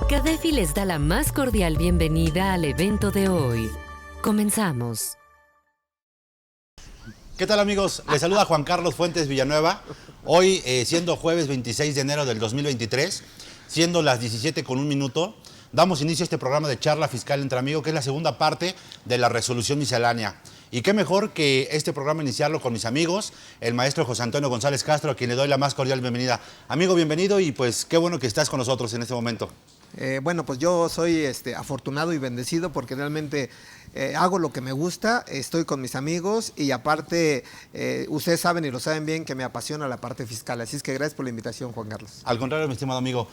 CADEFI les da la más cordial bienvenida al evento de hoy. Comenzamos. ¿Qué tal, amigos? Les saluda Juan Carlos Fuentes Villanueva. Hoy, siendo jueves 26 de enero del 2023, siendo las 17:01, damos inicio a este programa de charla fiscal entre amigos, que es la segunda parte de la resolución miscelánea. Y qué mejor que este programa iniciarlo con mis amigos, el maestro José Antonio González Castro, a quien le doy la más cordial bienvenida. Amigo, bienvenido y pues qué bueno que estás con nosotros en este momento. Bueno, pues yo soy afortunado y bendecido porque realmente hago lo que me gusta, estoy con mis amigos y aparte ustedes saben y lo saben bien que me apasiona la parte fiscal. Así es que gracias por la invitación, Juan Carlos. Al contrario, mi estimado amigo.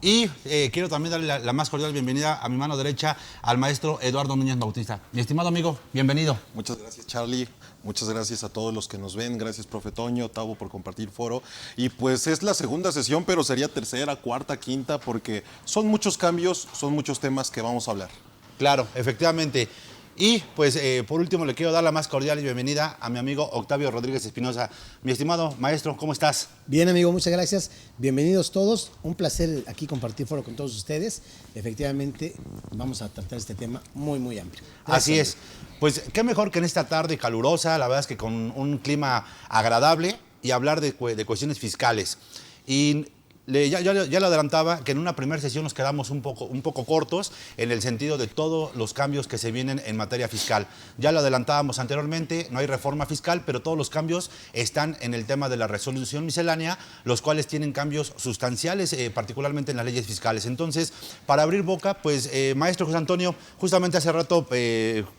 Y quiero también darle la más cordial bienvenida a mi mano derecha al maestro Eduardo Núñez Bautista. Mi estimado amigo, bienvenido. Muchas gracias, Charlie. Muchas gracias a todos los que nos ven. Gracias, profe Toño, Tavo, por compartir foro. Y pues es la segunda sesión, pero sería tercera, cuarta, quinta, porque son muchos cambios, son muchos temas que vamos a hablar. Claro, efectivamente. Y pues por último le quiero dar la más cordial bienvenida a mi amigo Octavio Rodríguez Espinosa. Mi estimado maestro, ¿cómo estás? Bien, amigo, muchas gracias. Bienvenidos todos. Un placer aquí compartir foro con todos ustedes. Efectivamente, vamos a tratar este tema muy, muy amplio. Gracias, así es. Pues qué mejor que en esta tarde calurosa, la verdad es que con un clima agradable y hablar de cuestiones fiscales. Y ya le adelantaba que en una primera sesión nos quedamos un poco cortos en el sentido de todos los cambios que se vienen en materia fiscal. Ya lo adelantábamos anteriormente, no hay reforma fiscal, pero todos los cambios están en el tema de la resolución miscelánea, los cuales tienen cambios sustanciales, particularmente en las leyes fiscales. Entonces, para abrir boca, pues, maestro José Antonio, justamente hace rato,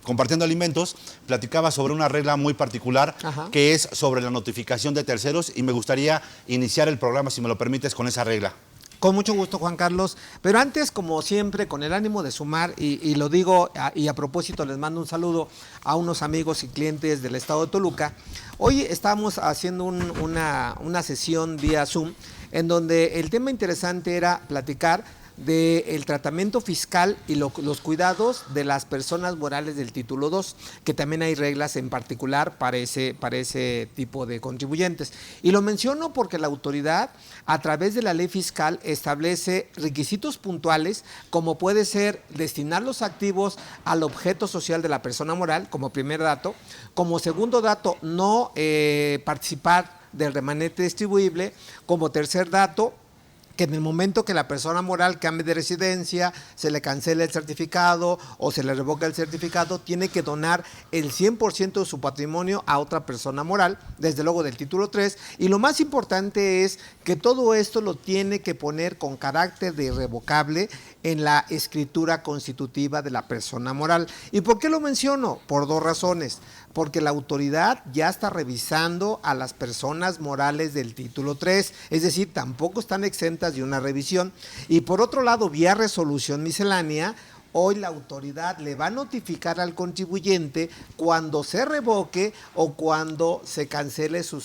compartiendo alimentos, platicaba sobre una regla muy particular, que es sobre la notificación de terceros, y me gustaría iniciar el programa, si me lo permites, con esa regla. Con mucho gusto, Juan Carlos, pero antes, como siempre, con el ánimo de sumar, y lo digo, y a propósito les mando un saludo a unos amigos y clientes del estado de Toluca. Hoy estamos haciendo una sesión vía Zoom, en donde el tema interesante era platicar del tratamiento fiscal y los cuidados de las personas morales del título 2, que también hay reglas en particular para ese tipo de contribuyentes. Y lo menciono porque la autoridad, a través de la ley fiscal, establece requisitos puntuales, como puede ser destinar los activos al objeto social de la persona moral, como primer dato; como segundo dato, no participar del remanente distribuible; como tercer dato, que en el momento que la persona moral cambie de residencia, se le cancele el certificado o se le revoca el certificado, tiene que donar el 100% de su patrimonio a otra persona moral, desde luego del título 3. Y lo más importante es que todo esto lo tiene que poner con carácter de irrevocable en la escritura constitutiva de la persona moral. ¿Y por qué lo menciono? Por dos razones. Porque la autoridad ya está revisando a las personas morales del título 3, es decir, tampoco están exentas de una revisión. Y por otro lado, vía resolución miscelánea, hoy la autoridad le va a notificar al contribuyente cuando se revoque o cuando se cancele su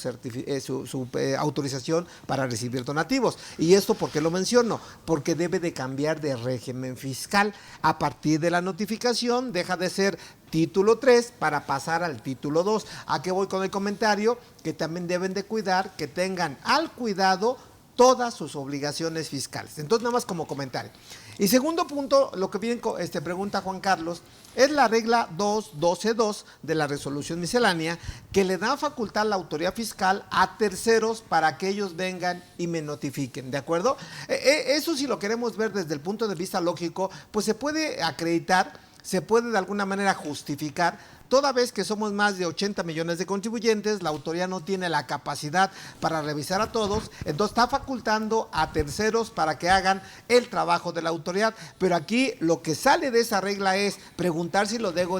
autorización para recibir donativos. ¿Y esto por qué lo menciono? Porque debe de cambiar de régimen fiscal. A partir de la notificación deja de ser título 3 para pasar al título 2. ¿A qué voy con el comentario? Que también deben de cuidar que tengan al cuidado todas sus obligaciones fiscales. Entonces, nada más como comentario. Y segundo punto, lo que bien pregunta Juan Carlos, es la regla 2.12.2 de la resolución miscelánea, que le da facultad a la autoridad fiscal a terceros para que ellos vengan y me notifiquen, ¿de acuerdo? Eso, si lo queremos ver desde el punto de vista lógico, pues se puede acreditar, se puede de alguna manera justificar. Toda vez que somos más de 80 millones de contribuyentes, la autoridad no tiene la capacidad para revisar a todos, entonces está facultando a terceros para que hagan el trabajo de la autoridad. Pero aquí lo que sale de esa regla es preguntar, si lo dejo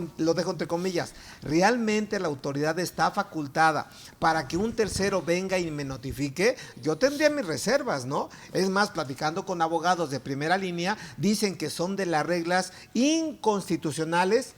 entre comillas, ¿realmente la autoridad está facultada para que un tercero venga y me notifique? Yo tendría mis reservas, ¿no? Es más, platicando con abogados de primera línea, dicen que son de las reglas inconstitucionales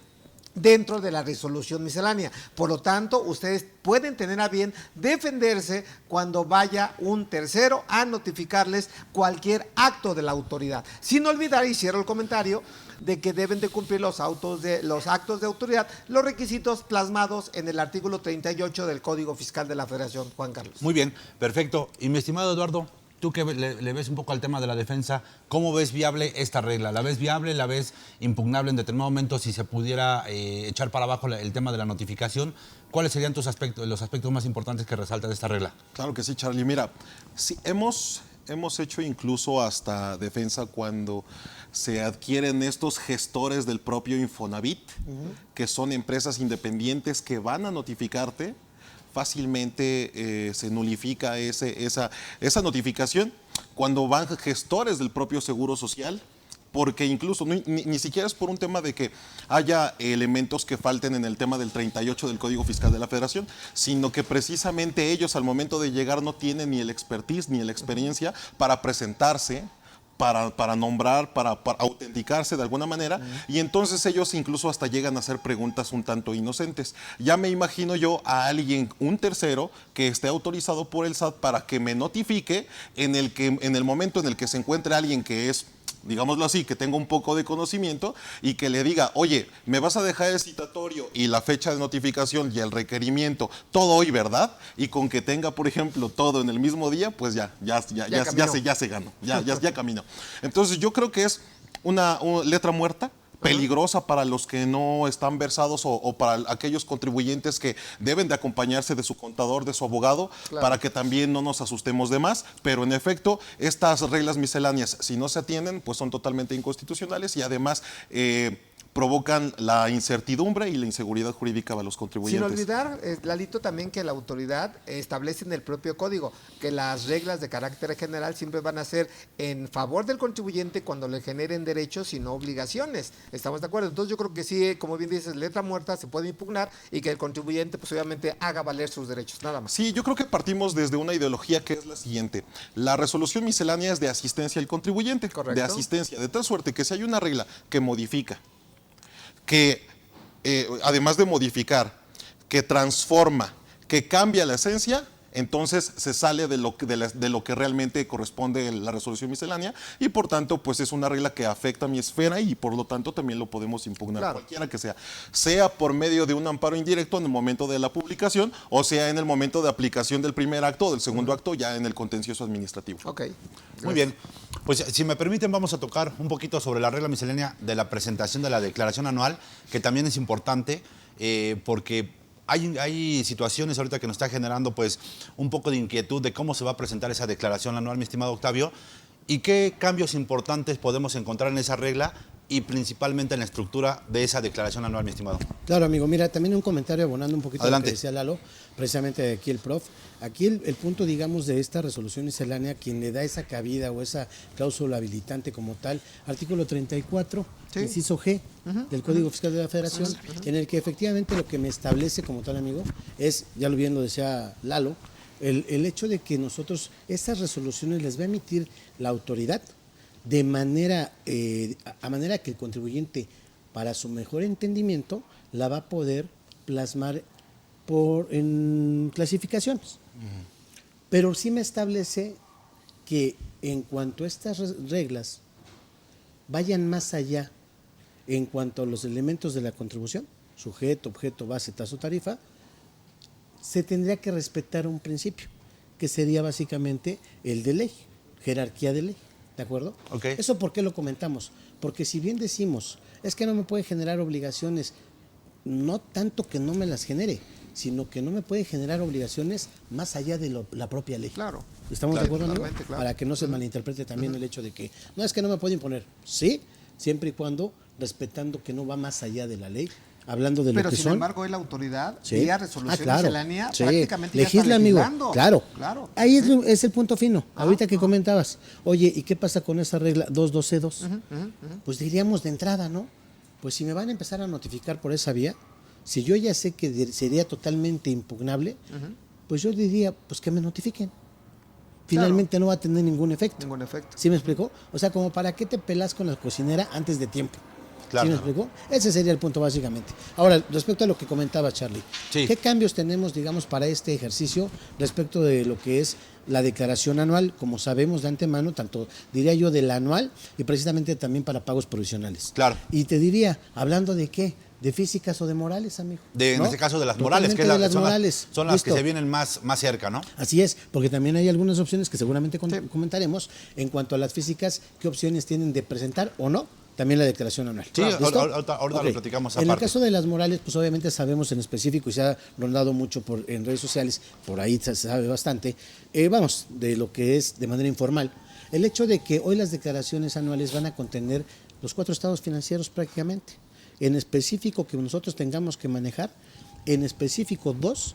dentro de la resolución miscelánea. Por lo tanto, ustedes pueden tener a bien defenderse cuando vaya un tercero a notificarles cualquier acto de la autoridad. Sin olvidar, y cierro el comentario, de que deben de cumplir los actos de autoridad, los requisitos plasmados en el artículo 38 del Código Fiscal de la Federación. Juan Carlos. Muy bien, perfecto. Y mi estimado Eduardo, tú que le ves un poco al tema de la defensa, ¿cómo ves viable esta regla? ¿La ves viable? ¿La ves impugnable en determinado momento si se pudiera echar para abajo el tema de la notificación? ¿Cuáles serían los aspectos más importantes que resalta de esta regla? Claro que sí, Charlie. Mira, sí, hemos hecho incluso hasta defensa cuando se adquieren estos gestores del propio Infonavit, que son empresas independientes que van a notificarte. Fácilmente se nulifica esa notificación cuando van gestores del propio Seguro Social, porque incluso ni siquiera es por un tema de que haya elementos que falten en el tema del 38 del Código Fiscal de la Federación, sino que precisamente ellos al momento de llegar no tienen ni el expertise ni la experiencia para presentarse, para nombrar, para autenticarse de alguna manera, y entonces ellos incluso hasta llegan a hacer preguntas un tanto inocentes. Ya me imagino yo a alguien, un tercero, que esté autorizado por el SAT para que me notifique en el momento en el que se encuentre alguien que es, digámoslo así, que tenga un poco de conocimiento y que le diga, oye, me vas a dejar el citatorio y la fecha de notificación y el requerimiento, todo hoy, ¿verdad? Y con que tenga, por ejemplo, todo en el mismo día, pues ya se ganó, ya caminó. Entonces yo creo que es una letra muerta, peligrosa para los que no están versados o para aquellos contribuyentes que deben de acompañarse de su contador, de su abogado, para que también no nos asustemos de más. Pero en efecto, estas reglas misceláneas, si no se atienden, pues son totalmente inconstitucionales y además provocan la incertidumbre y la inseguridad jurídica para los contribuyentes. Sin olvidar, Lalito, también que la autoridad establece en el propio código que las reglas de carácter general siempre van a ser en favor del contribuyente cuando le generen derechos y no obligaciones. ¿Estamos de acuerdo? Entonces yo creo que sí, como bien dices, letra muerta se puede impugnar y que el contribuyente pues obviamente haga valer sus derechos, nada más. Sí, yo creo que partimos desde una ideología que es la siguiente. La resolución miscelánea es de asistencia al contribuyente. Correcto. De asistencia, de tal suerte que si hay una regla que modifica, que además de modificar, que transforma, que cambia la esencia, entonces se sale de lo que realmente corresponde la resolución miscelánea y por tanto pues es una regla que afecta a mi esfera y por lo tanto también lo podemos impugnar, claro, cualquiera que sea por medio de un amparo indirecto en el momento de la publicación o sea en el momento de aplicación del primer acto o del segundo acto ya en el contencioso administrativo. Ok. Muy bien. Pues si me permiten vamos a tocar un poquito sobre la regla miscelánea de la presentación de la declaración anual, que también es importante porque hay situaciones ahorita que nos está generando pues un poco de inquietud de cómo se va a presentar esa declaración anual, mi estimado Octavio, y qué cambios importantes podemos encontrar en esa regla y principalmente en la estructura de esa declaración anual, mi estimado. Claro, amigo. Mira, también un comentario abonando un poquito Adelante. a lo que decía Lalo, precisamente de aquí el prof. Aquí el punto, digamos, de esta resolución miscelánea, quien le da esa cabida o esa cláusula habilitante como tal, artículo 34, sí, inciso G del Código Fiscal de la Federación, en el que efectivamente lo que me establece como tal, amigo, es, ya lo bien lo decía Lalo, el hecho de que nosotros estas resoluciones les va a emitir la autoridad de manera, a manera que el contribuyente, para su mejor entendimiento, la va a poder plasmar en clasificaciones. Pero sí me establece que en cuanto a estas reglas vayan más allá en cuanto a los elementos de la contribución, sujeto, objeto, base, tasa o tarifa, se tendría que respetar un principio, que sería básicamente el de ley, jerarquía de ley. ¿De acuerdo? Okay. ¿Eso por qué lo comentamos? Porque si bien decimos, es que no me puede generar obligaciones, no tanto que no me las genere, sino que no me puede generar obligaciones más allá de la propia ley. Claro. ¿Estamos de acuerdo, amigo? Claro. Para que no se malinterprete también el hecho de que, no es que no me puede imponer, sí, siempre y cuando respetando que no va más allá de la ley. Hablando de lo que sin son. embargo, hoy la autoridad, Sí. vía resolución miscelánea, Sí. prácticamente Legisla, ya está amigo. legislando. Claro. Ahí es el punto fino. Ahorita que ajá. comentabas, oye, ¿y qué pasa con esa regla 212.2? Pues diríamos de entrada, ¿no? Pues si me van a empezar a notificar por esa vía, si yo ya sé que sería totalmente impugnable, pues yo diría, pues que me notifiquen. Finalmente no va a tener ningún efecto. Ningún efecto. ¿Sí me explicó? O sea, como para qué te pelas con la cocinera antes de tiempo. Claro. ¿Sí me explicó? Ese sería el punto básicamente. Ahora, respecto a lo que comentaba Charlie, Sí. ¿qué cambios tenemos, digamos, para este ejercicio respecto de lo que es la declaración anual? Como sabemos de antemano, tanto diría yo del anual y precisamente también para pagos provisionales. Claro. Y te diría, hablando de qué, de físicas o de morales, amigo. En ¿no? este caso de las morales, que Totalmente de las morales. son las que Listo. se vienen más cerca, ¿no? Así es, porque también hay algunas opciones que seguramente comentaremos en cuanto a las físicas, qué opciones tienen de presentar o no también la declaración anual. Sí, ¿Listo? ahorita Ok. lo platicamos En el aparte. caso de las morales, pues obviamente sabemos en específico y se ha rondado mucho en redes sociales, por ahí se sabe bastante, vamos, de lo que es de manera informal, el hecho de que hoy las declaraciones anuales van a contener los 4 estados financieros prácticamente, en específico que nosotros tengamos que manejar, en específico 2,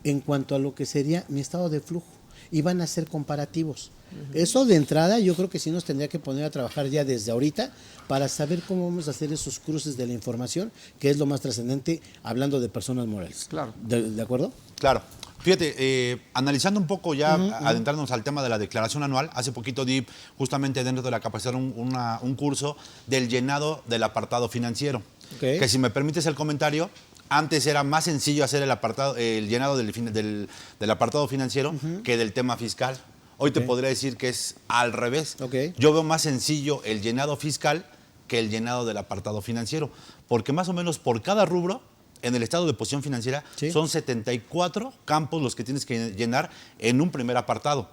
en cuanto a lo que sería mi estado de flujo, y van a ser comparativos. Eso de entrada yo creo que sí nos tendría que poner a trabajar ya desde ahorita para saber cómo vamos a hacer esos cruces de la información, que es lo más trascendente hablando de personas morales. Claro. ¿De acuerdo? Claro. Fíjate, analizando un poco ya, adentrarnos al tema de la declaración anual, hace poquito di justamente dentro de la capacidad un curso del llenado del apartado financiero. Okay. Que si me permites el comentario, antes era más sencillo hacer el llenado del apartado financiero que del tema fiscal. Hoy te podría decir que es al revés. Okay. Yo veo más sencillo el llenado fiscal que el llenado del apartado financiero, porque más o menos por cada rubro en el estado de posición financiera Sí. son 74 campos los que tienes que llenar en un primer apartado,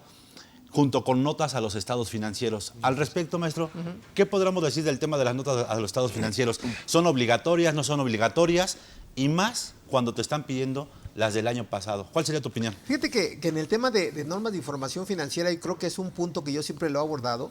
junto con notas a los estados financieros. Al respecto, maestro, ¿qué podríamos decir del tema de las notas a los estados financieros? ¿Son obligatorias, no son obligatorias? Y más cuando te están pidiendo las del año pasado. ¿Cuál sería tu opinión? Fíjate que en el tema de normas de información financiera, y creo que es un punto que yo siempre lo he abordado,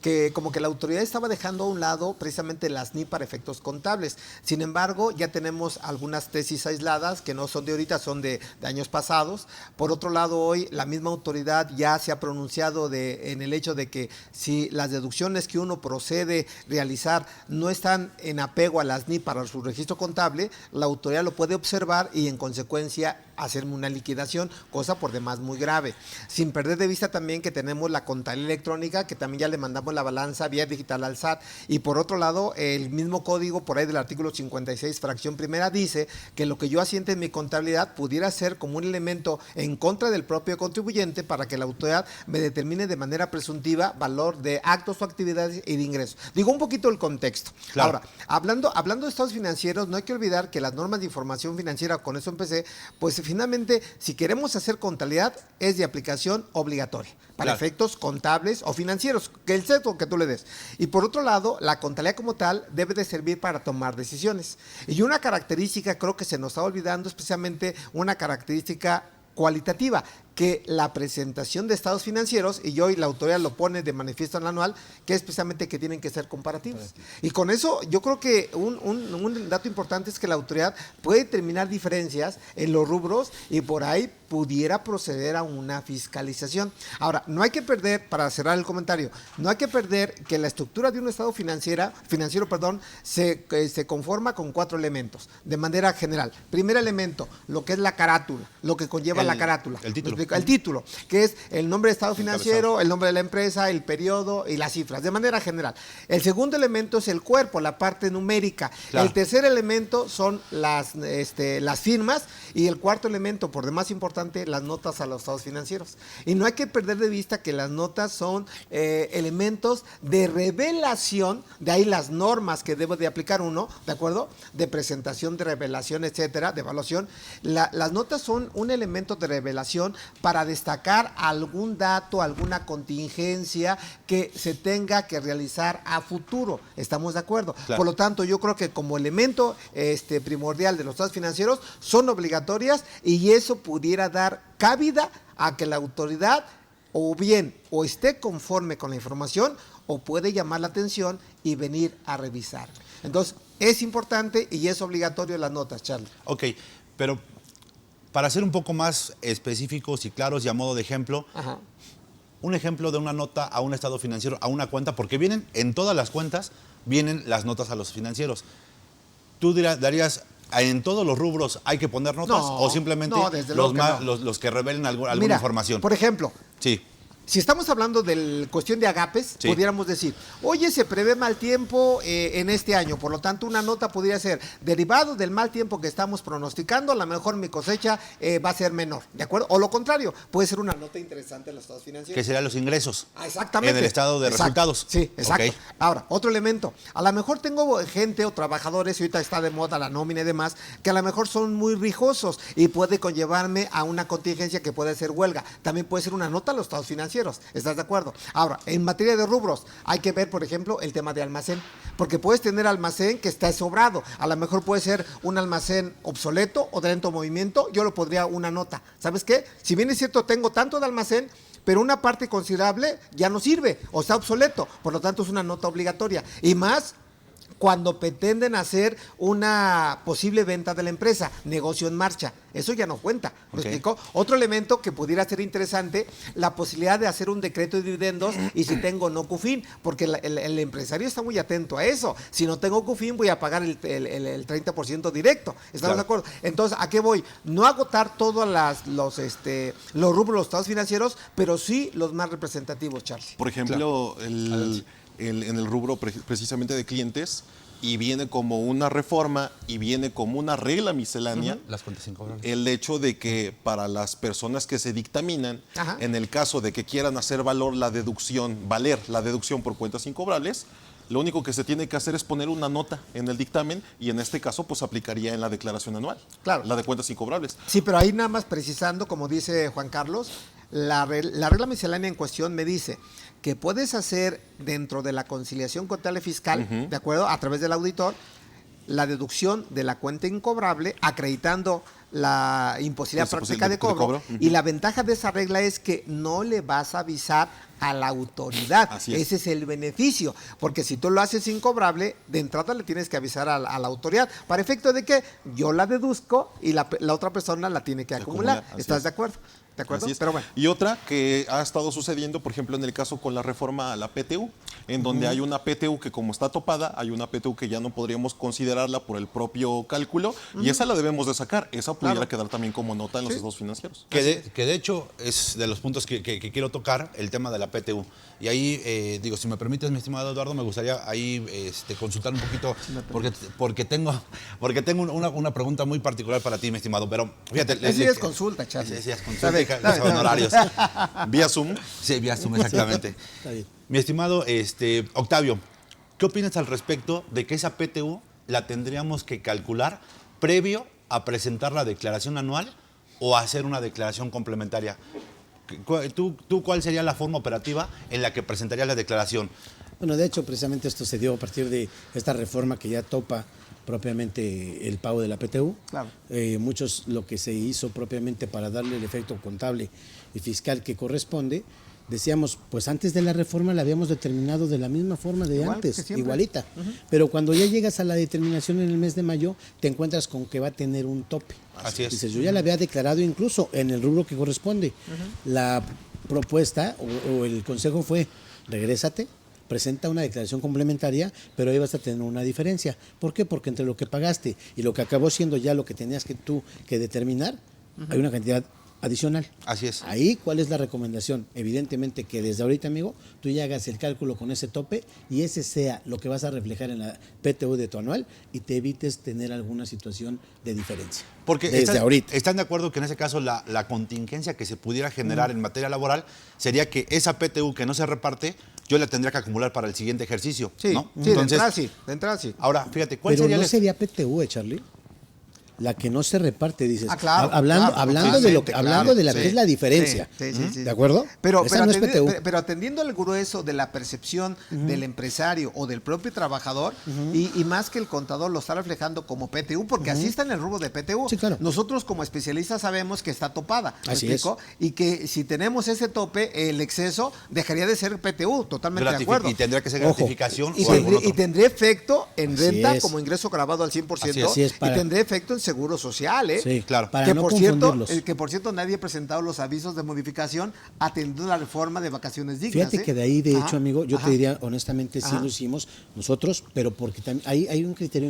que como que la autoridad estaba dejando a un lado precisamente las NIP para efectos contables. Sin embargo, ya tenemos algunas tesis aisladas que no son de ahorita, son de años pasados. Por otro lado, hoy la misma autoridad ya se ha pronunciado en el hecho de que si las deducciones que uno procede realizar no están en apego a las NIP para su registro contable, la autoridad lo puede observar y en consecuencia hacerme una liquidación, cosa por demás muy grave. Sin perder de vista también que tenemos la contabilidad electrónica, que también ya le mandamos la balanza vía digital al SAT, y por otro lado, el mismo código por ahí del artículo 56, fracción primera, dice que lo que yo asiente en mi contabilidad pudiera ser como un elemento en contra del propio contribuyente para que la autoridad me determine de manera presuntiva valor de actos o actividades y de ingresos. Digo un poquito el contexto. Claro. Ahora, hablando de estados financieros, no hay que olvidar que las normas de información financiera, con eso empecé, pues finalmente, si queremos hacer contabilidad, es de aplicación obligatoria para Claro. efectos contables o financieros, que el sesgo que tú le des. Y por otro lado, la contabilidad como tal debe de servir para tomar decisiones. Y una característica, creo que se nos está olvidando, es precisamente una característica cualitativa, que la presentación de estados financieros, y hoy la autoridad lo pone de manifiesto en el anual, que es precisamente que tienen que ser comparativos. Y con eso yo creo que un dato importante es que la autoridad puede determinar diferencias en los rubros y por ahí pudiera proceder a una fiscalización. Ahora, no hay que perder, para cerrar el comentario, no hay que perder que la estructura de un estado financiero, se conforma con 4 elementos, de manera general. Primer elemento, lo que es la carátula, lo que conlleva la carátula. El título. El título, que es el nombre de estado financiero, el nombre de la empresa, el periodo y las cifras, de manera general. El segundo elemento es el cuerpo, la parte numérica. Claro. El tercer elemento son las firmas, y el cuarto elemento, por demás importante, las notas a los estados financieros. Y no hay que perder de vista que las notas son elementos de revelación, de ahí las normas que debe de aplicar uno, ¿de acuerdo? De presentación, de revelación, etcétera, de evaluación. Las notas son un elemento de revelación para destacar algún dato, alguna contingencia que se tenga que realizar a futuro. ¿Estamos de acuerdo? Claro. Por lo tanto, yo creo que como elemento primordial de los estados financieros son obligatorias, y eso pudiera dar cabida a que la autoridad o esté conforme con la información o puede llamar la atención y venir a revisar. Entonces, es importante y es obligatorio las notas, Charlie. Ok, pero para ser un poco más específicos y claros y a modo de ejemplo, Ajá. un ejemplo de una nota a un estado financiero, a una cuenta, porque vienen en todas las cuentas, vienen las notas a los financieros. ¿Tú darías, en todos los rubros hay que poner notas No, o simplemente no, desde luego que no. los que revelen alguna Mira, información? por ejemplo, Sí, Si estamos hablando de cuestión de agapes, Sí. pudiéramos decir, oye, se prevé mal tiempo en este año, por lo tanto una nota podría ser, derivado del mal tiempo que estamos pronosticando, a lo mejor mi cosecha va a ser menor, ¿de acuerdo? O lo contrario, puede ser una nota interesante en los estados financieros. Que serían los ingresos. Ah, exactamente. En el estado de Exacto. resultados. Sí, exacto. Ok. Ahora, otro elemento. A lo mejor tengo gente o trabajadores, y ahorita está de moda la nómina y demás, que a lo mejor son muy rijosos y puede conllevarme a una contingencia que puede ser huelga. También puede ser una nota a los estados financieros. ¿Estás de acuerdo? Ahora, en materia de rubros, hay que ver, por ejemplo, el tema de almacén. Porque puedes tener almacén que está sobrado. A lo mejor puede ser un almacén obsoleto o de lento movimiento. Yo lo podría una nota. ¿Sabes qué? Si bien es cierto, tengo tanto de almacén, pero una parte considerable ya no sirve o está obsoleto, por lo tanto es una nota obligatoria. Y más cuando pretenden hacer una posible venta de la empresa, negocio en marcha. Eso ya no cuenta. ¿Me Ok. explico? Otro elemento que pudiera ser interesante, la posibilidad de hacer un decreto de dividendos y si tengo no CUFIN, porque el empresario está muy atento a eso. Si no tengo CUFIN, voy a pagar el 30% directo. ¿Estamos Claro. de acuerdo? Entonces, ¿a qué voy? No agotar todos los rubros, los estados financieros, pero sí los más representativos, Charlie. Por ejemplo, en el rubro precisamente de clientes, y viene como una reforma y viene como una regla miscelánea, Las cuentas incobrables. el hecho de que para las personas que se dictaminan, Ajá. en el caso de que quieran hacer valer la deducción por cuentas incobrables, lo único que se tiene que hacer es poner una nota en el dictamen y en este caso pues aplicaría en la declaración anual, Claro. la de cuentas incobrables. Sí, pero ahí nada más precisando, como dice Juan Carlos, la regla miscelánea en cuestión me dice que puedes hacer dentro de la conciliación contable fiscal, ¿de acuerdo? A través del auditor, la deducción de la cuenta incobrable, acreditando la imposibilidad Esa práctica de posibilidad cobro. de cobro. Y la ventaja de esa regla es que no le vas a avisar a la autoridad. Así es. Ese es el beneficio. Porque si tú lo haces incobrable, de entrada le tienes que avisar a la autoridad. ¿Para efecto de que yo la deduzco y la otra persona la tiene que acumular? acumular, así ¿Estás es. de acuerdo? ¿De acuerdo? Así es. Pero bueno. Y otra que ha estado sucediendo, por ejemplo, en el caso con la reforma a la PTU, en donde hay una PTU que como está topada, hay una PTU que ya no podríamos considerarla por el propio cálculo, y esa la debemos de sacar. Esa pudiera Claro. quedar también como nota en los estados financieros. Que de hecho es de los puntos que quiero tocar, el tema de la PTU. Y ahí, digo, si me permites, mi estimado Eduardo, me gustaría ahí consultar un poquito, porque tengo una pregunta muy particular para ti, mi estimado. Pero fíjate. Ese ya es consulta, Charlie. Ese ya es Está consulta, bien, y está bien. honorarios. Vía Zoom. Sí, vía Zoom, exactamente. Está bien. Mi estimado Octavio, ¿qué opinas al respecto de que esa PTU la tendríamos que calcular previo a presentar la declaración anual o hacer una declaración complementaria? ¿Tú cuál sería la forma operativa en la que presentarías la declaración? Bueno, de hecho, precisamente esto se dio a partir de esta reforma que ya topa propiamente el pago de la PTU. Claro. Muchos lo que se hizo propiamente para darle el efecto contable y fiscal que corresponde, decíamos, pues antes de la reforma la habíamos determinado de la misma forma de Igual que antes, siempre. igualita. Pero cuando ya llegas a la determinación en el mes de mayo, te encuentras con que va a tener un tope. Así es. Dices, yo ya la había declarado incluso en el rubro que corresponde. La propuesta o el consejo fue, regrésate, presenta una declaración complementaria, pero ahí vas a tener una diferencia. ¿Por qué? Porque entre lo que pagaste y lo que acabó siendo ya lo que tenías tú que determinar, hay una cantidad adicional. Así es. Ahí, ¿cuál es la recomendación? Evidentemente que desde ahorita, amigo, tú ya hagas el cálculo con ese tope y ese sea lo que vas a reflejar en la PTU de tu anual y te evites tener alguna situación de diferencia. Porque desde ahorita. ¿Están de acuerdo que en ese caso la contingencia que se pudiera generar en materia laboral sería que esa PTU que no se reparte, yo la tendría que acumular para el siguiente ejercicio? Sí, ¿no? sí, de entrada sí, de entrada sí. Ahora, fíjate, ¿cuál Pero sería no el sería PTU, Charlie. La que no se reparte, dices. Ah, claro, Hablando, claro, hablando de lo que, totalmente, hablando de la claro, que es la diferencia. Sí. ¿De acuerdo? Pero Esa no es PTU. pero atendiendo al grueso de la percepción del empresario o del propio trabajador, y más que el contador lo está reflejando como PTU, porque así está en el rubro de PTU. Sí, claro. Nosotros como especialistas sabemos que está topada. ¿Me Así explico? Y que si tenemos ese tope, el exceso dejaría de ser PTU, totalmente de acuerdo. Y tendría que ser Ojo. gratificación Y, o algún otro. tendría efecto en Así renta es. como ingreso grabado al 100%, Así es, y para- tendría efecto en seguro social, ¿eh? Sí, claro. Para que, no por cierto, confundirlos. que por cierto nadie ha presentado los avisos de modificación atendiendo la reforma de vacaciones dignas. Fíjate que de ahí, de hecho, amigo, yo ajá. te diría, honestamente, sí Ajá. lo hicimos nosotros, pero porque también hay un criterio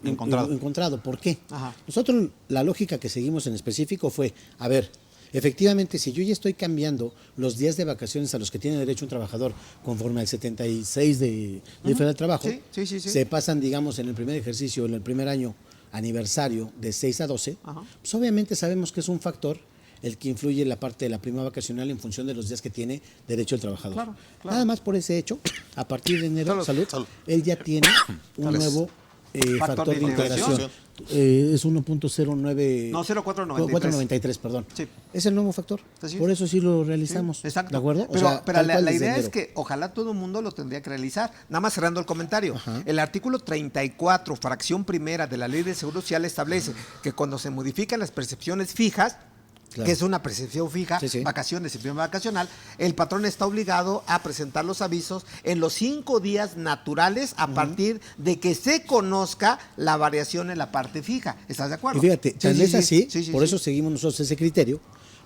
Encontrado. encontrado. ¿Por qué? Ajá. Nosotros, la lógica que seguimos en específico fue, a ver, Efectivamente, si yo ya estoy cambiando los días de vacaciones a los que tiene derecho un trabajador conforme al 76 de Federal del Trabajo, Sí. se pasan, digamos, en el primer ejercicio, en el primer año aniversario de 6 a 12, pues obviamente sabemos que es un factor el que influye en la parte de la prima vacacional en función de los días que tiene derecho el trabajador. Claro. Nada más por ese hecho, a partir de enero, Salud. él ya tiene un nuevo factor de integración. Es 1.09. No, 0.493. 493, perdón. Sí. Es el nuevo factor. Así es. Por eso sí lo realizamos. Sí, exacto. ¿De acuerdo? Pero, O sea, pero tal la cual desde idea es enero. que ojalá todo el mundo lo tendría que realizar. Nada más cerrando el comentario. El artículo 34, fracción primera de la Ley de Seguro Social establece que cuando se modifican las percepciones fijas, Claro. que es una percepción fija, Sí. vacaciones y prima vacacional, el patrón está obligado a presentar los avisos en los 5 días naturales a partir de que se conozca la variación en la parte fija. ¿Estás de acuerdo? Y fíjate, Sí, tan sí, es sí. así, Sí, sí, por sí. eso seguimos nosotros ese criterio,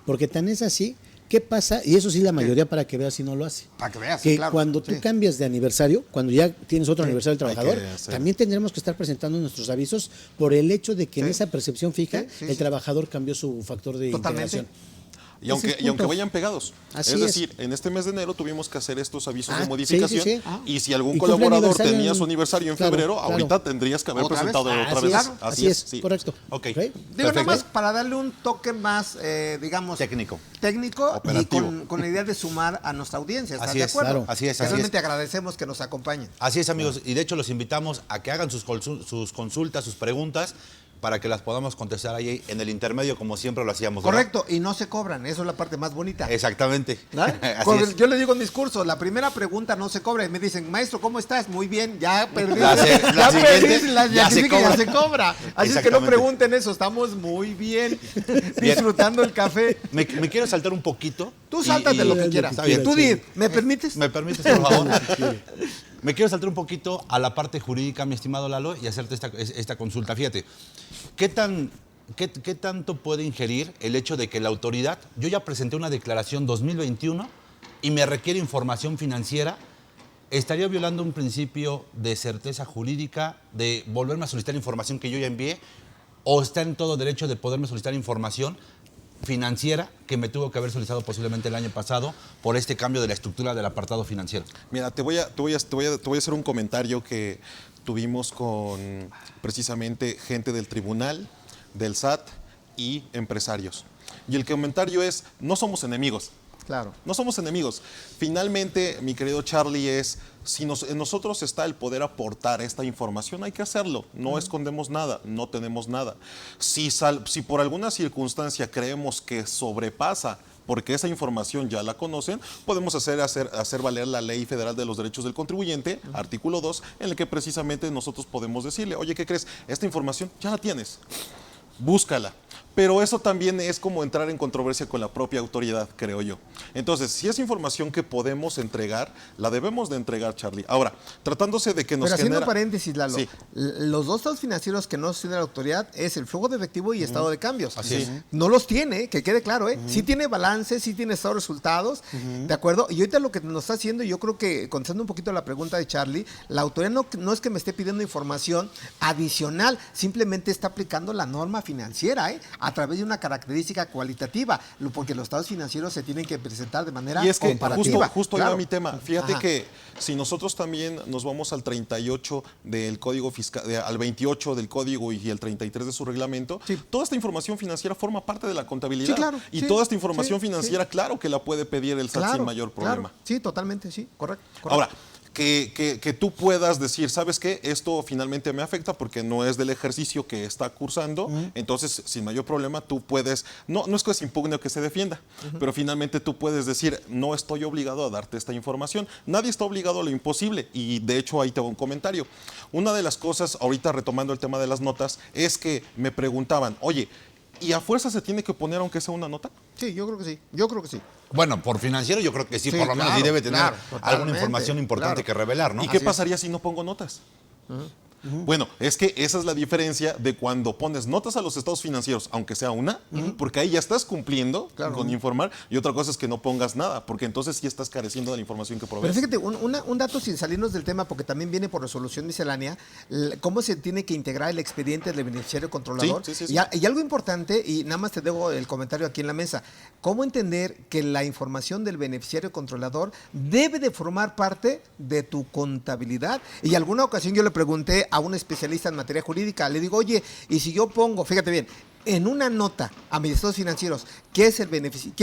porque tan es así, ¿qué pasa? Y eso sí la mayoría para que veas si no lo hace. Para que veas, Que claro, cuando tú sí. cambias de aniversario, cuando ya tienes otro aniversario del hay que trabajador, hacer. también tendremos que estar presentando nuestros avisos por el hecho de que en Sí. esa percepción fija Sí, el sí. trabajador cambió su factor de Totalmente. integración. Y aunque, Ese es y aunque punto. vayan pegados. Así es es. decir, en este mes de enero tuvimos que hacer estos avisos Ah, de sí, modificación. sí, sí. Y si algún Y cumple colaborador aniversario tenía en- su aniversario en claro, febrero, claro. ahorita tendrías que haber ¿Otra vez? presentado otra Así vez. es, así es, sí. correcto. Ok. ¿Ok? Digo, nada Perfecto. más para darle un toque más, digamos... Técnico. Técnico y Operativo. con la idea de sumar a nuestra audiencia. ¿Estás Así de es, acuerdo? claro. Así es, Que así realmente es. agradecemos que nos acompañen. Así es, amigos, y de hecho los invitamos a que hagan sus consultas, sus preguntas, para que las podamos contestar ahí en el intermedio, como siempre lo hacíamos. ¿verdad? Correcto, y no se cobran, eso es la parte más bonita. Exactamente. ¿Verdad? Así es. Yo le digo en mis cursos, la primera pregunta no se cobra y me dicen, maestro, ¿cómo estás? Muy bien, ya perdí. La ya siguiente, perdí, ya se cobra. ya se cobra. Así es que no Exactamente. pregunten eso, estamos muy bien, disfrutando el café. Me quiero saltar un poquito. Tú sáltate lo que lo quieras. que quieras, Tú sí. di, ¿me permites? ¿Me permites, por favor? Me quiero saltar un poquito a la parte jurídica, mi estimado Lalo, y hacerte esta consulta. Fíjate, ¿qué tanto puede ingerir el hecho de que la autoridad, yo ya presenté una declaración 2021 y me requiere información financiera? ¿Estaría violando un principio de certeza jurídica de volverme a solicitar información que yo ya envié? ¿O está en todo derecho de poderme solicitar información financiera que me tuvo que haber solicitado posiblemente el año pasado por este cambio de la estructura del apartado financiero? Mira, te voy a hacer un comentario que tuvimos con precisamente gente del tribunal, del SAT y empresarios. Y el comentario es, no somos enemigos. Claro. No somos enemigos. Finalmente, mi querido Charlie, si en nosotros está el poder aportar esta información, hay que hacerlo. No escondemos nada, no tenemos nada. Si por alguna circunstancia creemos que sobrepasa, porque esa información ya la conocen, podemos hacer valer la Ley Federal de los Derechos del Contribuyente, artículo 2, en el que precisamente nosotros podemos decirle, oye, ¿qué crees? Esta información ya la tienes. Búscala. Pero eso también es como entrar en controversia con la propia autoridad, creo yo. Entonces, si es información que podemos entregar, la debemos de entregar, Charlie. Ahora, tratándose de que nos Pero haciendo genera... paréntesis, Lalo, Sí. los dos estados financieros que no tiene la autoridad es el flujo de efectivo y estado de cambios. Así es. No los tiene, que quede claro, ¿eh? Sí tiene balance, sí tiene estado de resultados, ¿de acuerdo? Y ahorita lo que nos está haciendo, yo creo que, contestando un poquito a la pregunta de Charlie, la autoridad no es que me esté pidiendo información adicional, simplemente está aplicando la norma financiera, ¿eh? A través de una característica cualitativa, porque los estados financieros se tienen que presentar de manera Y es que comparativa. justo ahí Claro. va mi tema. Fíjate Ajá. que si nosotros también nos vamos al 38 del Código Fiscal, al 28 del Código y el 33 de su reglamento, Sí. toda esta información financiera forma parte de la contabilidad. Sí, claro. Y Sí, toda esta información sí, financiera, sí. claro que la puede pedir el SAT sin mayor problema. Claro. Sí, totalmente, sí, correcto. Ahora, que tú puedas decir, ¿sabes qué? Esto finalmente me afecta porque no es del ejercicio que está cursando, entonces sin mayor problema tú puedes, no es que se impugne o que se defienda, pero finalmente tú puedes decir, no estoy obligado a darte esta información. Nadie está obligado a lo imposible y de hecho ahí te hago un comentario. Una de las cosas, ahorita retomando el tema de las notas, es que me preguntaban, oye, ¿y a fuerza se tiene que poner aunque sea una nota? Sí, yo creo que sí. Yo creo que sí. Bueno, por financiero yo creo que sí, Sí, por lo menos claro, sí debe tener claro, alguna totalmente, información importante claro. que revelar, ¿no? ¿Y qué Así es. pasaría si no pongo notas? Bueno, es que esa es la diferencia de cuando pones notas a los estados financieros, aunque sea una, porque ahí ya estás cumpliendo con informar, y otra cosa es que no pongas nada, porque entonces sí estás careciendo de la información que provees. Pero fíjate, un dato sin salirnos del tema, porque también viene por resolución miscelánea, cómo se tiene que integrar el expediente del beneficiario controlador. Sí. Y algo importante, y nada más te dejo el comentario aquí en la mesa, cómo entender que la información del beneficiario controlador debe de formar parte de tu contabilidad. Y alguna ocasión yo le pregunté a un especialista en materia jurídica, le digo, oye, y si yo pongo, fíjate bien, en una nota a mis estados financieros, ¿quién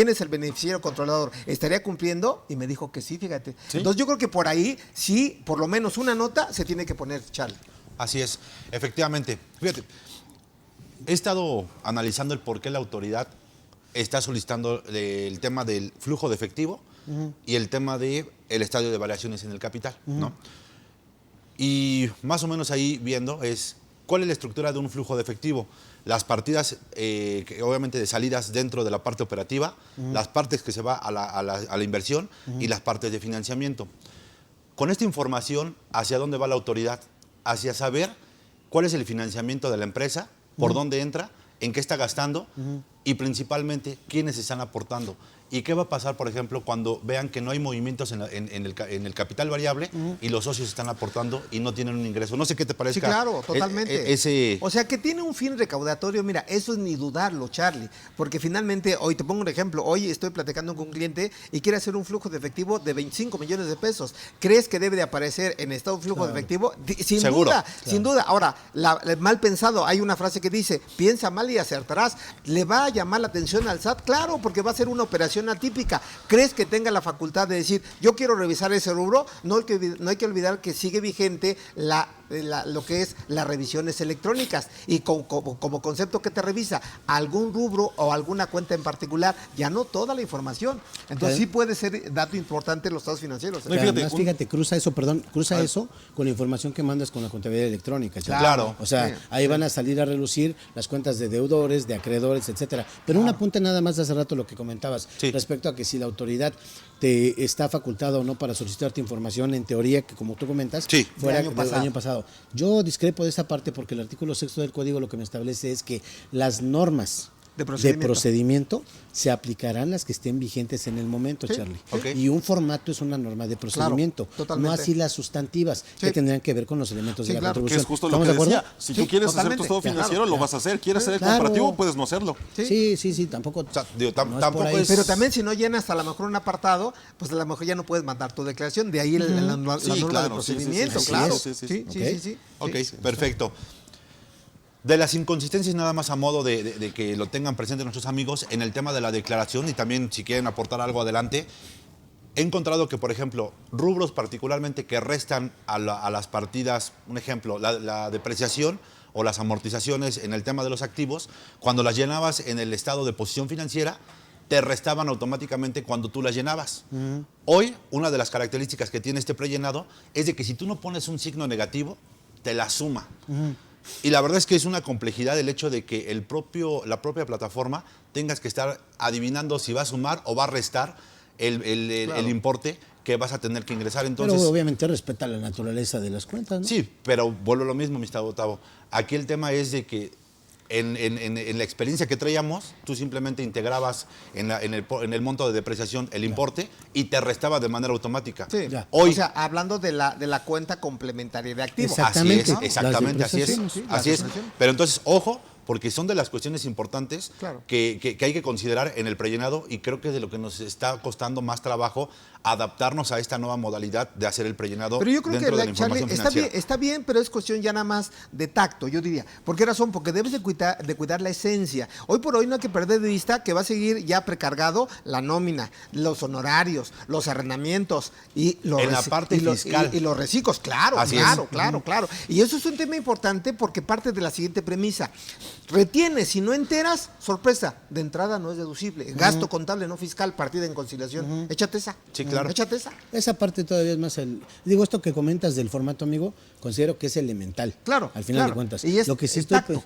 es el beneficiario controlador? ¿Estaría cumpliendo? Y me dijo que sí, fíjate. ¿Sí? Entonces yo creo que por ahí, sí, por lo menos una nota se tiene que poner, Charlie. Así es, efectivamente. Fíjate, he estado analizando el por qué la autoridad está solicitando el tema del flujo de efectivo y el tema del estadio de variaciones en el capital, ¿no? Y más o menos ahí viendo es cuál es la estructura de un flujo de efectivo. Las partidas, obviamente, de salidas dentro de la parte operativa, las partes que se va a la inversión y las partes de financiamiento. Con esta información, ¿hacia dónde va la autoridad? Hacia saber cuál es el financiamiento de la empresa, por dónde entra, en qué está gastando y principalmente quiénes están aportando. ¿Y qué va a pasar, por ejemplo, cuando vean que no hay movimientos en el capital variable y los socios están aportando y no tienen un ingreso? No sé qué te parece. Sí, claro, totalmente. O sea, que tiene un fin recaudatorio, mira, eso es ni dudarlo, Charlie, porque finalmente, hoy te pongo un ejemplo, hoy estoy platicando con un cliente y quiere hacer un flujo de efectivo de 25 millones de pesos. ¿Crees que debe de aparecer en estado de flujo de efectivo? Sin Seguro. duda, sin duda. Ahora, mal pensado, hay una frase que dice, piensa mal y acertarás. ¿Le va a llamar la atención al SAT? Claro, porque va a ser una operación atípica. ¿Crees que tenga la facultad de decir, yo quiero revisar ese rubro? No hay que olvidar que sigue vigente lo que es las revisiones electrónicas y como concepto que te revisa algún rubro o alguna cuenta en particular, ya no toda la información. Entonces sí puede ser dato importante en los estados financieros. No, Fíjate, cruza eso con la información que mandas con la contabilidad electrónica. Claro. O sea, ahí van a salir a relucir las cuentas de deudores, de acreedores, etcétera. Pero un apunte nada más de hace rato lo que comentabas respecto a que si la autoridad te está facultada o no para solicitarte información, en teoría, que como tú comentas, fuera del año pasado. Yo discrepo de esa parte porque el artículo 6 del Código lo que me establece es que las normas de procedimiento se aplicarán las que estén vigentes en el momento, Charlie. Okay. Y un formato es una norma de procedimiento, no así las sustantivas, que tendrían que ver con los elementos de la contribución. Que es justo lo que decía. Si tú quieres hacer tu estado financiero, lo vas a hacer. ¿Quieres hacer el comparativo? Puedes no hacerlo. Sí, tampoco. O sea, digo, no tampoco es... Pero también si no llenas a lo mejor un apartado, pues a lo mejor ya no puedes mandar tu declaración. De ahí la norma de procedimiento, claro. Sí. Ok, perfecto. De las inconsistencias, nada más a modo de que lo tengan presente nuestros amigos, en el tema de la declaración, y también si quieren aportar algo adelante, he encontrado que, por ejemplo, rubros particularmente que restan a las partidas, un ejemplo, la depreciación o las amortizaciones en el tema de los activos, cuando las llenabas en el estado de posición financiera, te restaban automáticamente cuando tú las llenabas. Hoy, una de las características que tiene este prellenado es de que si tú no pones un signo negativo, te la suma. Y la verdad es que es una complejidad el hecho de que la propia plataforma tengas que estar adivinando si va a sumar o va a restar el importe que vas a tener que ingresar. Entonces, pero obviamente respeta la naturaleza de las cuentas, ¿no? Sí, pero vuelvo a lo mismo, mi estimado Tavo. Aquí el tema es de que en la experiencia que traíamos, tú simplemente integrabas en el monto de depreciación el importe y te restaba de manera automática. Sí. Hoy, o sea, hablando de la cuenta complementaria de activos. Exactamente. Exactamente, así es. Así es. Pero entonces, ojo, porque son de las cuestiones importantes que hay que considerar en el prellenado, y creo que es de lo que nos está costando más trabajo adaptarnos a esta nueva modalidad de hacer el prellenado. Pero yo creo dentro que, de la información financiera. está bien, pero es cuestión ya nada más de tacto, yo diría. ¿Por qué razón? Porque debes de cuidar la esencia. Hoy por hoy no hay que perder de vista que va a seguir ya precargado la nómina, los honorarios, los arrendamientos y los en la parte fiscal. Y los reciclos, claro. Y eso es un tema importante porque parte de la siguiente premisa. retienes, si no enteras, sorpresa, de entrada no es deducible. Gasto contable no fiscal, partida en conciliación. Échate esa. Sí, claro. Échate esa. Esa parte todavía es más... Digo, esto que comentas del formato, amigo, considero que es elemental. Claro, al final claro. de cuentas. Y es lo que sí el tacto.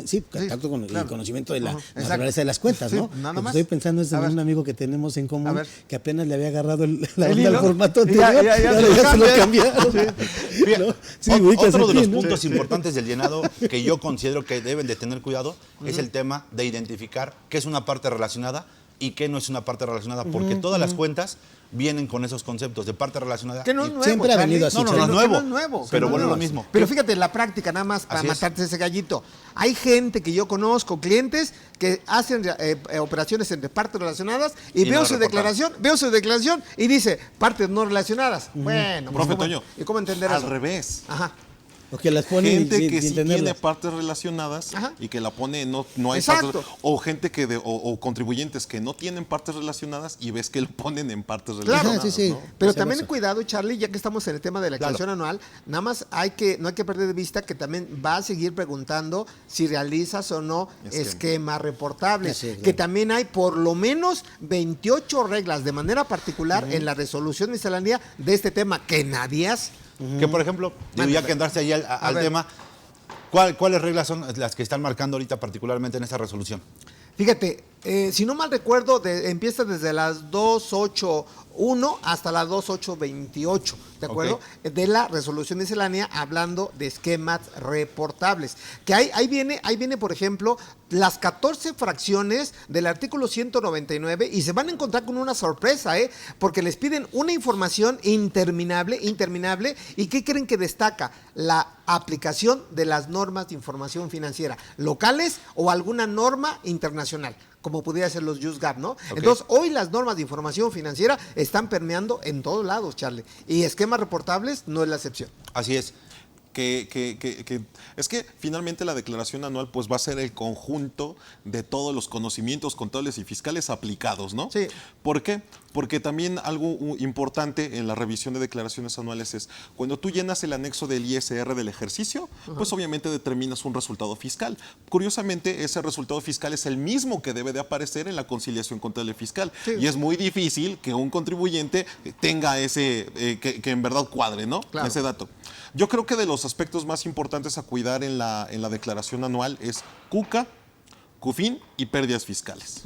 sí, contacto con claro. el conocimiento de la Exacto. naturaleza de las cuentas, Sí, ¿no? nada Lo que más. estoy pensando es A en ver. un amigo que tenemos en A común ver. que apenas le había agarrado la El onda al hilo. formato Y ya- anterior. ya- ya y ahora se lo ya se lo cambian. cambiaron. Fíjate, ¿No? Sí, ubicas otro de aquí, los ¿no? puntos importantes del llenado que yo considero que deben de tener cuidado es el tema de identificar qué es una parte relacionada y qué no es una parte relacionada, porque todas las cuentas vienen con esos conceptos de parte relacionada. Que no es y- nuevo. Siempre ha Charlie. venido así, No, no, Charlie. no es nuevo, Que no es nuevo. pero que no vuelve es lo nuevo. mismo. Pero fíjate, en la práctica, nada más para Así es. matarte ese gallito. Hay gente que yo conozco, clientes, que hacen operaciones entre partes relacionadas y, Y veo no su reportan. declaración y dice partes no relacionadas. Bueno, pues, Profe ¿cómo- Toño, ¿y cómo entender al eso? revés. Ajá. O que las ponen Gente sin que sí entenderlas. tiene partes relacionadas Ajá. y que la pone, no hay Exacto. partes, o gente que o contribuyentes que no tienen partes relacionadas y ves que lo ponen en partes Claro. relacionadas. Ajá, sí, sí. ¿no? Pero Esa también cosa. cuidado, Charlie, ya que estamos en el tema de la declaración anual, nada más no hay que perder de vista que también va a seguir preguntando si realizas o no esquemas reportables, Sí, claro. que también hay por lo menos 28 reglas de manera particular en la resolución miscelánea de este tema que nadie hace. Que, por ejemplo, digo, ya que andarse ahí al ver. tema, ¿cuáles reglas son las que están marcando ahorita particularmente en esta resolución? Fíjate, si no mal recuerdo, empieza desde las 281 hasta las 2828, ¿de acuerdo? Ok. De la resolución miscelánea hablando de esquemas reportables. Que ahí viene, por ejemplo, las 14 fracciones del artículo 199 y se van a encontrar con una sorpresa, porque les piden una información interminable, ¿y qué creen que destaca? La aplicación de las normas de información financiera locales o alguna norma internacional, como pudiera ser los USGAP, ¿no? Ok. Entonces, hoy las normas de información financiera están permeando en todos lados, Charlie. Y esquemas reportables no es la excepción. Así es. Es que finalmente la declaración anual pues va a ser el conjunto de todos los conocimientos contables y fiscales aplicados, ¿no? Sí. ¿Por qué? Porque también algo importante en la revisión de declaraciones anuales es cuando tú llenas el anexo del ISR del ejercicio, pues obviamente determinas un resultado fiscal. Curiosamente, ese resultado fiscal es el mismo que debe de aparecer en la conciliación contable fiscal. Sí. Y es muy difícil que un contribuyente tenga ese, que en verdad cuadre, ¿no? Claro. Ese dato. Yo creo que de los aspectos más importantes a cuidar en la declaración anual es CUCA, CUFIN y pérdidas fiscales.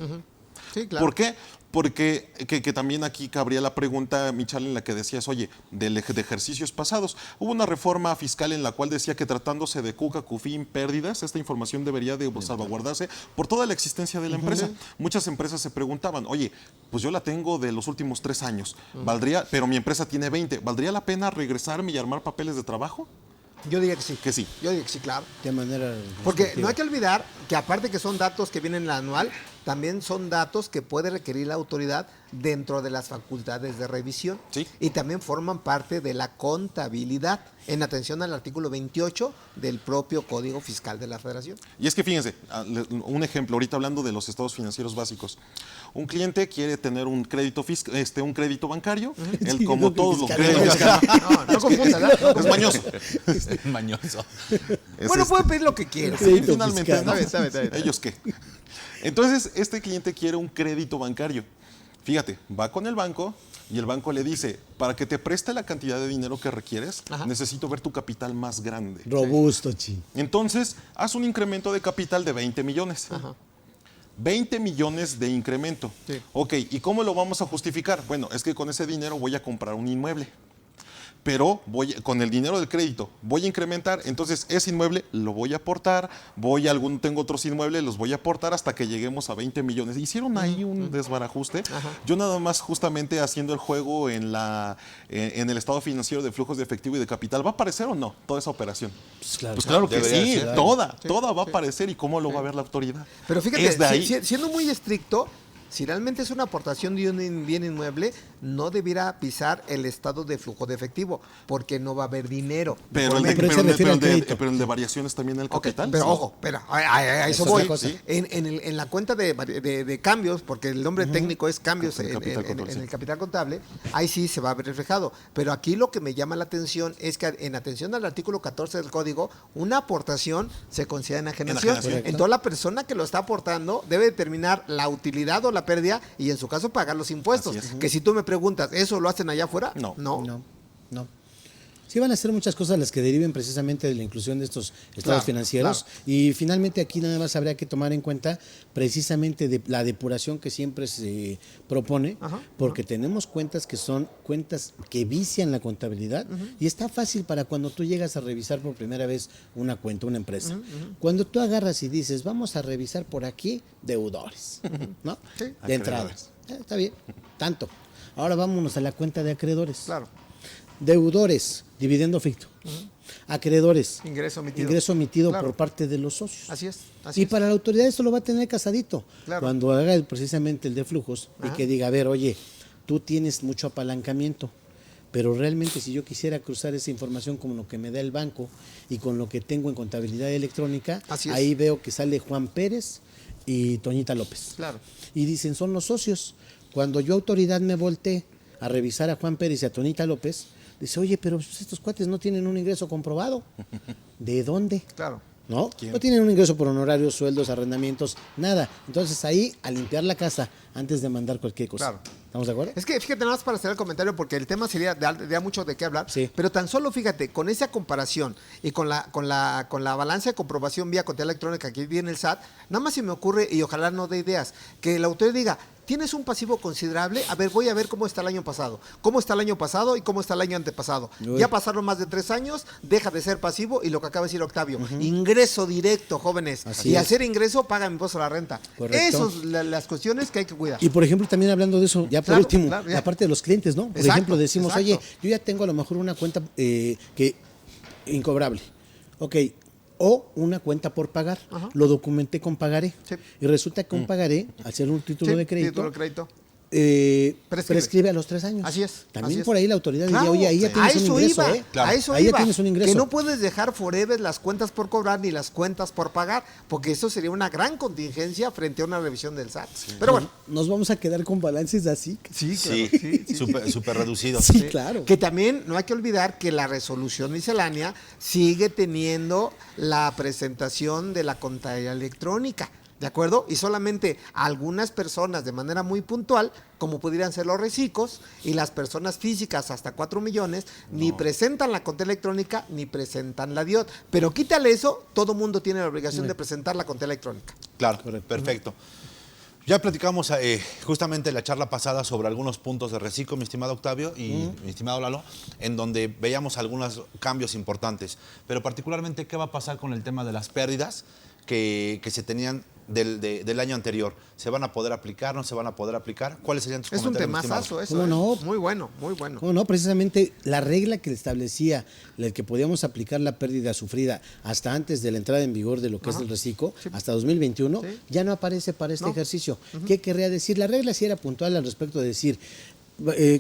Sí, claro. ¿Por qué? Porque que también aquí cabría la pregunta, Michal, en la que decías, oye, de ejercicios pasados. Hubo una reforma fiscal en la cual decía que tratándose de CUCA, CUFIN, pérdidas, esta información debería de salvaguardarse por toda la existencia de la empresa. Muchas empresas se preguntaban, oye, pues yo la tengo de los últimos 3 años, ¿valdría? Pero mi empresa tiene 20, ¿valdría la pena regresarme y armar papeles de trabajo? Yo diría que sí. Que sí. Yo diría que sí, claro. De manera Porque respectiva. no hay que olvidar que aparte que son datos que vienen en la anual, también son datos que puede requerir la autoridad dentro de las facultades de revisión. Sí. Y también forman parte de la contabilidad en atención al artículo 28 del propio Código Fiscal de la Federación. Y es que fíjense, un ejemplo, ahorita hablando de los estados financieros básicos. Un cliente quiere tener un crédito un crédito bancario, él Sí, como no, todos los fiscal. créditos No confundas, ¿verdad? es mañoso. Mañoso. Es Bueno, puede pedir lo que quiera. Sí, Crédito finalmente, fiscal. ¿no? Está bien. ¿Ellos qué? Entonces, este cliente quiere un crédito bancario. Fíjate, va con el banco y el banco le dice, para que te preste la cantidad de dinero que requieres, Ajá. necesito ver tu capital más grande. Robusto, chi. Entonces, haz un incremento de capital de 20 millones. Ajá. 20 millones de incremento. Sí. Ok, ¿y cómo lo vamos a justificar? Bueno, es que con ese dinero voy a comprar un inmueble. Pero con el dinero del crédito voy a incrementar, entonces ese inmueble lo voy a aportar, tengo otros inmuebles, los voy a aportar hasta que lleguemos a 20 millones. Hicieron ahí un desbarajuste. Ajá. Yo nada más justamente haciendo el juego en el estado financiero de flujos de efectivo y de capital, ¿va a aparecer o no toda esa operación? Pues claro. Pues claro que Debería sí, ser. toda va a aparecer. ¿Y cómo lo va a ver la autoridad? Pero fíjate, Es de ahí. siendo muy estricto, si realmente es una aportación de un bien inmueble, no debiera pisar el estado de flujo de efectivo, porque no va a haber dinero. Pero el de variaciones también en el Ok, capital. pero ¿sí? ojo, espera, a eso Es voy. otra cosa. En la cuenta de cambios, porque el nombre técnico es cambios En capital contable, en sí. el capital contable, ahí sí se va a ver reflejado. Pero aquí lo que me llama la atención es que en atención al artículo 14 del código, una aportación se considera enajenación. Enajenación. Entonces la persona que lo está aportando debe determinar la utilidad o la pérdida y en su caso pagar los impuestos. Así es. Que si tú me preguntas, ¿eso lo hacen allá afuera? No. No. No. Sí van a ser muchas cosas las que deriven precisamente de la inclusión de estos estados Claro, financieros. claro. Y finalmente aquí nada más habría que tomar en cuenta precisamente de la depuración que siempre se propone, Ajá, porque tenemos cuentas que son cuentas que vician la contabilidad y está fácil para cuando tú llegas a revisar por primera vez una cuenta, una empresa. Cuando tú agarras y dices, vamos a revisar por aquí deudores, ¿no? Sí. De entrada. Acreedores. Está bien, tanto. Ahora vámonos a la cuenta de acreedores. Claro. Deudores, dividendo ficto. Acreedores, Ingreso omitido. ingreso omitido Claro. por parte de los socios. Así es. Y para la autoridad esto lo va a tener casadito. Claro. Cuando haga precisamente el de flujos y Ajá. que diga, a ver, oye, tú tienes mucho apalancamiento, pero realmente si yo quisiera cruzar esa información con lo que me da el banco y con lo que tengo en contabilidad electrónica, Así es. ahí veo que sale Juan Pérez y Toñita López. Claro. Y dicen, son los socios. Cuando yo autoridad me volteé a revisar a Juan Pérez y a Toñita López, dice, oye, pero estos cuates no tienen un ingreso comprobado. ¿De dónde? Claro. ¿No? ¿Quién? No tienen un ingreso por honorarios, sueldos, arrendamientos, nada. Entonces ahí, a limpiar la casa antes de mandar cualquier cosa. Claro. ¿Estamos de acuerdo? Es que fíjate, nada más para hacer el comentario, porque el tema sería, daría mucho de qué hablar, Sí. pero tan solo fíjate, con esa comparación y con la balanza de comprobación vía contabilidad electrónica que viene el SAT, nada más se me ocurre, y ojalá no dé ideas, que el autor diga, tienes un pasivo considerable, a ver, voy a ver cómo está el año pasado, cómo está el año pasado y cómo está el año antepasado. Uy. Ya pasaron más de 3 años, deja de ser pasivo y lo que acaba de decir Octavio, ingreso directo, jóvenes, Así y es. hacer ingreso paga mi impuesto a la renta. Correcto. Esas son las cuestiones que hay que cuidar. Y por ejemplo, también hablando de eso, ya por Claro, último, claro, ya. la parte de los clientes, ¿no? Por Exacto, ejemplo, decimos, exacto. oye, yo ya tengo a lo mejor una cuenta que incobrable. Ok. O una cuenta por pagar. Ajá. Lo documenté con pagaré. Sí. Y resulta que un pagaré, al ser un título Sí, de crédito, título de crédito. prescribe a los 3 años. Así es. También así es. por ahí la autoridad Claro, diría, oye, ahí ya tienes a un eso ingreso, iba, ¿eh? Claro. A eso Ahí ya iba. tienes un ingreso. Que no puedes dejar forever las cuentas por cobrar ni las cuentas por pagar, porque eso sería una gran contingencia frente a una revisión del SAT. Pero bueno, Nos vamos a quedar con balances así. sí, Sí, súper reducido. Sí, claro. Que también no hay que olvidar que la resolución miscelánea sigue teniendo la presentación de la contabilidad electrónica, ¿de acuerdo? Y solamente algunas personas de manera muy puntual, como pudieran ser los recicos, y las personas físicas hasta 4 millones, ni presentan la contabilidad electrónica ni presentan la DIOT. Pero quítale eso, todo mundo tiene la obligación de presentar la contabilidad electrónica. Claro, perfecto. Ya platicamos justamente en la charla pasada sobre algunos puntos de reciclo, mi estimado Octavio y mi estimado Lalo, en donde veíamos algunos cambios importantes. Pero particularmente, ¿qué va a pasar con el tema de las pérdidas que se tenían del año anterior? ¿Se van a poder aplicar? ¿No se van a poder aplicar? ¿Cuáles serían tus Es un comentarios, mi estimado? temazazo eso. ¿Cómo no? Muy bueno, muy bueno. ¿Cómo no? Precisamente la regla que establecía el que podíamos aplicar la pérdida sufrida hasta antes de la entrada en vigor de lo que es el reciclo, hasta 2021, Sí. ya no aparece para este No. ejercicio. ¿Qué querría decir? La regla sí era puntual al respecto de decir,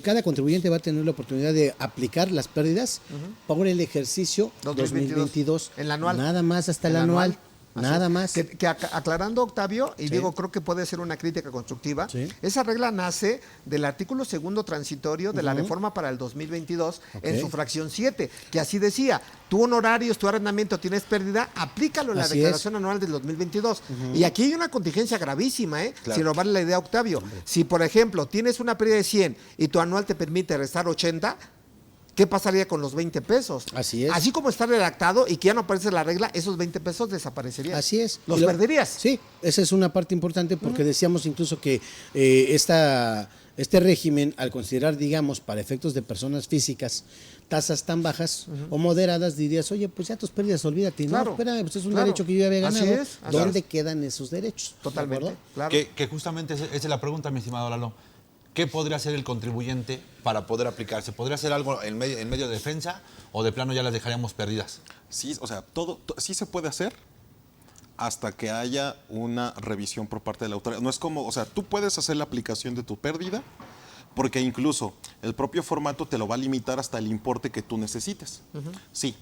cada contribuyente va a tener la oportunidad de aplicar las pérdidas por el ejercicio 2022. El anual. Nada más hasta el El anual. anual. Así Nada es. más. Que aclarando, Octavio, y Sí. digo, creo que puede ser una crítica constructiva, Sí. esa regla nace del artículo segundo transitorio de la reforma para el 2022 en Ok. su fracción 7, que así decía, tu honorarios, tu arrendamiento tienes pérdida, aplícalo en la Así declaración anual del 2022. Y aquí hay una contingencia gravísima, Claro. si no vale la idea, Octavio. Si, por ejemplo, tienes una pérdida de 100 y tu anual te permite restar 80, ¿qué pasaría con los 20 pesos? Así es. Así como está redactado y que ya no aparece la regla, esos 20 pesos desaparecerían. Así es. ¿Los Y lo- perderías? Sí, esa es una parte importante porque decíamos incluso que este régimen, al considerar, digamos, para efectos de personas físicas, tasas tan bajas o moderadas, dirías, oye, pues ya tus pérdidas, olvídate. No, Claro, espérame, pues es un claro. derecho que yo ya había Así ganado. es, así ¿Dónde es. quedan esos derechos? ¿De Totalmente. acuerdo? Claro. Que justamente esa es la pregunta, mi estimado Lalo. ¿Qué podría hacer el contribuyente para poder aplicarse? ¿Podría hacer algo en medio de defensa o de plano ya las dejaríamos perdidas? Sí, o sea, sí se puede hacer, hasta que haya una revisión por parte de la autoridad. No es como, o sea, tú puedes hacer la aplicación de tu pérdida, porque incluso el propio formato te lo va a limitar hasta el importe que tú necesites. Sí,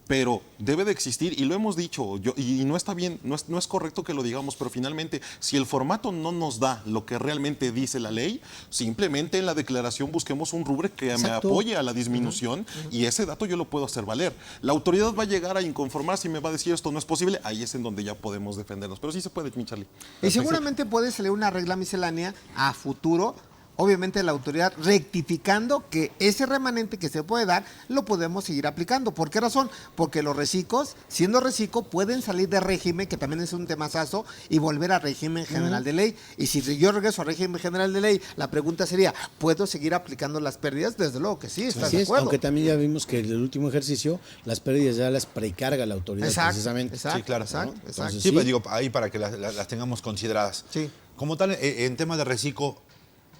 pero debe de existir, y lo hemos dicho, y no está bien, no es correcto que lo digamos, pero finalmente, si el formato no nos da lo que realmente dice la ley, simplemente en la declaración busquemos un rubro que me apoye a la disminución, y ese dato yo lo puedo hacer valer. La autoridad va a llegar a inconformarse y me va a decir esto no es posible, ahí es en donde ya podemos defendernos, pero sí se puede, mi Charlie. Y seguramente puede salir una regla miscelánea a futuro, obviamente la autoridad rectificando que ese remanente que se puede dar lo podemos seguir aplicando. ¿Por qué razón? Porque los reciclos, siendo reciclo, pueden salir de régimen, que también es un temazazo, y volver a régimen general de ley. Y si yo regreso a régimen general de ley, la pregunta sería, ¿puedo seguir aplicando las pérdidas? Desde luego que sí, ¿estás Así de es, acuerdo? aunque también ya vimos que en el último ejercicio las pérdidas ya las precarga la autoridad precisamente. Exacto, Sí, claro. exacto, ¿no? exacto. Entonces, Sí, pues digo, ahí para que las tengamos consideradas. Sí. Como tal, en tema de reciclo,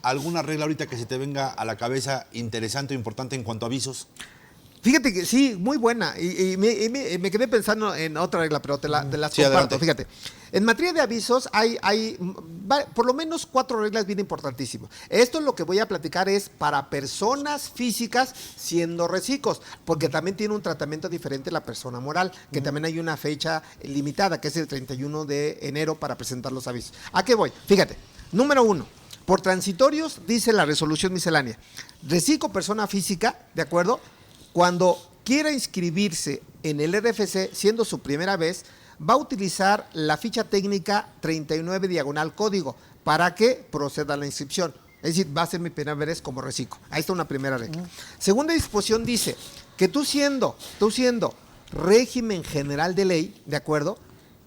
¿alguna regla ahorita que se te venga a la cabeza interesante o importante en cuanto a avisos? Fíjate que sí, muy buena. Y me quedé pensando en otra regla, pero te las Sí, comparto. adelante. Fíjate, en materia de avisos hay por lo menos 4 reglas bien importantísimas. Esto lo que voy a platicar es para personas físicas siendo reciclos, porque también tiene un tratamiento diferente la persona moral, que también hay una fecha limitada, que es el 31 de enero para presentar los avisos. ¿A qué voy? Fíjate, número 1. Por transitorios, dice la resolución miscelánea, reciclo persona física, ¿de acuerdo? Cuando quiera inscribirse en el RFC, siendo su primera vez, va a utilizar la ficha técnica 39 diagonal código para que proceda a la inscripción. Es decir, va a ser mi primera vez como reciclo. Ahí está una primera regla. Segunda disposición dice que tú siendo régimen general de ley, ¿de acuerdo?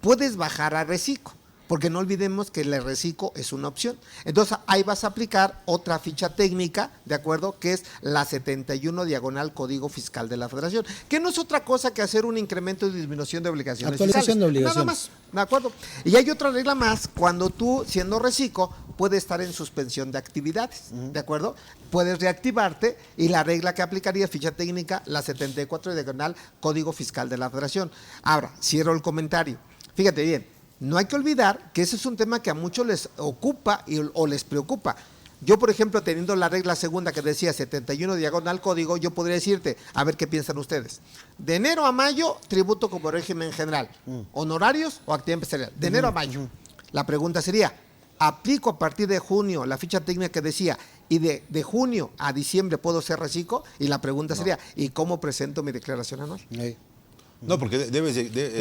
Puedes bajar a reciclo. Porque no olvidemos que el reciclo es una opción. Entonces ahí vas a aplicar otra ficha técnica, ¿de acuerdo? Que es la 71 diagonal Código Fiscal de la Federación, que no es otra cosa que hacer un incremento y disminución de obligaciones Actualización fiscales. de obligaciones. Nada más, ¿de acuerdo? Y hay otra regla más, cuando tú, siendo reciclo, puedes estar en suspensión de actividades, ¿de acuerdo? Puedes reactivarte y la regla que aplicaría, ficha técnica, la 74 diagonal Código Fiscal de la Federación. Ahora, cierro el comentario. Fíjate bien. No hay que olvidar que ese es un tema que a muchos les ocupa o les preocupa. Yo, por ejemplo, teniendo la regla segunda que decía 71 diagonal código, yo podría decirte, a ver qué piensan ustedes. De enero a mayo, tributo como régimen general. Honorarios o actividad empresarial. De enero a mayo. La pregunta sería, ¿aplico a partir de junio la ficha técnica que decía y de junio a diciembre puedo ser reciclo? Y la pregunta sería, ¿y cómo presento mi declaración anual? No, porque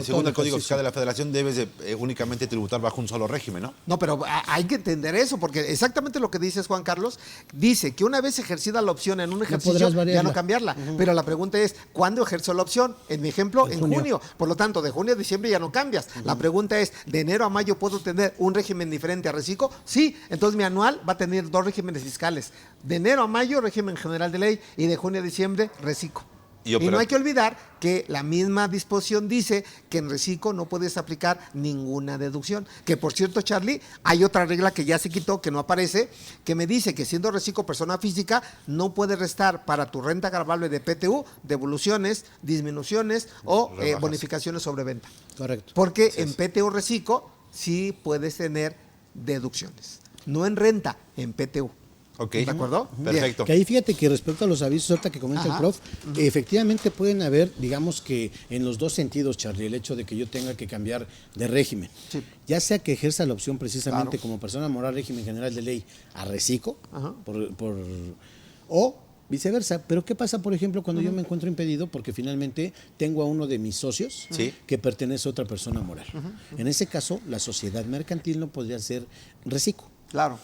según el Código ejercicio. Fiscal de la Federación, debes de únicamente tributar bajo un solo régimen, ¿no? No, pero hay que entender eso, porque exactamente lo que dices, Juan Carlos, dice que una vez ejercida la opción en un ejercicio, podrás ya variarla. no cambiarla. Pero la pregunta es, ¿cuándo ejerzo la opción? En mi ejemplo, en junio. junio. Por lo tanto, de junio a diciembre ya no cambias. La pregunta es, ¿de enero a mayo puedo tener un régimen diferente a reciclo? Sí, entonces mi anual va a tener 2 regímenes fiscales. De enero a mayo, régimen general de ley, y de junio a diciembre, reciclo. Y no hay que olvidar que la misma disposición dice que en reciclo no puedes aplicar ninguna deducción. Que por cierto, Charlie, hay otra regla que ya se quitó, que no aparece, que me dice que siendo reciclo persona física, no puedes restar para tu renta gravable de PTU devoluciones, disminuciones o Rebajas. bonificaciones sobre venta. Correcto. Porque en PTU reciclo sí puedes tener deducciones. No en renta, en PTU. Ok. ¿De acuerdo? Perfecto. Que ahí fíjate que respecto a los avisos, ahorita que comenta Ajá. el prof, efectivamente pueden haber, digamos que en los dos sentidos, Charlie, el hecho de que yo tenga que cambiar de régimen. Sí. Ya sea que ejerza la opción precisamente Claro. como persona moral régimen general de ley a reciclo, Ajá. o viceversa. Pero ¿qué pasa, por ejemplo, cuando yo me encuentro impedido porque finalmente tengo a uno de mis socios Sí. que pertenece a otra persona moral? En ese caso, la sociedad mercantil no podría ser reciclo. Claro.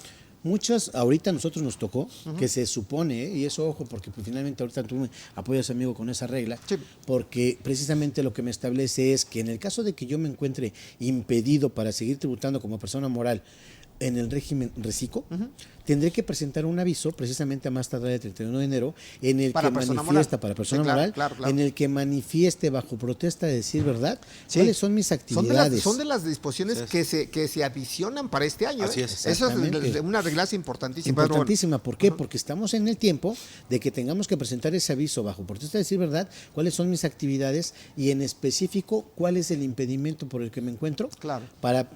Muchas, ahorita a nosotros nos tocó, que se supone, y eso ojo, porque pues, finalmente ahorita tú me apoyas, amigo, con esa regla, Sí. porque precisamente lo que me establece es que en el caso de que yo me encuentre impedido para seguir tributando como persona moral en el régimen reciclo, tendré que presentar un aviso precisamente a más tardar el 31 de enero en el Para que persona manifiesta, moral. para persona Sí, claro, moral, claro. en el que manifieste bajo protesta de decir verdad Sí. cuáles son mis actividades. Son de las disposiciones que se adicionan para este año. Así ¿eh? es. Eso es Exactamente. una regla importantísima. Pero bueno, Importantísima, ¿por qué? Porque estamos en el tiempo de que tengamos que presentar ese aviso bajo protesta de decir verdad, cuáles son mis actividades y en específico cuál es el impedimento por el que me encuentro Claro. para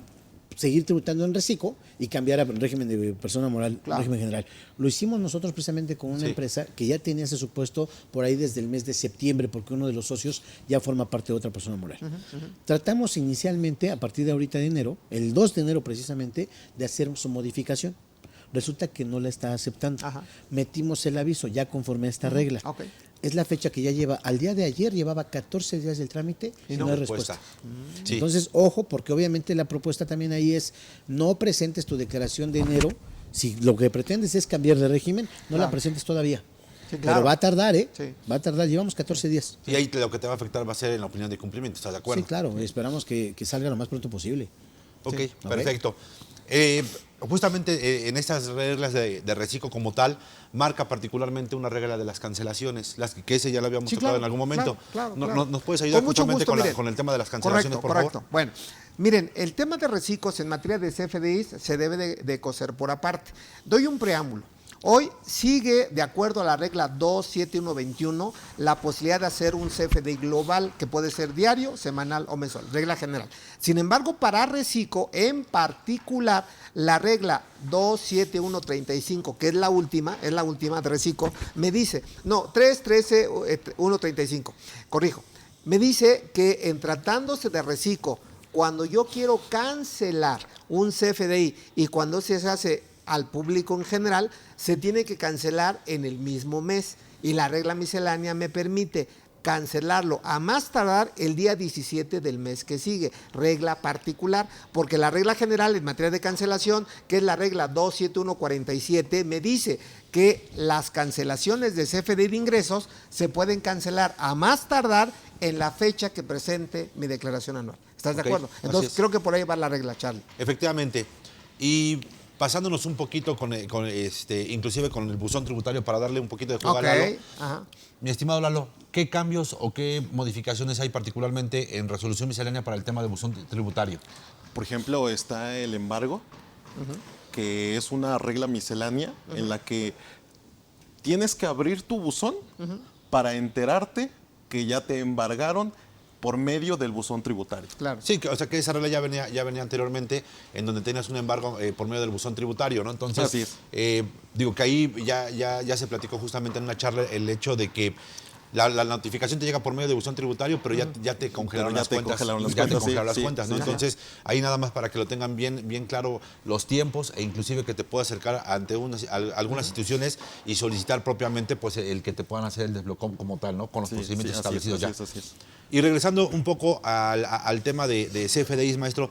seguir tributando en reciclo y cambiar a régimen de persona moral, Claro. régimen general. Lo hicimos nosotros precisamente con una Sí. empresa que ya tenía ese supuesto por ahí desde el mes de septiembre, porque uno de los socios ya forma parte de otra persona moral. Tratamos inicialmente, a partir de ahorita de enero, el 2 de enero precisamente, de hacer su modificación. Resulta que no la está aceptando. Ajá. Metimos el aviso ya conforme a esta regla. Ok. Es la fecha que ya lleva, al día de ayer llevaba 14 días del trámite y no hay respuesta. Sí. Entonces, ojo, porque obviamente la propuesta también ahí es no presentes tu declaración de enero. Si lo que pretendes es cambiar de régimen, no Claro. la presentes todavía. Sí, claro. Pero va a tardar, ¿eh? Sí. Va a tardar, llevamos 14 días. Y ahí lo que te va a afectar va a ser en la opinión de cumplimiento, ¿estás de acuerdo? Sí, claro, esperamos que salga lo más pronto posible. Ok, Sí. perfecto. Justamente en estas reglas de reciclo como tal, marca particularmente una regla de las cancelaciones, que ese ya lo habíamos Sí, tocado claro, en algún momento. claro, No- claro. ¿Nos puedes ayudar Con mucho justamente gusto, miren. con el tema de las cancelaciones, por correcto. favor? Bueno, miren, el tema de reciclos en materia de CFDIs se debe de coser por aparte. Doy un preámbulo. Hoy sigue, de acuerdo a la regla 27121, la posibilidad de hacer un CFDI global que puede ser diario, semanal o mensual, regla general. Sin embargo, para reciclo, en particular, la regla 27135, que es la última de reciclo, me dice, no, 313-135, corrijo, me dice que en tratándose de reciclo, cuando yo quiero cancelar un CFDI y cuando se hace al público en general, se tiene que cancelar en el mismo mes y la regla miscelánea me permite cancelarlo a más tardar el día 17 del mes que sigue, regla particular, porque la regla general en materia de cancelación, que es la regla 27147, me dice que las cancelaciones de CFDI de ingresos se pueden cancelar a más tardar en la fecha que presente mi declaración anual. ¿Estás Ok, de acuerdo? así Entonces es. creo que por ahí va la regla, Charlie. Efectivamente. Y pasándonos un poquito inclusive con el buzón tributario para darle un poquito de juego a Lalo. Ajá. Mi estimado Lalo, ¿qué cambios o qué modificaciones hay particularmente en resolución miscelánea para el tema del buzón tributario? Por ejemplo, está el embargo, que es una regla miscelánea en la que tienes que abrir tu buzón para enterarte que ya te embargaron por medio del buzón tributario. Claro. Sí, o sea que esa regla ya venía anteriormente, en donde tenías un embargo por medio del buzón tributario, ¿no? Entonces, Así es. digo que ahí ya se platicó justamente en una charla el hecho de que la notificación te llega por medio de buzón tributario, pero ya te congelaron Pero ya las te cuentas. congelaron las Ya te cuentas, sí, congelaron las sí, cuentas, ¿no? sí, Entonces, ahí nada más para que lo tengan bien claro los tiempos e inclusive que te pueda acercar ante algunas instituciones y solicitar propiamente pues el que te puedan hacer el desbloqueo como tal, ¿no? Con los Sí, procedimientos sí, establecidos ya. así es. Y regresando un poco al tema de CFDIs, maestro.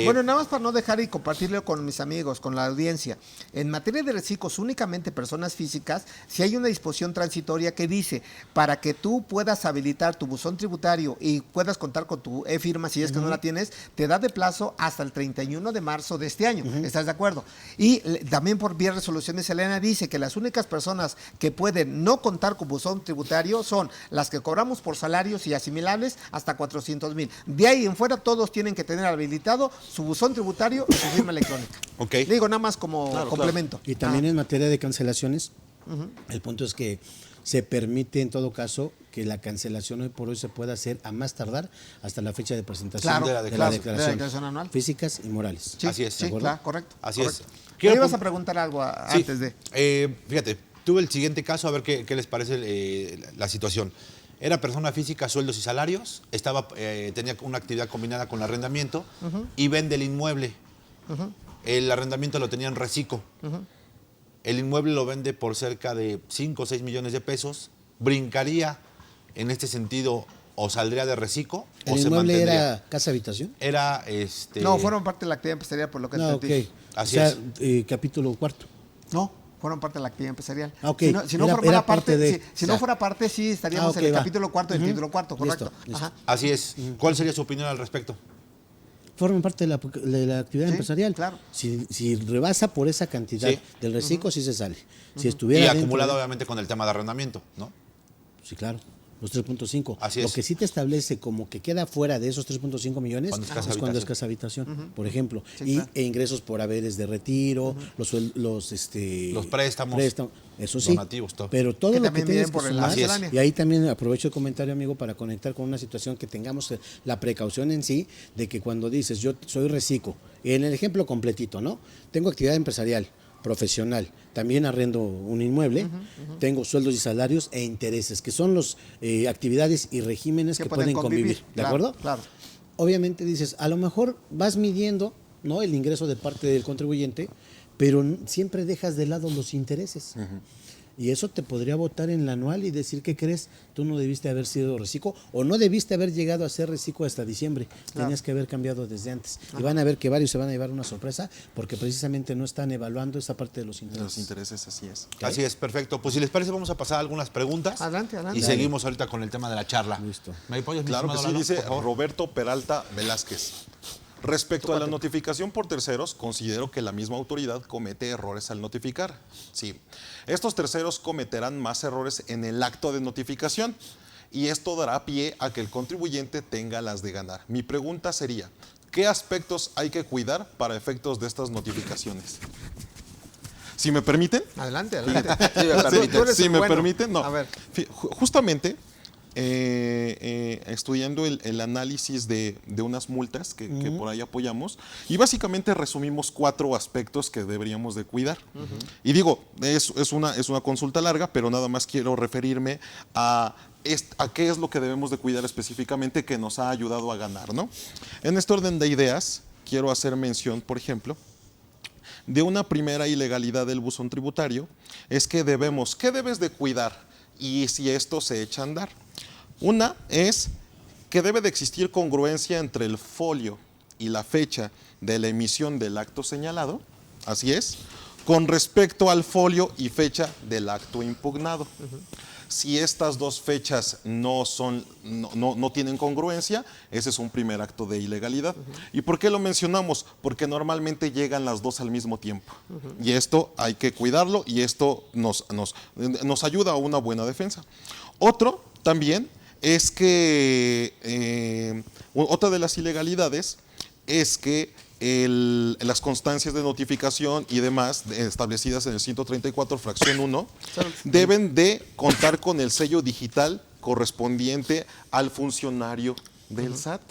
Bueno, nada más para no dejar y compartirlo con mis amigos, con la audiencia. En materia de reciclos únicamente personas físicas, si hay una disposición transitoria que dice, para que tú puedas habilitar tu buzón tributario y puedas contar con tu e-firma, si es que no la tienes, te da de plazo hasta el 31 de marzo de este año. ¿Estás de acuerdo? Y también por vía resolución miscelánea dice que las únicas personas que pueden no contar con buzón tributario son las que cobramos por salarios y asimilables hasta 400,000. De ahí en fuera todos tienen que tener habilitado su buzón tributario y su firma electrónica. Ok. Digo nada más como Claro, complemento. Y también en materia de cancelaciones, el punto es que se permite en todo caso que la cancelación hoy por hoy se pueda hacer a más tardar hasta la fecha de presentación Claro, de la de declaración. la declaración, declaración anual. físicas y morales. Sí, Así es, sí, ¿de acuerdo? claro, correcto. Así correcto. es. ¿Me Quiero ibas pon- a preguntar algo Sí, antes de? Fíjate, tuve el siguiente caso, a ver qué les parece la situación. Era persona física, sueldos y salarios, tenía una actividad combinada con el arrendamiento y vende el inmueble. El arrendamiento lo tenía en reciclo. El inmueble lo vende por cerca de 5 o 6 millones de pesos. Brincaría en este sentido o saldría de reciclo o ¿El se inmueble mantendría. era casa habitación? Era No, fueron parte de la actividad empresarial por lo que No, entendí. ok. Así o sea, es. capítulo cuarto. No, fueron parte de la actividad empresarial. Ah, ok. Si no Era formara parte parte, de- si no fuera parte, sí estaríamos Ah, ok, en el va. capítulo cuarto del Ujú. título cuarto, correcto. Listo. Ajá. Así es. ¿Cuál sería su opinión al respecto? forman parte de la actividad Sí, empresarial. claro. Si rebasa por esa cantidad Sí. del reciclo, sí se sale. Si Y estuviera dentro acumulado de- obviamente con el tema de arrendamiento, ¿no? Sí, claro. Los 3.5. Así Lo es. que sí te establece como que queda fuera de esos 3.5 millones Cuando es casa es cuando es habitación. casa habitación, por ejemplo. Sí, claro. E ingresos por haberes de retiro, los préstamos, eso sí. donativos, todo. Pero todo Que lo que también tienes vienen que por la sumar, miscelánea. y ahí también aprovecho el comentario, amigo, para conectar con una situación que tengamos la precaución en sí de que cuando dices yo soy reciclo, en el ejemplo completito, ¿no? Tengo actividad empresarial, profesional, también arrendo un inmueble, tengo sueldos y salarios e intereses, que son las actividades y regímenes que pueden convivir, ¿de claro, acuerdo? Claro. Obviamente dices, a lo mejor vas midiendo, ¿no?, el ingreso de parte del contribuyente, pero siempre dejas de lado los intereses. Y eso te podría botar en la anual y decir, ¿qué crees? Tú no debiste haber sido reciclo o no debiste haber llegado a ser reciclo hasta diciembre. Claro. Tenías que haber cambiado desde antes. Y van a ver que varios se van a llevar una sorpresa porque precisamente no están evaluando esa parte de los intereses. Los intereses, así es. Así es, perfecto. Pues si les parece, vamos a pasar a algunas preguntas. Adelante, adelante. Y seguimos ahorita con el tema de la charla. Listo. ¿Me apoyas, mi Claro que estimado sí, Lalo, dice por favor? Roberto Peralta Velázquez. Respecto a la notificación por terceros, considero que la misma autoridad comete errores al notificar. Sí, estos terceros cometerán más errores en el acto de notificación y esto dará pie a que el contribuyente tenga las de ganar. Mi pregunta sería, ¿qué aspectos hay que cuidar para efectos de estas notificaciones? Si me permiten. Adelante, adelante. Tú eres Si me bueno. permiten, no. A ver. Justamente, estudiando el análisis de unas multas que por ahí apoyamos, y básicamente resumimos 4 aspectos que deberíamos de cuidar. Y digo, es una consulta larga, pero nada más quiero referirme a qué es lo que debemos de cuidar específicamente que nos ha ayudado a ganar, ¿no? En este orden de ideas, quiero hacer mención, por ejemplo, de una primera ilegalidad del buzón tributario, es que ¿qué debes de cuidar? Y si esto se echa a andar. Una es que debe de existir congruencia entre el folio y la fecha de la emisión del acto señalado, así es, con respecto al folio y fecha del acto impugnado. Si estas dos fechas no tienen congruencia, ese es un primer acto de ilegalidad. ¿Y por qué lo mencionamos? Porque normalmente llegan las dos al mismo tiempo. Y esto hay que cuidarlo y esto nos ayuda a una buena defensa. Otro también es que otra de las ilegalidades es que las constancias de notificación y demás establecidas en el 134 fracción 1 deben de contar con el sello digital correspondiente al funcionario del SAT.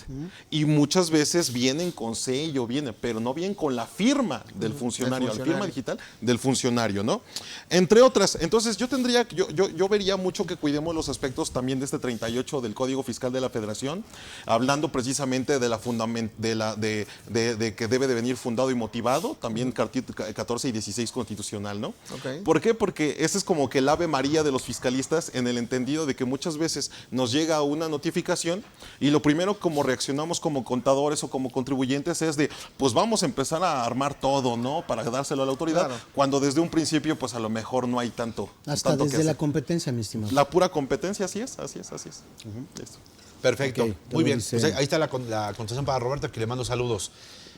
Y muchas veces vienen con sello, pero no vienen con la firma del funcionario, la firma digital del funcionario, ¿no? Entre otras. Entonces yo vería mucho que cuidemos los aspectos también de este 38 del Código Fiscal de la Federación, hablando precisamente de que debe de venir fundado y motivado, también 14 y 16 constitucional, ¿no? Okay. ¿Por qué? Porque ese es como que el ave María de los fiscalistas en el entendido de que muchas veces nos llega una notificación y lo primero como reaccionamos como contadores o como contribuyentes es de, pues vamos a empezar a armar todo, ¿no? Para dárselo a la autoridad, Claro. cuando desde un principio, pues a lo mejor no hay tanto. Hasta tanto que desde la hacer. competencia, mi estimado. La pura competencia, así es. Listo. Perfecto, Ok, muy bien. dice- Pues ahí está la contestación para Roberto, que le mando saludos.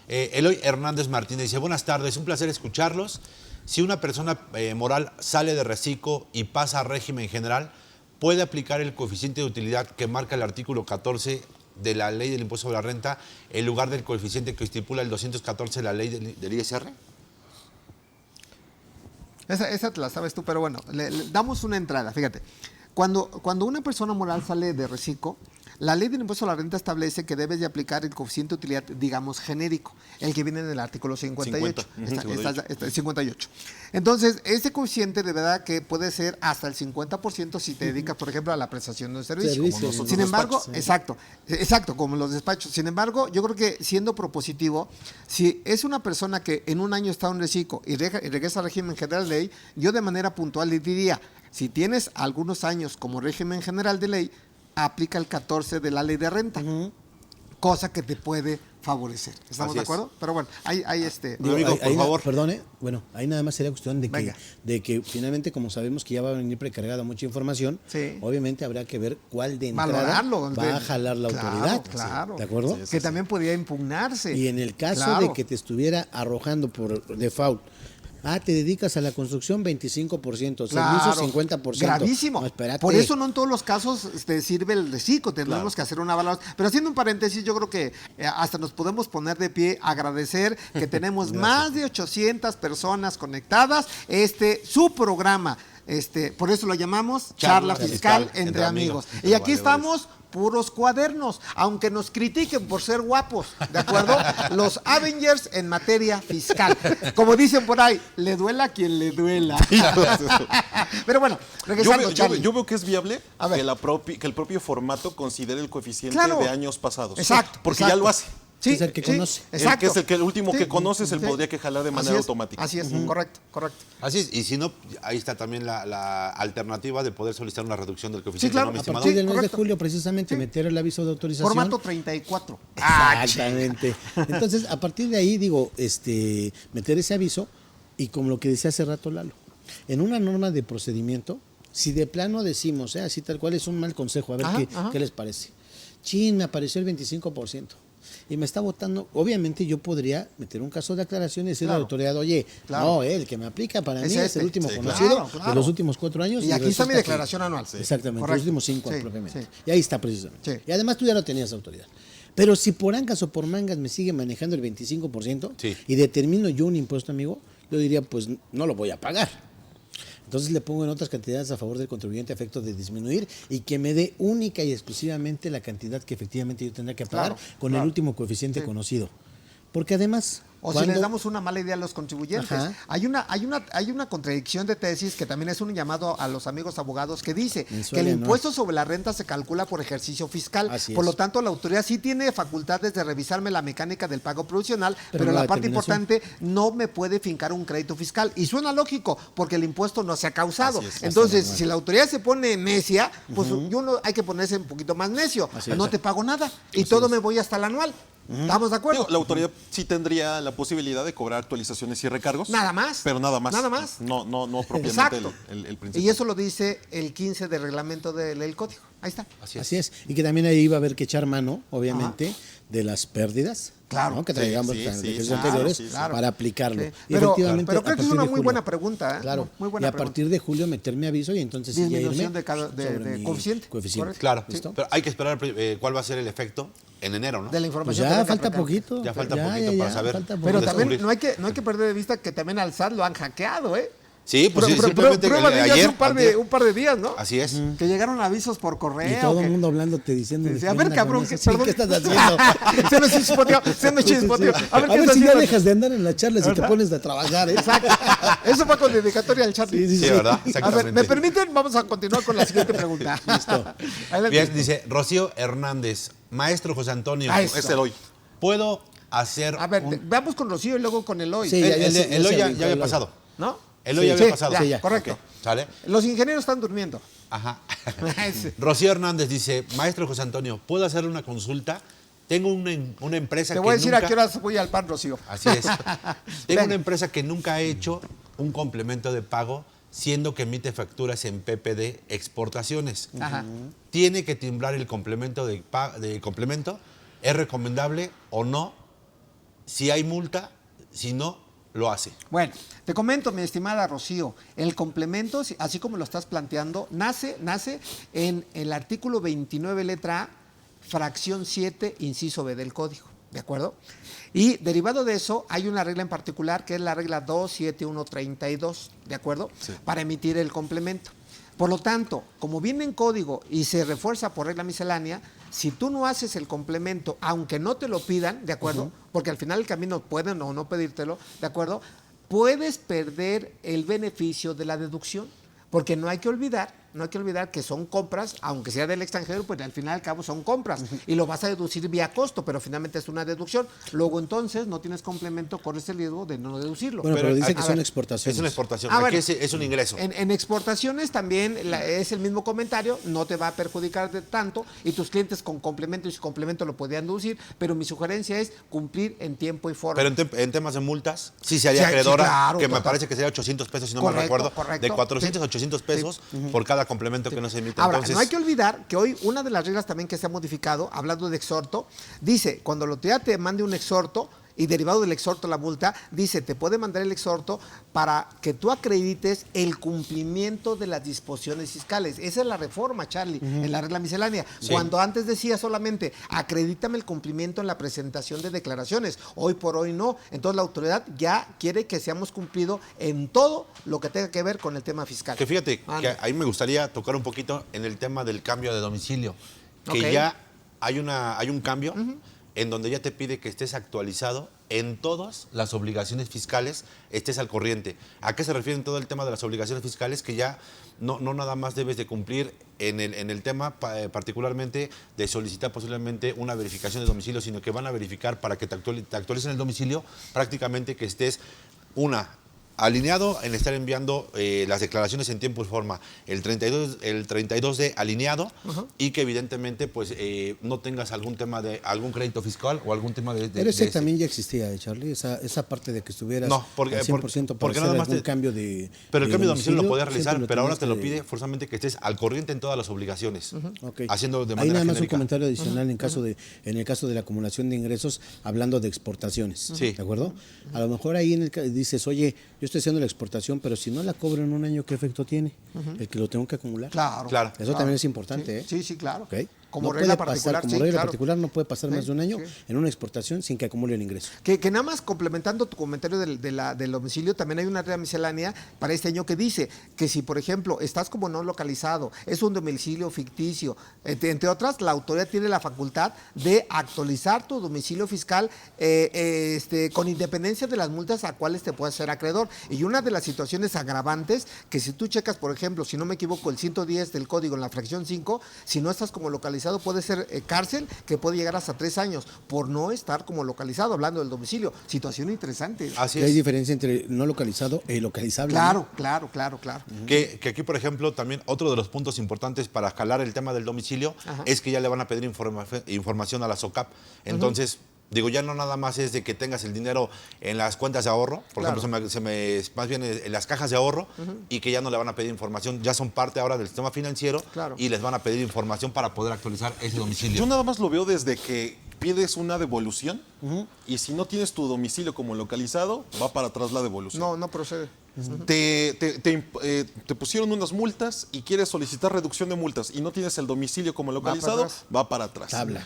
Eloy Hernández Martínez dice, buenas tardes, un placer escucharlos. Si una persona moral sale de reciclo y pasa a régimen general, ¿puede aplicar el coeficiente de utilidad que marca el artículo 14 de la Ley del Impuesto sobre la Renta en lugar del coeficiente que estipula el 214 de la Ley del ISR? Esa te la sabes tú, pero bueno, le damos una entrada. Fíjate, cuando una persona moral sale de reciclo, la Ley del Impuesto a la Renta establece que debes de aplicar el coeficiente de utilidad, digamos, genérico, el que viene en el artículo 58. 58. Entonces, ese coeficiente de verdad que puede ser hasta el 50% si te dedicas, por ejemplo, a la prestación de un servicio. Servicio. Como nosotros Sin embargo, despachos. exacto, como los despachos. Sin embargo, yo creo que siendo propositivo, si es una persona que en un año está en reciclo y regresa al régimen general de ley, yo de manera puntual le diría, si tienes algunos años como régimen general de ley, aplica el 14 de la Ley de Renta. cosa que te puede favorecer. ¿Estamos Así de es. acuerdo? Pero bueno, hay Mi amigo, por favor. Perdone, bueno, ahí nada más sería cuestión Venga. de que finalmente, como sabemos que ya va a venir precargada mucha información, Sí. obviamente habrá que ver cuál de entrada valorarlo. va a jalar la Claro, autoridad. Claro. ¿De acuerdo? Que también podría impugnarse. Y en el caso Claro. de que te estuviera arrojando por default, te dedicas a la construcción 25%, Claro, servicios 50%. gravísimo. No, espérate. Por eso no en todos los casos sirve el reciclo, tenemos Claro. que hacer una valoración. Pero haciendo un paréntesis, yo creo que hasta nos podemos poner de pie, agradecer que tenemos más de 800 personas conectadas. Su programa, por eso lo llamamos Charla Fiscal entre amigos. Y aquí estamos puros cuadernos, aunque nos critiquen por ser guapos, ¿de acuerdo? Los Avengers en materia fiscal. Como dicen por ahí, le duela a quien le duela. Pero bueno, regresando, Charlie. Yo veo que es viable A ver. que el propio formato considere el coeficiente Claro. de años pasados. Exacto. Porque exacto. ya lo hace. Sí, Es el que conoce. Exacto. El último Sí. que conoces, él Sí. podría que jalar de Así manera es, automática. Así es, correcto, correcto. Así es, y si no, ahí está también la alternativa de poder solicitar una reducción del coeficiente, claro. ¿no, mi A estimado? partir del mes de correcto. julio, precisamente, Sí. meter el aviso de autorización. Formato 34. Exactamente. Entonces, a partir de ahí, digo, meter ese aviso y como lo que decía hace rato Lalo, en una norma de procedimiento, si de plano decimos, así tal cual es un mal consejo, a ver Ajá, qué, ajá. qué les parece. Chin, me apareció el 25%. Y me está votando, obviamente yo podría meter un caso de aclaración y decirle a Claro. la autoridad, oye, Claro. no, el que me aplica para Es mí es este. el último Sí, conocido claro, claro. de los últimos 4 años. Y aquí está mi resulta que- declaración anual. Exactamente, Correcto. los últimos 5 Sí, propiamente. sí. Y ahí está precisamente. Sí. Y además tú ya lo tenías autoridad. Pero si por ancas o por mangas me sigue manejando el 25% Sí. y determino yo un impuesto, amigo, yo diría, pues no lo voy a pagar. Entonces le pongo en otras cantidades a favor del contribuyente a efecto de disminuir y que me dé única y exclusivamente la cantidad que efectivamente yo tendrá que pagar Claro, con claro. el último coeficiente Sí. conocido. Porque además... O si cuando- les damos una mala idea a los contribuyentes. Ajá. Hay una contradicción de tesis que también es un llamado a los amigos abogados que dice Mensual que el y anual. impuesto sobre la renta se calcula por ejercicio fiscal. Así Por es. lo tanto, la autoridad sí tiene facultades de revisarme la mecánica del pago provisional, pero no la la parte determinación. importante no me puede fincar un crédito fiscal. Y suena lógico, porque el impuesto no se ha causado. Así es. Entonces, Hasta el si la autoridad se pone necia, pues uno hay que ponerse un poquito más necio. Así es. No te pago nada y todo me voy hasta el anual. ¿Estamos de acuerdo? Digo, la autoridad sí tendría la posibilidad de cobrar actualizaciones y recargos. Nada más. Pero nada más. Nada más. No propiamente Exacto. el principio. Y eso lo dice el 15 del reglamento del código. Ahí está. Así es. Y que también ahí va a haber que echar mano, obviamente, de las pérdidas. Claro. ¿no? Que Sí, traigamos sí, de sí, ejercicios claro, anteriores sí, sí. para aplicarlo. Sí. Y Pero efectivamente, creo a que es partir una de muy julio. buena pregunta. ¿eh? Claro. Muy Y buena a pregunta. partir de julio meter mi aviso y entonces sí ya Disminución irme de sobre mi coeficiente. coeficiente. Claro, ¿Listo? pero hay que esperar cuál va a ser el efecto en enero, ¿no? De la Pues información. ya que falta venga para acá. poquito. Ya falta poquito para saber. falta Pero poquito. también descubrir. no hay que perder de vista que también al SAT lo han hackeado, ¿eh? Sí, pues sí, simplemente prueba de ello hace ayer, un par de días, ¿no? así es. Que llegaron avisos por correo. Y todo que- el mundo hablándote diciendo. Dice, a ver, cabrón, ¿qué, perdón. ¿qué estás haciendo? Se me chispoteó, se me chispoteó. A ver, ¿qué estás si ya haciendo? dejas de andar en las charlas y te ¿Verdad? pones a trabajar, ¿eh? Exacto. Eso fue con dedicatoria al chat. Sí, sí, Sí, ¿verdad? A ver, Exactamente. ¿me permiten? Vamos a continuar con la siguiente pregunta. Listo. Bien, dice Rocío Hernández, maestro José Antonio, Eso. Es el hoy. ¿puedo hacer A ver, un- vamos con Rocío y luego con Eloy. Sí, ya el hoy se ya brincó había el hoy. pasado. ¿No? El hoy Sí, ya había sí, pasado. Ya, Sí, ya. correcto. Ok, ¿sale? Los ingenieros están durmiendo. Ajá. Ese. Rocío Hernández dice, maestro José Antonio, ¿puedo hacerle una consulta? Tengo una empresa Te que voy a decir nunca... a qué horas voy al pan, Rocío. Así es. Tengo Venga. una empresa que nunca ha hecho un complemento de pago, siendo que emite facturas en PPD exportaciones. Ajá. ¿Tiene que timbrar el complemento de complemento? ¿Es recomendable o no? Si hay multa, si no, lo hace. Bueno, te comento, mi estimada Rocío, el complemento, así como lo estás planteando, nace en el artículo 29, letra A, fracción 7, inciso B del código, ¿de acuerdo? Y derivado de eso, hay una regla en particular que es la regla 27132, ¿de acuerdo? Sí. Para emitir el complemento. Por lo tanto, como viene en código y se refuerza por regla miscelánea, si tú no haces el complemento, aunque no te lo pidan, ¿de acuerdo? Porque al final del camino pueden o no pedírtelo, ¿de acuerdo? Puedes perder el beneficio de la deducción, porque no hay que olvidar, no hay que olvidar que son compras, aunque sea del extranjero, pues al final y al cabo son compras. Y lo vas a deducir vía costo, pero finalmente es una deducción. Luego entonces no tienes complemento, corres el riesgo de no deducirlo. Bueno, pero dice a que ver, son exportaciones. Es una exportación. Ah, Aquí bueno. es un ingreso. En exportaciones también es el mismo comentario, no te va a perjudicar de tanto y tus clientes con complemento y su complemento lo podían deducir, pero mi sugerencia es cumplir en tiempo y forma. Pero en temas de multas, sí se haría Sí, acreedora, claro, que me total. parece que sería 800 pesos, si no Correcto, me recuerdo, correcto. de 400 a 800 pesos por cada complemento que no se emite. Ahora, Entonces, no hay que olvidar que hoy una de las reglas también que se ha modificado, hablando de exhorto, dice, cuando la autoridad te mande un exhorto y derivado del exhorto la multa, dice, te puede mandar el exhorto para que tú acredites el cumplimiento de las disposiciones fiscales. Esa es la reforma, Charlie, en la regla miscelánea. Sí. Cuando antes decía solamente, acredítame el cumplimiento en la presentación de declaraciones. Hoy por hoy no. Entonces la autoridad ya quiere que seamos cumplidos en todo lo que tenga que ver con el tema fiscal. que fíjate, Anda. que ahí me gustaría tocar un poquito en el tema del cambio de domicilio, que Ok. ya hay un cambio en donde ya te pide que estés actualizado en todas las obligaciones fiscales, estés al corriente. ¿A qué se refiere en todo el tema de las obligaciones fiscales? Que ya no nada más debes de cumplir en el tema particularmente de solicitar posiblemente una verificación de domicilio, sino que van a verificar para que te actualicen el domicilio, prácticamente que estés alineado en estar enviando las declaraciones en tiempo y forma, el 32 de alineado, y que evidentemente pues no tengas algún tema de algún crédito fiscal o algún tema de Pero ese ese. también ya existía, Charlie, esa parte de que estuvieras No, porque- al 100% para porque hacer nada más algún te- cambio de Pero el cambio de domicilio lo podías siempre realizar, pero ahora tenías te lo que- pide forzosamente que estés al corriente en todas las obligaciones, Ok. haciendo de Ahí manera nada más un genérica. comentario adicional en el caso de la acumulación de ingresos, hablando de exportaciones, Sí. ¿de acuerdo? A lo mejor ahí dices, oye, yo estoy haciendo la exportación, pero si no la cobro en un año, ¿qué efecto tiene? El que lo tengo que acumular. Claro. Claro. Eso también es importante, Sí, sí, claro. ¿Ok? Como No regla puede pasar, particular, como sí, regla claro. particular no puede pasar Sí, más de un año sí. en una exportación sin que acumule el ingreso. Que nada más complementando tu comentario del domicilio, también hay una regla miscelánea para este año que dice que si, por ejemplo, estás como no localizado, es un domicilio ficticio, entre otras, la autoridad tiene la facultad de actualizar tu domicilio fiscal con independencia de las multas a cuales te puedas ser acreedor. Y una de las situaciones agravantes, que si tú checas, por ejemplo, si no me equivoco, el 110 del código en la fracción 5, si no estás como localizado, puede ser cárcel que puede llegar hasta 3 años por no estar como localizado, hablando del domicilio. Situación interesante. Así Que hay es. diferencia entre no localizado e localizable. Claro, ¿no? claro, claro, claro. Que aquí, por ejemplo, también otro de los puntos importantes para escalar el tema del domicilio Ajá. es que ya le van a pedir información a la SOCAP. Entonces, digo, ya no nada más es de que tengas el dinero en las cuentas de ahorro, por Claro. ejemplo, más bien en las cajas de ahorro, y que ya no le van a pedir información, ya son parte ahora del sistema financiero, Claro. y les van a pedir información para poder actualizar ese domicilio. Yo nada más lo veo desde que pides una devolución y si no tienes tu domicilio como localizado, va para atrás la devolución. No, no procede. Te pusieron unas multas y quieres solicitar reducción de multas y no tienes el domicilio como localizado, atrás. va para atrás. Tabla.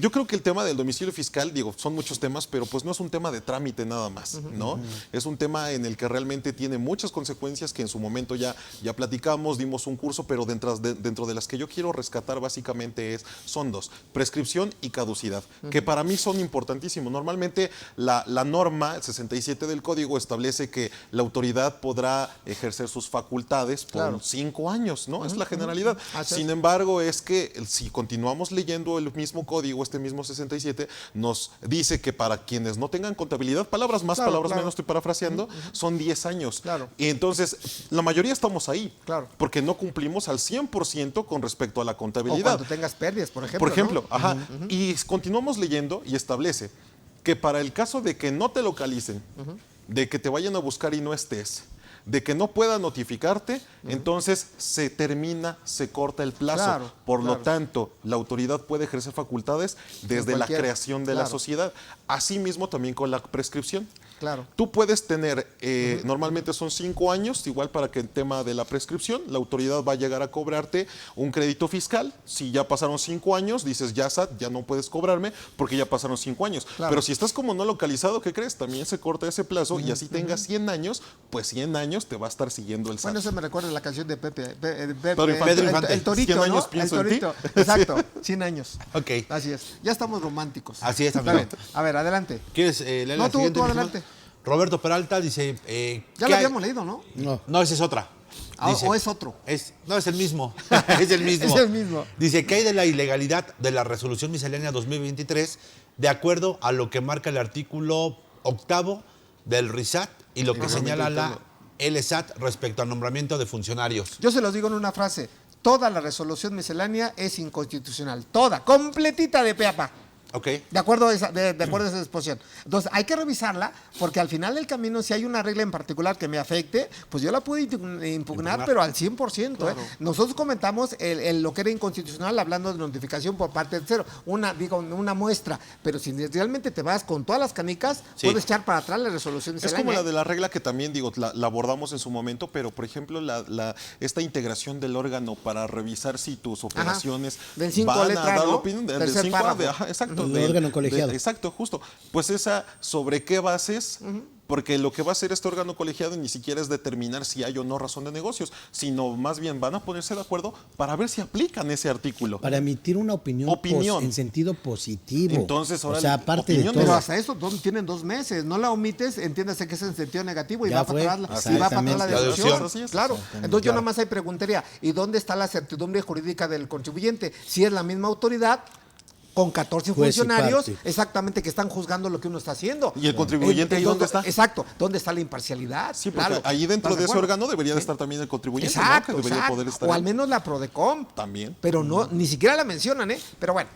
Yo creo que el tema del domicilio fiscal, digo, son muchos temas, pero pues no es un tema de trámite nada más, ¿no? Es un tema en el que realmente tiene muchas consecuencias que en su momento ya platicamos, dimos un curso, pero dentro de las que yo quiero rescatar básicamente son dos, prescripción y caducidad, que para mí son importantísimos. Normalmente la norma, el 67 del código, establece que la autoridad podrá ejercer sus facultades por Claro. 5 años, ¿no? Es la generalidad. Así es. Sin embargo, es que si continuamos leyendo el mismo código, este mismo 67, nos dice que para quienes no tengan contabilidad, palabras más, Claro, palabras claro. menos, estoy parafraseando, son 10 años. Claro. Y entonces, la mayoría estamos ahí, Claro. porque no cumplimos al 100% con respecto a la O contabilidad. cuando tengas pérdidas, por ejemplo. Por ejemplo, ¿no? ajá. Y continuamos leyendo y establece que para el caso de que no te localicen, de que te vayan a buscar y no estés, de que no pueda notificarte, entonces se corta el plazo. Claro, Por lo claro. tanto, la autoridad puede ejercer facultades desde la cualquier- creación de la claro. sociedad. Asimismo, también con la prescripción. Claro. Tú puedes tener, normalmente son 5 años, igual para que el tema de la prescripción, la autoridad va a llegar a cobrarte un crédito fiscal. Si ya pasaron 5 años, dices, ya SAT, ya no puedes cobrarme porque ya pasaron 5 años. Claro. Pero si estás como no localizado, ¿qué crees? También se corta ese plazo y así tengas 100 años, pues 100 años te va a estar siguiendo el SAT. Bueno, eso me recuerda a la canción de Pepe. Pedro Infante. Pedro Infante. El torito, 100 años ¿no? pienso el en ti. torito. Exacto, 100 años. Ok. Así es. Ya estamos románticos. Así es, Está amigo. bien. A ver, adelante. ¿Quieres leer No, la tú siguiente? tú mi adelante. estimado? Roberto Peralta dice... Ya ¿qué lo hay? habíamos leído, ¿no? No. No, esa es otra. ¿O es otro? No, es el mismo. Es el mismo. Es el mismo. Dice, ¿qué hay de la ilegalidad de la resolución miscelánea 2023 de acuerdo a lo que marca el artículo 8 del RISAT y lo que señala la LSAT respecto al nombramiento de funcionarios? Yo se los digo en una frase. Toda la resolución miscelánea es inconstitucional. Toda, completita de pe a pa. Ok. De acuerdo a esa disposición. Entonces, hay que revisarla, porque al final del camino, si hay una regla en particular que me afecte, pues yo la puedo impugnar, pero al 100%. Claro. Nosotros comentamos lo que era inconstitucional hablando de notificación por parte del tercero. Una muestra. Pero si realmente te vas con todas las canicas, puedes echar para atrás la resolución miscelánea. Es como la de la regla que también, la abordamos en su momento, pero, por ejemplo, esta integración del órgano para revisar si tus operaciones del 5 van letra, a dar ¿no? opinión. Del Tercer 5 párrafo. exacto. El órgano colegiado. Exacto, justo. Pues esa, ¿sobre qué bases? Porque lo que va a hacer este órgano colegiado ni siquiera es determinar si hay o no razón de negocios, sino más bien van a ponerse de acuerdo para ver si aplican ese artículo. Para emitir una opinión. En sentido positivo. Entonces, ahora, o sea, aparte de todo. Pero hasta eso tienen 2 meses. No la omites, entiéndase que es en sentido negativo y Ya va para atrás la La deducción. deducción. Claro. Entonces yo nada más ahí preguntaría, ¿y dónde está la certidumbre jurídica del contribuyente? Si es la misma autoridad, con 14 Juez y funcionarios, parte. exactamente, que están juzgando lo que uno está haciendo. ¿Y el contribuyente ahí dónde está? Exacto, ¿dónde está la imparcialidad? Sí, porque claro. ahí dentro ¿Estás de ese acuerdo? órgano debería de estar también el contribuyente, Exacto, ¿no? Que debería exacto. poder estar O ahí. al menos la Prodecom. También. Pero no, ni siquiera la mencionan, ¿eh? Pero bueno.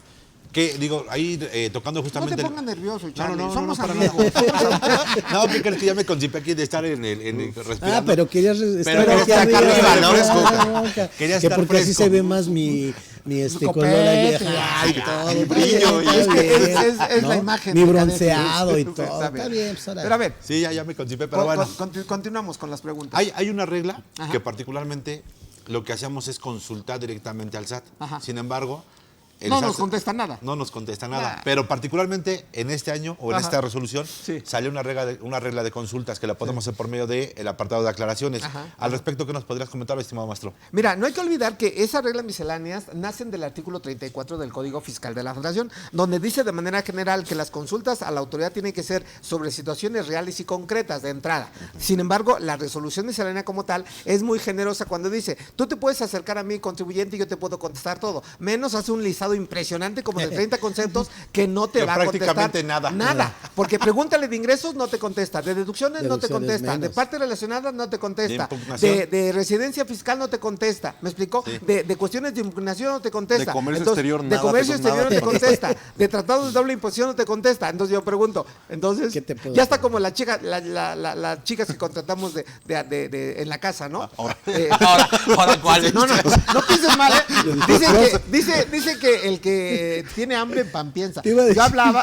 Que digo, ahí tocando No justamente. te pongas nervioso, Charlie. No, Somos para amigos. No, porque es que ya me concipé aquí de estar en el respirando. Pero querías estar Pero aquí estar arriba, ¿no? fresco. Quería Que estar porque así fresco. se ve más mi color ahí. Copete, Ay, todo. mi brillo, Está bien, es ¿no? la imagen. Mi de bronceado y Cadete. todo. Está bien, pues ahora. Pero a ver, Sí, ya me concipé, pero bueno. continuamos con las preguntas. Hay una regla Ajá. que particularmente lo que hacemos es consultar directamente al SAT. Ajá. Sin embargo, el No SAT nos contesta nada. No nos contesta nada. Nah. Pero particularmente en este año o en Ajá. esta resolución Sí. salió una regla de consultas que la podemos hacer por medio del apartado de aclaraciones. Ajá. Al respecto, ¿qué nos podrías comentar, estimado maestro? Mira, no hay que olvidar que esas reglas misceláneas nacen del artículo 34 del Código Fiscal de la Federación, donde dice de manera general que las consultas a la autoridad tienen que ser sobre situaciones reales y concretas de entrada. Sin embargo, la resolución miscelánea como tal es muy generosa cuando dice, tú te puedes acercar a mí, contribuyente, y yo te puedo contestar todo. Menos hace un listado impresionante como de 30 conceptos que no te Que va a contestar. prácticamente nada. Nada. Porque pregúntale de ingresos, no te contesta. De deducciones, no te Deducciones contesta. De menos. partes relacionadas, no te contesta. De impugnación. De residencia fiscal, no te contesta. ¿Me explicó? Sí. De cuestiones de impugnación, no te contesta. De comercio Entonces, exterior, de nada comercio te- exterior, nada no te te contesta. De tratados de doble imposición, no te contesta. Entonces yo pregunto, entonces, ¿Qué te puedo ya está decir? como las chicas que contratamos en la casa, ¿no? Ahora. Ahora ¿cuál? No pienses mal, ¿eh? Dice que el que tiene hambre pan piensa. Te iba a decir.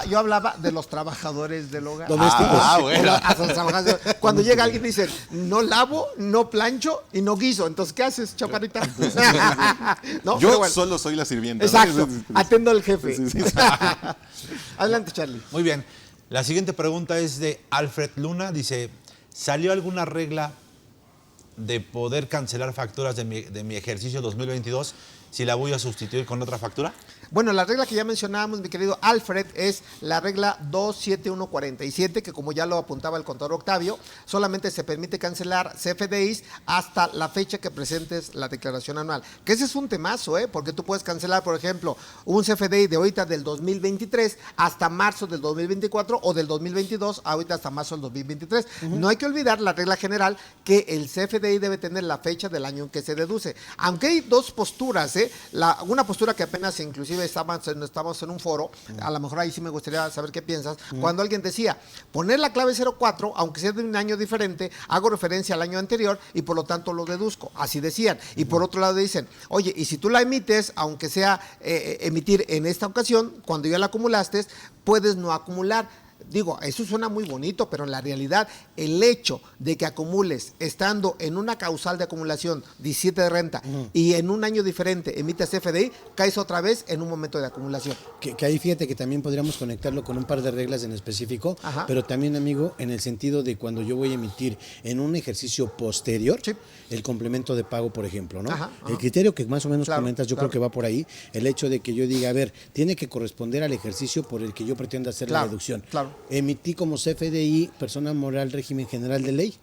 Yo hablaba de los trabajadores del hogar. Domésticos. Bueno. Hasta los trabajadores. Cuando llega alguien dice, no lavo, no plancho y no guiso. Entonces, ¿qué haces, chaparrita? No, pero Yo bueno. solo soy la sirvienta. ¿no? Exacto, atendo al jefe. Sí, sí, sí. Adelante, Charlie. Muy bien. La siguiente pregunta es de Alfred Luna. Dice, ¿salió alguna regla de poder cancelar facturas de mi ejercicio 2022 si la voy a sustituir con otra factura? Bueno, la regla que ya mencionábamos, mi querido Alfred, es la regla 27147, que como ya lo apuntaba el contador Octavio, solamente se permite cancelar CFDIs hasta la fecha que presentes la declaración anual. Que ese es un temazo, porque tú puedes cancelar, por ejemplo, un CFDI de ahorita del 2023 hasta marzo del 2024 o del 2022 ahorita hasta marzo del 2023. No hay que olvidar la regla general que el CFDI debe tener la fecha del año en que se deduce. Aunque hay dos posturas, una postura que apenas inclusive estamos en un foro, a lo mejor ahí sí me gustaría saber qué piensas, cuando alguien decía, poner la clave 04, aunque sea de un año diferente, hago referencia al año anterior y por lo tanto lo deduzco, así decían. Y por otro lado dicen, oye, y si tú la emites, aunque sea emitir en esta ocasión, cuando ya la acumulaste, puedes no acumular. Digo, eso suena muy bonito, pero en la realidad el hecho de que acumules estando en una causal de acumulación 17 de renta y en un año diferente emites CFDI, caes otra vez en un momento de acumulación. Que ahí fíjate que también podríamos conectarlo con un par de reglas en específico, Ajá. pero también, amigo, en el sentido de cuando yo voy a emitir en un ejercicio posterior, Sí. el complemento de pago, por ejemplo, ¿no? Ajá, ajá. El criterio que más o menos Claro, comentas, yo claro. creo que va por ahí, el hecho de que yo diga, a ver, tiene que corresponder al ejercicio por el que yo pretendo hacer Claro, la deducción. claro. Emití como CFDI, persona moral, régimen general de ley,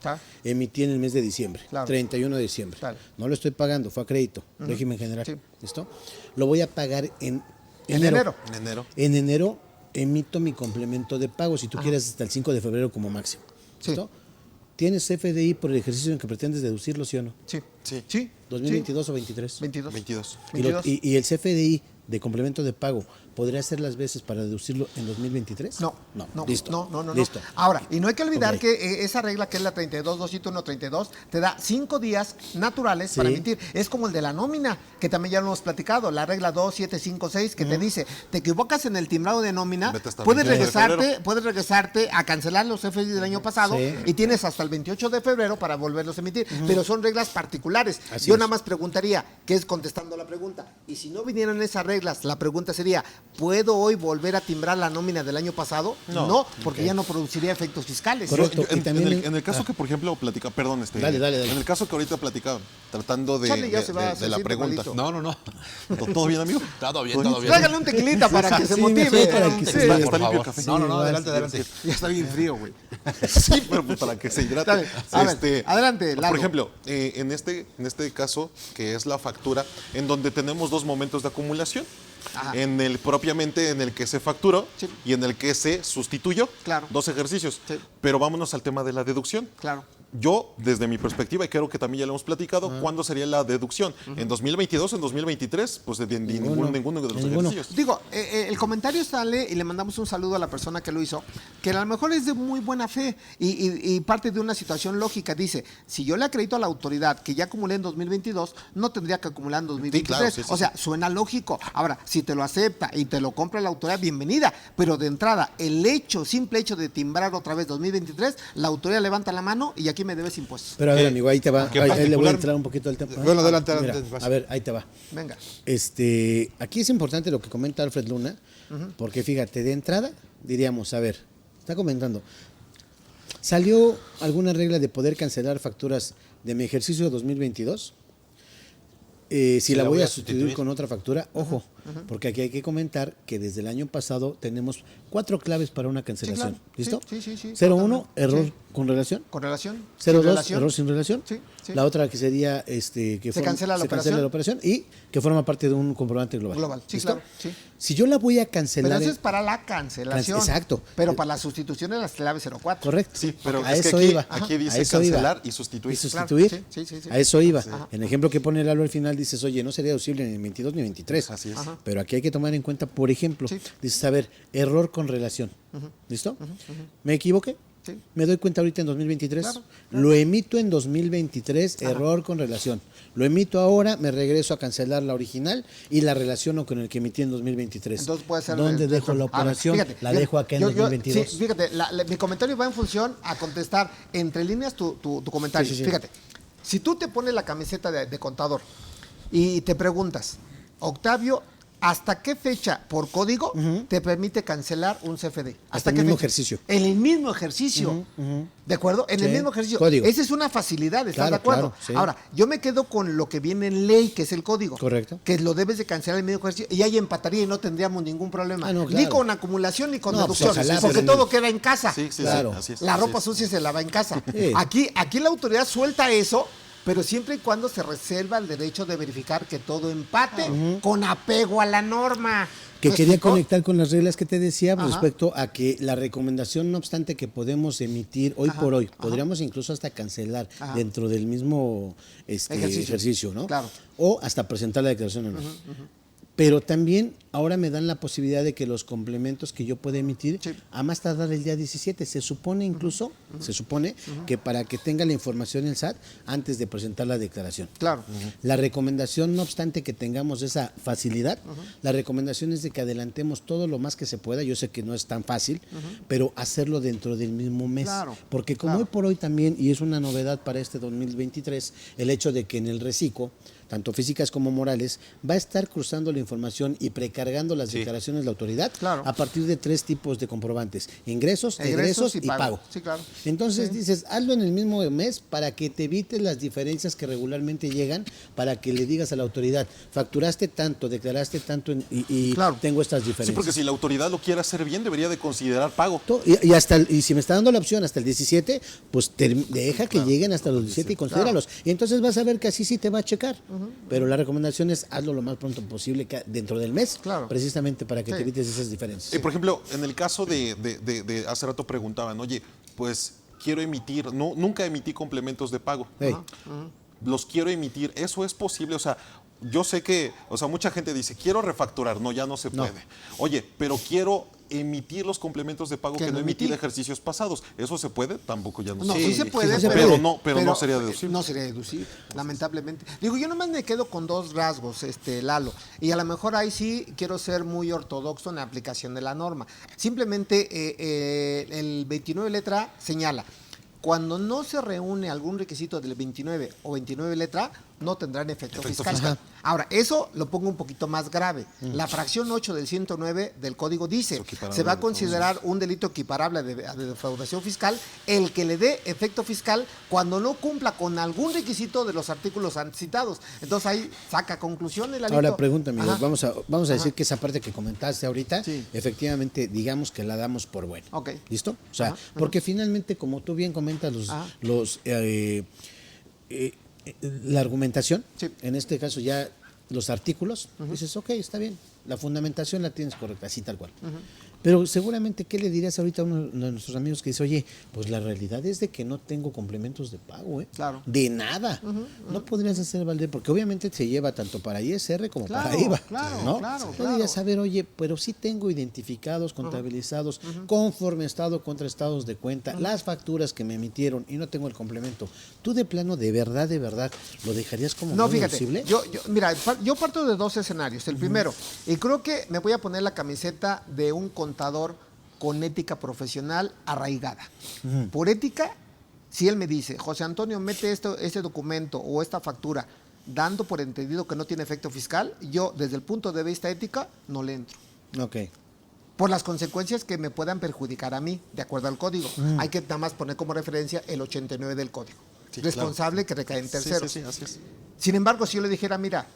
emití en el mes de diciembre, 31 de diciembre. No lo estoy pagando, fue a crédito, régimen general. ¿Listo? Lo voy a pagar en enero. En enero emito mi complemento de pago, si tú quieres, hasta el 5 de febrero como máximo. ¿Listo? ¿Tienes CFDI por el ejercicio en que pretendes deducirlo, sí o no? Sí. ¿2022 o 23? 22. ¿Y el CFDI de complemento de pago podría hacer las veces para deducirlo en 2023? No. Listo. No. Listo. Ahora, y no hay que olvidar que esa regla que es la 32-271-32 te da 5 días naturales para emitir. Es como el de la nómina, que también ya lo hemos platicado, la regla 2756 que te dice, te equivocas en el timbrado de nómina, puedes regresarte a cancelar los CFDI del año pasado y tienes hasta el 28 de febrero para volverlos a emitir. Pero son reglas particulares. Yo nada más preguntaría, que es contestando la pregunta, y si no vinieran esas reglas, la pregunta sería, ¿puedo hoy volver a timbrar la nómina del año pasado? No, porque ya no produciría efectos fiscales. Correcto. En el caso que, por ejemplo, perdón, Dale. en el caso que ahorita platicaba, tratando de la pregunta. No. ¿Todo bien, amigo? Todo bien. Tráigale un tequilita para que se motive. para que se Está por limpio el favor. café. No, adelante. Ya está bien frío, güey. Sí, pero pues para que se hidrate. A ver, adelante, Lalo. Por ejemplo, en este caso, que es la factura, en donde tenemos dos momentos de acumulación. En el propiamente en el que se facturó y en el que se sustituyó. Claro. 2 ejercicios. Sí. Pero vámonos al tema de la deducción. Claro. Yo, desde mi perspectiva, y creo que también ya lo hemos platicado, ¿cuándo sería la deducción? ¿En 2022, en 2023? Pues de ninguno de los ejercicios. Digo, el comentario sale y le mandamos un saludo a la persona que lo hizo, que a lo mejor es de muy buena fe y parte de una situación lógica. Dice, si yo le acredito a la autoridad que ya acumulé en 2022, no tendría que acumular en 2023. Sí, claro, o sea, suena lógico. Ahora, si te lo acepta y te lo compra la autoridad, bienvenida. Pero de entrada, simple hecho de timbrar otra vez 2023, la autoridad levanta la mano y aquí me debes impuestos. Pero a ver, amigo, ahí te va. Ahí le voy a particular- entrar un poquito al tema. Bueno, adelante. Mira, a ver, ahí te va. Venga. Aquí es importante lo que comenta Alfred Luna, porque fíjate, de entrada diríamos, a ver, está comentando, ¿salió alguna regla de poder cancelar facturas de mi ejercicio 2022? Si la voy a sustituir con otra factura, ojo, porque aquí hay que comentar que desde el año pasado tenemos 4 claves para una cancelación. claro. ¿Listo? Sí, 01, totalmente. error Sí. con relación. ¿Con relación? 02, ¿Sin relación? error sin relación. Sí. La otra que sería que Se cancela la operación y que forma parte de un comprobante global. Sí, ¿Listo? claro. Sí. Si yo la voy a cancelar. Pero eso es para la cancelación. Exacto. Pero para las sustituciones las clave 04. Correcto. Sí, pero a es que eso aquí, iba. aquí A dice eso iba. cancelar y sustituir. Y sustituir. Claro, sí. A eso iba. En el ejemplo que pone Lalo al final dices, oye, no sería deducible ni en 22 ni 23. Así es. Pero aquí hay que tomar en cuenta, por ejemplo, dices, a ver, error con relación. ¿Listo? ¿Me equivoqué? Sí. Me doy cuenta ahorita en 2023. Claro. Lo emito en 2023, error con relación. Lo emito ahora, me regreso a cancelar la original y la relaciono con el que emití en 2023. Entonces puede ser. ¿Dónde dejo la operación? La dejo acá en 2022. Sí, fíjate, mi comentario va en función a contestar entre líneas tu comentario. Sí. Fíjate, si tú te pones la camiseta de contador y te preguntas, Octavio, ¿hasta qué fecha por código te permite cancelar un CFD? Hasta el mismo ejercicio. En el mismo ejercicio. ¿De acuerdo? En el mismo ejercicio. Código. Esa es una facilidad, ¿estás Claro, de acuerdo? claro, sí. Ahora, yo me quedo con lo que viene en ley, que es el código. Correcto. Que lo debes de cancelar en el mismo ejercicio y ahí empataría y no tendríamos ningún problema. Ah, no, Ni claro. con acumulación ni con No, pues, deducción. ojalá, porque pero todo queda en casa. Sí, Claro. así es. La así ropa es. sucia se lava en casa. Sí. Aquí la autoridad suelta eso, pero siempre y cuando se reserva el derecho de verificar que todo empate con apego a la norma. Que ¿Me quería explicó? conectar con las reglas que te decía Ajá. respecto a que la recomendación, no obstante que podemos emitir hoy por hoy, podríamos incluso hasta cancelar dentro del mismo ejercicio, ¿no? Claro. O hasta presentar la declaración anual. Pero también ahora me dan la posibilidad de que los complementos que yo pueda emitir a más tardar el día 17. Se supone incluso, que para que tenga la información el SAT antes de presentar la declaración. Claro. La recomendación, no obstante que tengamos esa facilidad, la recomendación es de que adelantemos todo lo más que se pueda. Yo sé que no es tan fácil, pero hacerlo dentro del mismo mes. Claro, Porque como hoy por hoy también, y es una novedad para este 2023, el hecho de que en el reciclo tanto físicas como morales, va a estar cruzando la información y precargando las declaraciones de la autoridad Claro. a partir de 3 tipos de comprobantes: ingresos, egresos y pago. Sí, claro. Entonces dices, hazlo en el mismo mes para que te evites las diferencias que regularmente llegan, para que le digas a la autoridad, facturaste tanto, declaraste tanto y Claro. tengo estas Sí, diferencias. porque si la autoridad lo quiere hacer bien, debería de considerar pago. Y si me está dando la opción hasta el 17, pues deja que lleguen hasta los 17 y considéralos. Y entonces vas a ver que así sí te va a checar. Pero la recomendación es hazlo lo más pronto posible dentro del mes, Claro. precisamente para que Sí. te evites esas diferencias. Por ejemplo, en el caso de hace rato preguntaban, oye, pues quiero emitir, nunca emití complementos de pago. Hey. Los quiero emitir, ¿eso es posible? O sea, yo sé que, mucha gente dice, quiero refacturar, no, ya no se puede. Oye, pero quiero emitir los complementos de pago que no emití de ejercicios pasados. ¿Eso se puede? Tampoco ya no No, sé. sí se puede, pero no sería deducible. No sería deducible, lamentablemente. Digo, yo nomás me quedo con 2 rasgos, Lalo, y a lo mejor ahí sí quiero ser muy ortodoxo en la aplicación de la norma. Simplemente el 29 letra A señala, cuando no se reúne algún requisito del 29 o 29 letra A, no tendrán efecto fiscal. fiscal. Ahora, eso lo pongo un poquito más grave. La fracción 8 del 109 del Código dice, Equiparable se va a de considerar un delito equiparable de defraudación fiscal el que le dé efecto fiscal cuando no cumpla con algún requisito de los artículos citados. Entonces ahí saca conclusiones, Lalito. Ahora pregúntame, Ajá. vamos a decir que esa parte que comentaste ahorita, Sí. efectivamente, digamos que la damos por buena. Ok. ¿Listo? O sea, Ajá, porque finalmente, como tú bien comentas, Ajá. la argumentación, Sí. en este caso ya los artículos, dices, ok, está bien, la fundamentación la tienes correcta, así tal cual. Pero seguramente, ¿qué le dirías ahorita a uno de nuestros amigos que dice, oye, pues la realidad es de que no tengo complementos de pago, ¿eh? Claro. De nada. No podrías hacer valer, porque obviamente se lleva tanto para ISR como Claro, para IVA. claro, ¿no? claro, Podrías claro. saber, oye, pero sí tengo identificados, contabilizados, conforme estado contra estados de cuenta, las facturas que me emitieron y no tengo el complemento. ¿Tú de plano, de verdad, lo dejarías como No, no fíjate, deducible? mira, yo parto de 2 escenarios. El primero, y creo que me voy a poner la camiseta de un contador con ética profesional arraigada. Por ética, si él me dice, José Antonio, mete este documento o esta factura, dando por entendido que no tiene efecto fiscal, yo, desde el punto de vista ética, no le entro. Ok. Por las consecuencias que me puedan perjudicar a mí, de acuerdo al código. Hay que nada más poner como referencia el 89 del código. Sí, responsable que recae en terceros. Sí, así es. Sin embargo, si yo le dijera, mira,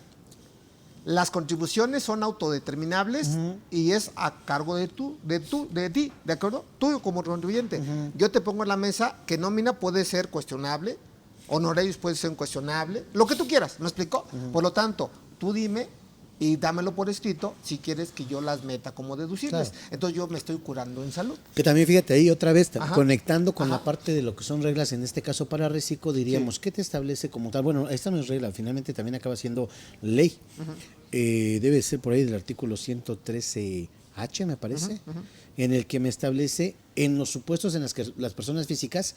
las contribuciones son autodeterminables y es a cargo de ti, ¿de acuerdo? Tú como contribuyente. Yo te pongo en la mesa que nómina puede ser cuestionable, honorarios puede ser cuestionable, lo que tú quieras, ¿me explicó? Por lo tanto, tú dime y dámelo por escrito si quieres que yo las meta como deducibles. Claro. Entonces yo me estoy curando en salud. Que también fíjate ahí otra vez, Ajá. conectando con Ajá. la parte de lo que son reglas, en este caso para reciclo, diríamos, ¿qué te establece como tal? Bueno, esta no es regla, finalmente también acaba siendo ley. Debe ser por ahí del artículo 113H, me parece, en el que me establece en los supuestos en los que las personas físicas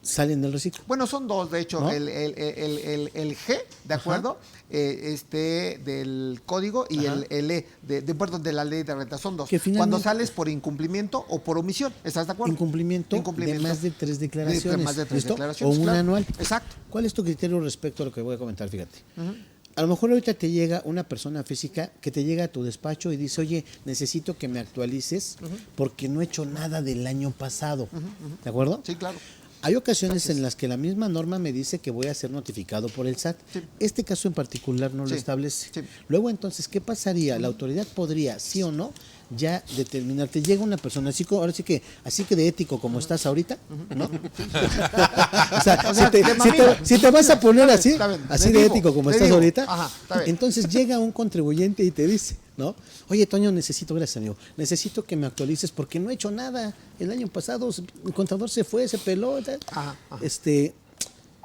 salen del reciclo. Bueno, son 2, de hecho, ¿No? el G, ¿de acuerdo? Del código y Ajá. el E, de la ley de renta, son 2. Que finalmente- Cuando sales por incumplimiento o por omisión, ¿estás de acuerdo? Incumplimiento de más de 3 declaraciones. De más de 3 ¿Listo? declaraciones, O una claro. anual. Exacto. ¿Cuál es tu criterio respecto a lo que voy a comentar? Fíjate. A lo mejor ahorita te llega una persona física que te llega a tu despacho y dice, oye, necesito que me actualices porque no he hecho nada del año pasado. ¿De acuerdo? Sí, claro. Hay ocasiones en las que la misma norma me dice que voy a ser notificado por el SAT. Sí. Este caso en particular no lo Sí. establece. Sí. Luego entonces, ¿qué pasaría? La autoridad podría, sí o no, ya determinar. Te llega una persona, ahora sí que, así que de ético como estás ahorita, ¿no? O sea, si te vas a poner así, Está bien, así te de digo, ético como te estás digo. ahorita, Ajá, está bien. entonces llega un contribuyente y te dice, ¿no? Oye, Toño, gracias amigo, necesito que me actualices porque no he hecho nada. El año pasado el contador se fue, se peló, tal. Ajá, ajá.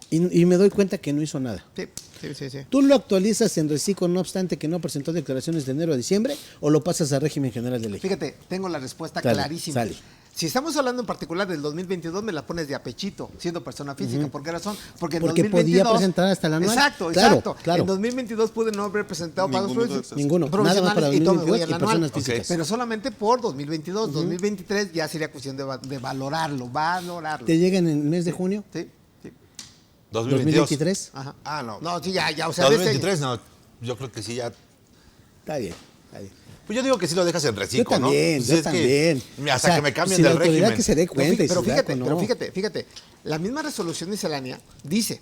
Y me doy cuenta que no hizo nada. Sí. ¿Tú lo actualizas en reciclo no obstante que no presentó declaraciones de enero a diciembre o lo pasas a régimen general de ley? Fíjate, tengo la respuesta Sale, clarísima. sale. Si estamos hablando en particular del 2022, me la pones de apechito, siendo persona física. ¿Por qué razón? Porque en Porque 2022, podía presentar hasta la anual. Exacto, Claro, exacto. claro. En 2022 pude no haber presentado pagos Ninguno de provisionales, esos. Ninguno, nada más para provisionales y todo me voy 2022 al y anual. personas físicas. Pero solamente por 2022. 2023 ya sería cuestión de valorarlo. ¿Te llega en el mes de junio? Sí. 2023. Ajá. Ah, no. No, sí, ya, o sea, de ese año. 2023 no. Yo creo que sí ya. Está bien, está bien. Pues yo digo que sí lo dejas en reciclo, Yo también, ¿no? Pues yo es que, también. mira, hasta O sea, que me cambien si la del autoridad régimen. que se dé cuenta y Pero se fíjate, da, pero no. fíjate, la misma resolución miscelánea dice,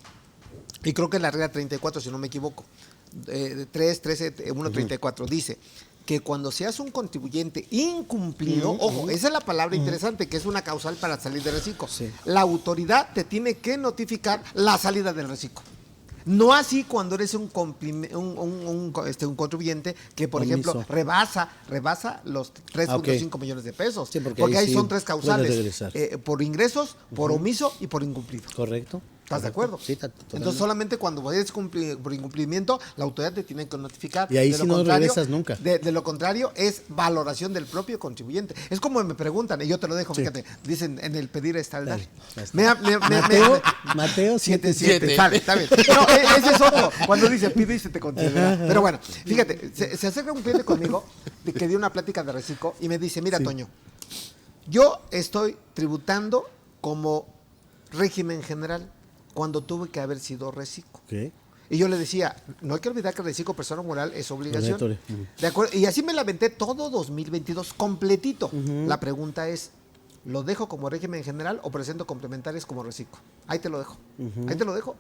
y creo que es la regla 34, si no me equivoco, 134, dice que cuando seas un contribuyente incumplido, ojo, esa es la palabra interesante, que es una causal para salir del reciclo. Sí. La autoridad te tiene que notificar la salida del reciclo. No así cuando eres un contribuyente que, por Omiso. ejemplo, rebasa los 3.5 millones de pesos. Sí, porque ahí ahí sí son tres puedes causales. regresar. Por ingresos, por omiso y por incumplido. Correcto. ¿Estás de correcto. acuerdo? Sí, totalmente. Entonces solamente cuando eres por incumplimiento, la autoridad te tiene que notificar. Y ahí De sí lo no contrario- regresas nunca. De lo contrario, es valoración del propio contribuyente. Es como me preguntan, y yo te lo dejo, Sí. fíjate, dicen en el pedir está el dar. Dale, ya está. Mateo 7:7. Sale, está bien. No, ese es otro. Cuando dice pide y se te concede. Pero bueno, fíjate, se acerca un cliente conmigo que dio una plática de reciclo y me dice, mira, Toño, yo estoy tributando como régimen general cuando tuve que haber sido reciclo. Ok. Y yo le decía, no hay que olvidar que el reciclo persona moral es obligación. Obligatorio. Ujú. ¿De acuerdo? Y así me la aventé todo 2022 completito. La pregunta es, ¿lo dejo como régimen general o presento complementarios como reciclo? Ahí te lo dejo. Ahí te lo dejo.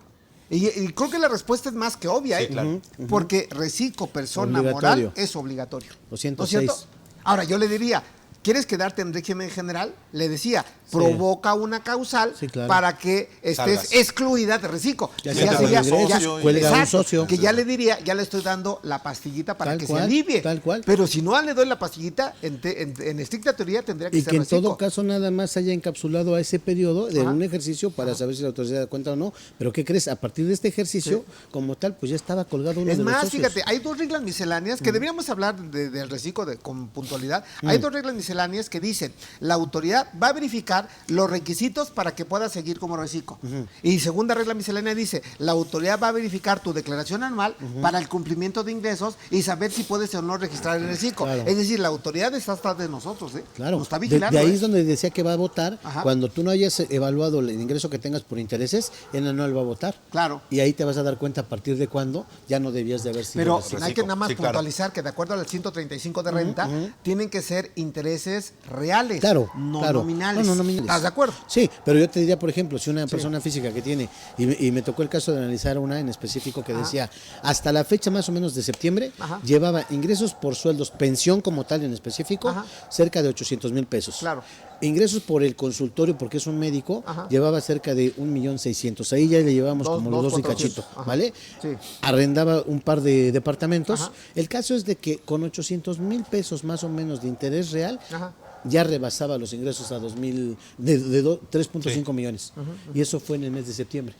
Y creo que la respuesta es más que obvia, ¿eh? claro. Porque reciclo persona Obligatorio. moral es obligatorio. 206. ¿No es cierto? Ahora, yo le diría, ¿quieres quedarte en régimen general? Le decía, provoca una causal Sí, claro. para que estés Salgas. excluida de reciclo. Ya Y sea ya por sería- ingresos, cuelga un socio. Que ya le diría, ya le estoy dando la pastillita para Tal que cual, se alivie. tal cual. Pero si no le doy la pastillita, en estricta teoría tendría que Y ser que en reciclo. todo caso nada más haya encapsulado a ese periodo de Ajá. un ejercicio para saber si la autoridad da cuenta o no. Pero ¿qué crees? A partir de este ejercicio, como tal, pues ya estaba colgado uno Es de los más, socios. fíjate, hay dos reglas misceláneas que deberíamos hablar del reciclo con puntualidad. Hay dos reglas misceláneas que dicen, la autoridad va a verificar los requisitos para que pueda seguir como reciclo. Y segunda regla miscelánea dice, la autoridad va a verificar tu declaración anual para el cumplimiento de ingresos y saber si puedes o no registrar el reciclo. Claro. Es decir, la autoridad está atrás de nosotros, ¿eh? Claro, Nos está de vigilando. ahí ¿eh? es donde decía que va a votar. Ajá. Cuando tú no hayas evaluado el ingreso que tengas por intereses, el anual va a votar. Claro. Y ahí te vas a dar cuenta a partir de cuándo ya no debías de haber sido. Pero reciclado. hay que nada más Sí, claro. puntualizar que de acuerdo al 135 de renta, tienen que ser intereses reales, Claro, no claro. nominales. No nominales. ¿Estás de acuerdo? Sí, pero yo te diría, por ejemplo, si una persona física que tiene, y me tocó el caso de analizar una en específico que decía, hasta la fecha más o menos de septiembre, Ajá. llevaba ingresos por sueldos, pensión como tal en específico, Ajá. cerca de 800,000 pesos. Claro. Ingresos por el consultorio, porque es un médico, Ajá. llevaba cerca de 1,600,000. Ahí ya le llevamos como los 2 y 400. cachito, Ajá. ¿vale? Sí. Arrendaba un par de departamentos. Ajá. El caso es de que con 800,000 pesos más o menos de interés real, Ajá. ya rebasaba los ingresos a 3.5 millones. Y eso fue en el mes de septiembre.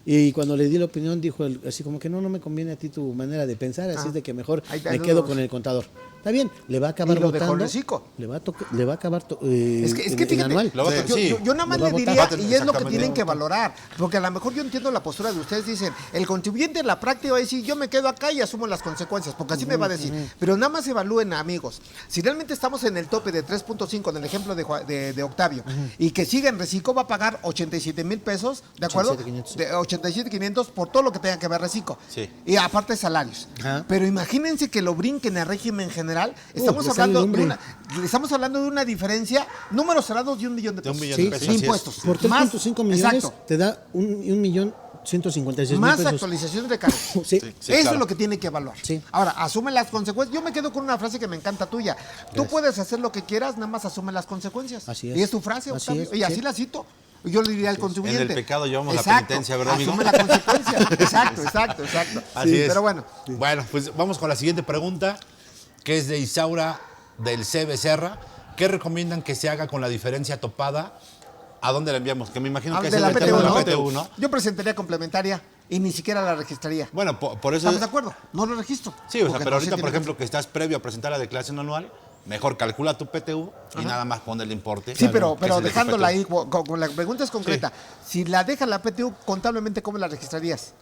Y cuando le di la opinión, dijo así como que no me conviene a ti tu manera de pensar, así es de que mejor Ahí me no, quedo no. con el contador. Está bien, le va a acabar Y lo dejó votando. reciclo. Le va a acabar Es que en fíjate, anual. Lo va a- yo, sí. yo nada más Lo va le a votar. diría, Va a tener- y es lo que exactamente. tienen que valorar, porque a lo mejor yo entiendo la postura de ustedes, dicen, el contribuyente en la práctica va a decir, yo me quedo acá y asumo las consecuencias, porque así me va a decir, pero nada más evalúen, amigos, si realmente estamos en el tope de 3.5, en el ejemplo de Octavio, y que siga en reciclo, va a pagar 87,000 pesos, ¿de acuerdo? 87,500. De 87,500 por todo lo que tenga que ver reciclo, Sí. y aparte salarios. Ajá. Pero imagínense que lo brinquen a régimen general, estamos le sale hablando de lumbre. estamos hablando de una diferencia, números cerrados de 1,000,000 de De un pesos. millón Sí, de pesos. de así es. impuestos. Por 3.5 millones Exacto. te da 1,156,000 Más pesos. actualización de cargos. Sí. Sí, Eso claro. es lo que tiene que evaluar. Sí. Ahora, asume las consecuencias. Yo me quedo con una frase que me encanta tuya. Tú puedes hacer lo que quieras, nada más asume las consecuencias. Así es. Y es tu frase, Así Octavio. es, Y sí. así la cito. Yo le diría al contribuyente. En el pecado llevamos la Exacto, penitencia, ¿verdad, amigo? Asume la consecuencia. Exacto. Así Sí, es. Pero bueno. Bueno, pues vamos con la siguiente pregunta, que es de Isaura del C. Becerra. ¿Qué recomiendan que se haga con la diferencia topada? ¿A dónde la enviamos? Que me imagino que es De el la tema PTU, de la ¿no? PTU, ¿no? Yo presentaría complementaria y ni siquiera la registraría. Bueno, por eso... ¿Estamos de acuerdo? No lo registro. Sí, o sea, Porque pero no ahorita, se por tiene ejemplo, que estás previo a presentar la declaración anual, mejor calcula tu PTU y nada más pon el importe. Sí, Claro, que pero es el de tu dejándola PTU. ahí, con la pregunta es concreta. Si la deja la PTU, contablemente, ¿cómo la registrarías?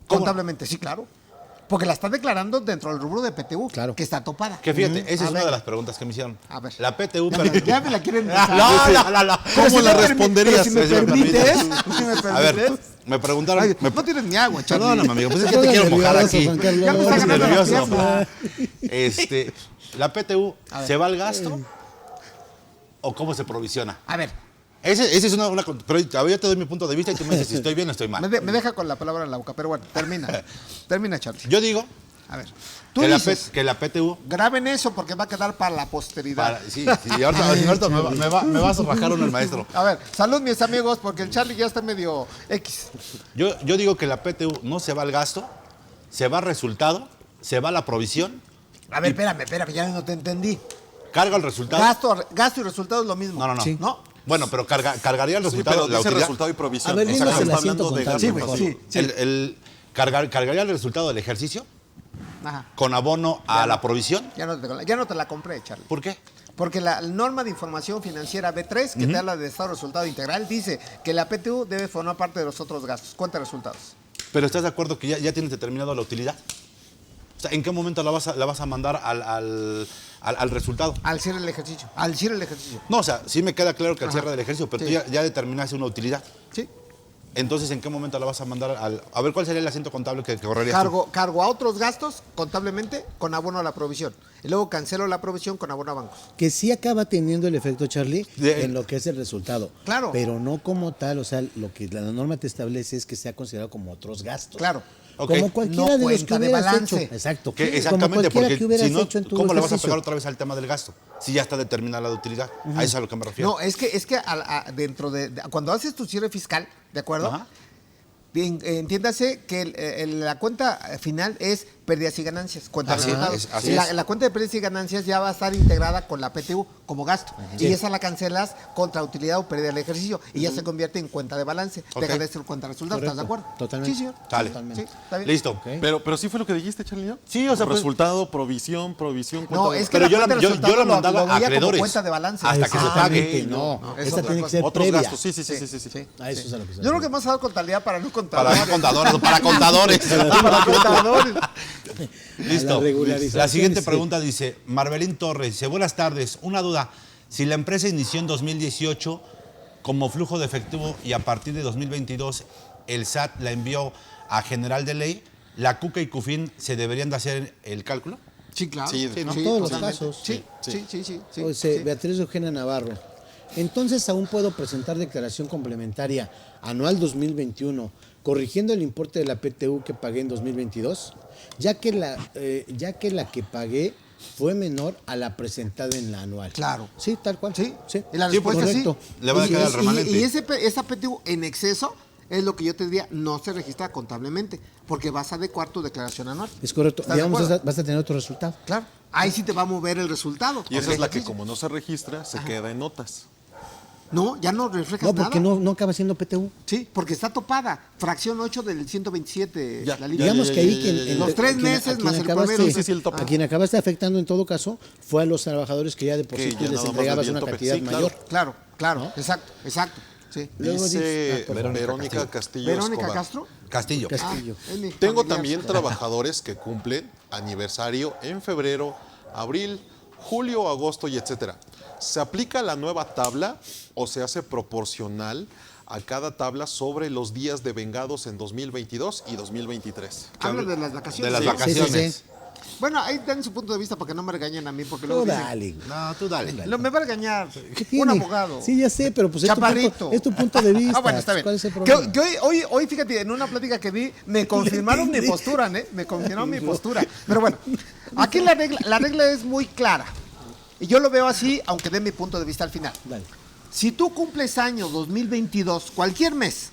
Contablemente, sí, claro. Porque la está declarando dentro del rubro de PTU, Claro. que está topada. Que fíjate, esa A es una ver. de las preguntas que me hicieron. A ver. La PTU... Ya me la quieren empezar. No. Pero ¿Cómo la me responderías? pero si me Si me permites, permites. si me permites. A ver, me preguntaron... Ay, me- no tienes ni agua, Charlie. Perdóname, amigo, pues es que No te quiero pongas mojar nervioso, aquí. Juan Carlos. Ya me está Estoy ganando la nervioso. fiesta. ¿La PTU se va al gasto? ¿O cómo se provisiona? A ver, Ese es una... Pero yo te doy mi punto de vista y tú me dices si estoy bien o estoy mal. me deja con la palabra en la boca, pero bueno, termina. Termina, Charlie. Yo digo A ver, tú que dices, que la PTU... graben eso porque va a quedar para la posteridad. Sí, ahorita me vas a bajar uno el maestro. A ver, salud mis amigos, porque el Charlie ya está medio X. Yo digo que la PTU no se va al gasto, se va al resultado, se va a la provisión, A ver, espérame, ya no te entendí. carga el resultado. Gasto y resultado es lo mismo. No. Sí. ¿No? Bueno, pero cargaría el Sí, resultado, pero la dice utilidad. resultado y provisión. A ver, dinos Exacto, el está asiento hablando de contable, gasto y por pasivo. favor. Cargaría el resultado del ejercicio Ajá. con abono a la provisión. Ya no te la compré, Charlie. ¿Por qué? Porque la norma de información financiera B3, que te habla de estado de resultado integral, dice que la PTU debe formar parte de los otros gastos. Cuenta de resultados. Pero ¿estás de acuerdo que ya tienes determinado la utilidad? O sea, ¿en qué momento la vas a mandar al resultado? Al cierre del ejercicio. Al cierre del ejercicio. No, o sea, sí me queda claro que al Ajá. cierre del ejercicio, pero Sí. tú ya determinaste una utilidad. Sí. Entonces, ¿en qué momento la vas a mandar al... A ver, ¿cuál sería el asiento contable que correrías tú? Cargo a otros gastos contablemente con abono a la provisión. Y luego cancelo la provisión con abono a bancos. Que sí acaba teniendo el efecto, Charlie, en lo que es el resultado. Claro. Pero no como tal, o sea, lo que la norma te establece es que sea considerado como otros gastos. Claro. Ok. Como cualquiera No de los que cuenta de hubieras balance. hecho. Exacto. Que Como exactamente, cualquiera porque que hubieras si no, hecho en tu ¿cómo le vas a ejercicio. pegar otra vez al tema del gasto? Si ya está determinada la utilidad. A eso es a lo que me refiero. No, es que dentro de cuando haces tu cierre fiscal, ¿de acuerdo? Ajá. Entiéndase que la cuenta final es pérdidas y ganancias, cuenta de Así es, resultados. así Y es. la cuenta de pérdidas y ganancias ya va a estar integrada con la PTU como gasto. Y esa la cancelas contra utilidad o pérdida del ejercicio. Y ya se convierte en cuenta de balance. Ok. Deja de ser cuenta de resultados. ¿Estás de Correcto. acuerdo? Totalmente. Sí, señor. Sale. Totalmente. Sí, está bien. Listo. Pero sí fue lo que dijiste, Charlie, ¿no? Sí, o sea, pues- Resultado, provisión, No, cuenta es que Pero la yo cuenta la- de yo resultados la mandaba lo veía a como acreedores. cuenta de balance. Hasta que se pague. Exactamente, no. es Esa otra tiene que cosa. ser Otros previa. gastos, sí. A eso es a lo que se Yo creo que vamos a dar contabilidad para no Para contadores. contadores, para contadores. Para contadores. Listo. regularización, La siguiente sí. pregunta dice, Marbelín Torres, dice, buenas tardes, una duda. Si la empresa inició en 2018 como flujo de efectivo y a partir de 2022 el SAT la envió a General de Ley, ¿la CUCA y CUFIN se deberían de hacer el cálculo? Sí, claro. Sí, en todos los totalmente. casos. Sí. O sea, Beatriz Eugenia Navarro. Entonces aún puedo presentar declaración complementaria anual 2021, corrigiendo el importe de la PTU que pagué en 2022, ya que la que pagué fue menor a la presentada en la anual. Claro. Sí, tal cual. Sí. sí. Y la Sí, pues, respuesta correcto. sí. Le va a quedar el remanente. Y esa PTU en exceso es lo que yo te diría, no se registra contablemente, porque vas a adecuar tu declaración anual. Es correcto. ¿Estás de Digamos, acuerdo? vas a tener otro resultado. Claro. Ahí sí te va a mover el resultado. Y esa es la que, Ejercicio. como no se registra, se queda en notas. No, ya no reflejas No, porque nada. no acaba siendo PTU. Sí, porque está topada. Fracción 8 del 127. Ya, la línea. Digamos ya, que ahí ya, quien, ya, ya. en- Los 3 a quien- meses a quien más el acabaste- promedio. Sí, el tope. A quien acabaste afectando en todo caso fue a los trabajadores que ya de por sí Que tú ya les nada más entregabas les di el una tope. cantidad Sí, claro. mayor. Claro. Exacto. Sí. Luego Dice dice- Verónica Castillo Verónica Escobar. Castro. Castillo. Castillo. Es mi Tengo familiar. también trabajadores que cumplen aniversario en febrero, abril, julio, agosto y etcétera. ¿Se aplica la nueva tabla o se hace proporcional a cada tabla sobre los días de vengados en 2022 y 2023? Habla de las vacaciones. De las Sí. vacaciones. Sí. Bueno, ahí dan su punto de vista para que no me regañen a mí, porque Tú luego dicen, dale. güey. No, tú dale. me va a regañar ¿Qué tiene? un abogado. Sí, ya sé, pero pues es Chaparrito. es tu punto de vista. Ah, bueno, está bien. ¿Cuál es el problema? Que hoy, fíjate, en una plática que vi, me confirmaron mi postura, ¿eh? Me confirmaron mi postura. Pero bueno, aquí la regla es muy clara. Y yo lo veo así, aunque dé mi punto de vista al final. Dale. Si tú cumples año 2022, cualquier mes,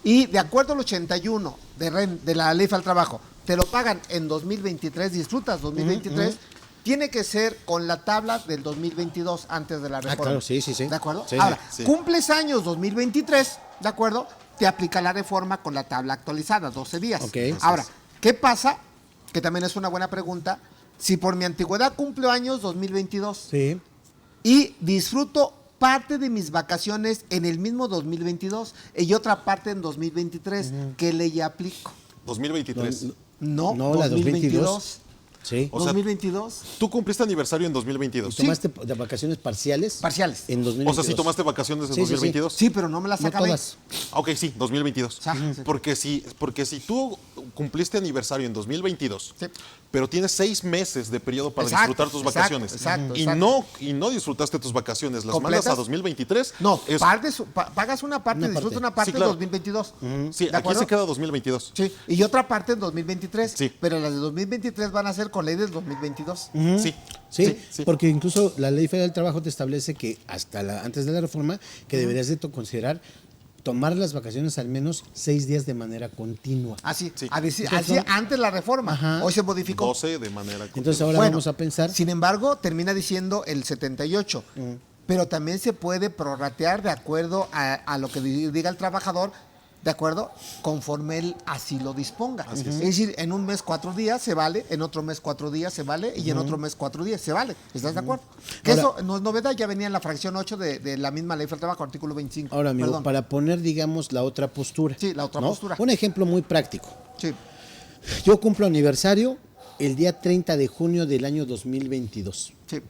y de acuerdo al 81 de la Ley Federal del Trabajo, te lo pagan en 2023, disfrutas 2023, tiene que ser con la tabla del 2022 antes de la reforma. claro, sí. ¿De acuerdo? Sí. Ahora, Sí. cumples años 2023, ¿de acuerdo? Te aplica la reforma con la tabla actualizada, 12 días. Ok. Ahora, ¿qué pasa? Que también es una buena pregunta. Si por mi antigüedad cumplo años 2022 Sí. y disfruto parte de mis vacaciones en el mismo 2022 y otra parte en 2023, ¿qué ley aplico? 2023. No, No, la 2022. Sí. O sea, 2022. Tú cumpliste aniversario en 2022. ¿Tomaste de vacaciones parciales? Parciales. En O 2022. sea, sí tomaste vacaciones en Sí, sí, sí. 2022. Sí, pero no me las No acabé. todas. Ok, sí, 2022. Ajá, sí. Porque si tú cumpliste aniversario en 2022, Sí. pero tienes 6 meses de periodo para Exacto, disfrutar tus exacto, vacaciones exacto, y exacto. no disfrutaste tus vacaciones, las ¿Completas? mandas a 2023. No, es- pagas una parte, Una disfrutas parte. una parte Sí, claro. en 2022. Sí, ¿De aquí acuerdo? se queda 2022. Sí, y otra parte en 2023. Sí. Pero las de 2023 van a ser con ley del 2022. Sí. Sí, sí. porque incluso la Ley Federal del Trabajo te establece que antes de la reforma, que deberías de considerar tomar las vacaciones al menos 6 días de manera continua. Así, Sí. así antes la reforma. Ajá. Hoy se modificó. 12 de manera Entonces ahora Bueno, vamos a pensar. Sin embargo, termina diciendo el 78. Pero también se puede prorratear de acuerdo a lo que diga el trabajador, de acuerdo, conforme él así lo disponga. Es decir, en un mes 4 días se vale, en otro mes 4 días se vale y en otro mes 4 días se vale. ¿Estás de acuerdo? Que Ahora- eso no es novedad, ya venía en la fracción 8 de la misma ley del trabajo, artículo 25. Ahora, amigo, Perdón. para poner, digamos, la otra postura. Sí, la otra ¿no? postura. Un ejemplo muy práctico. Sí, Yo cumplo aniversario el día 30 de junio del año 2022. sí.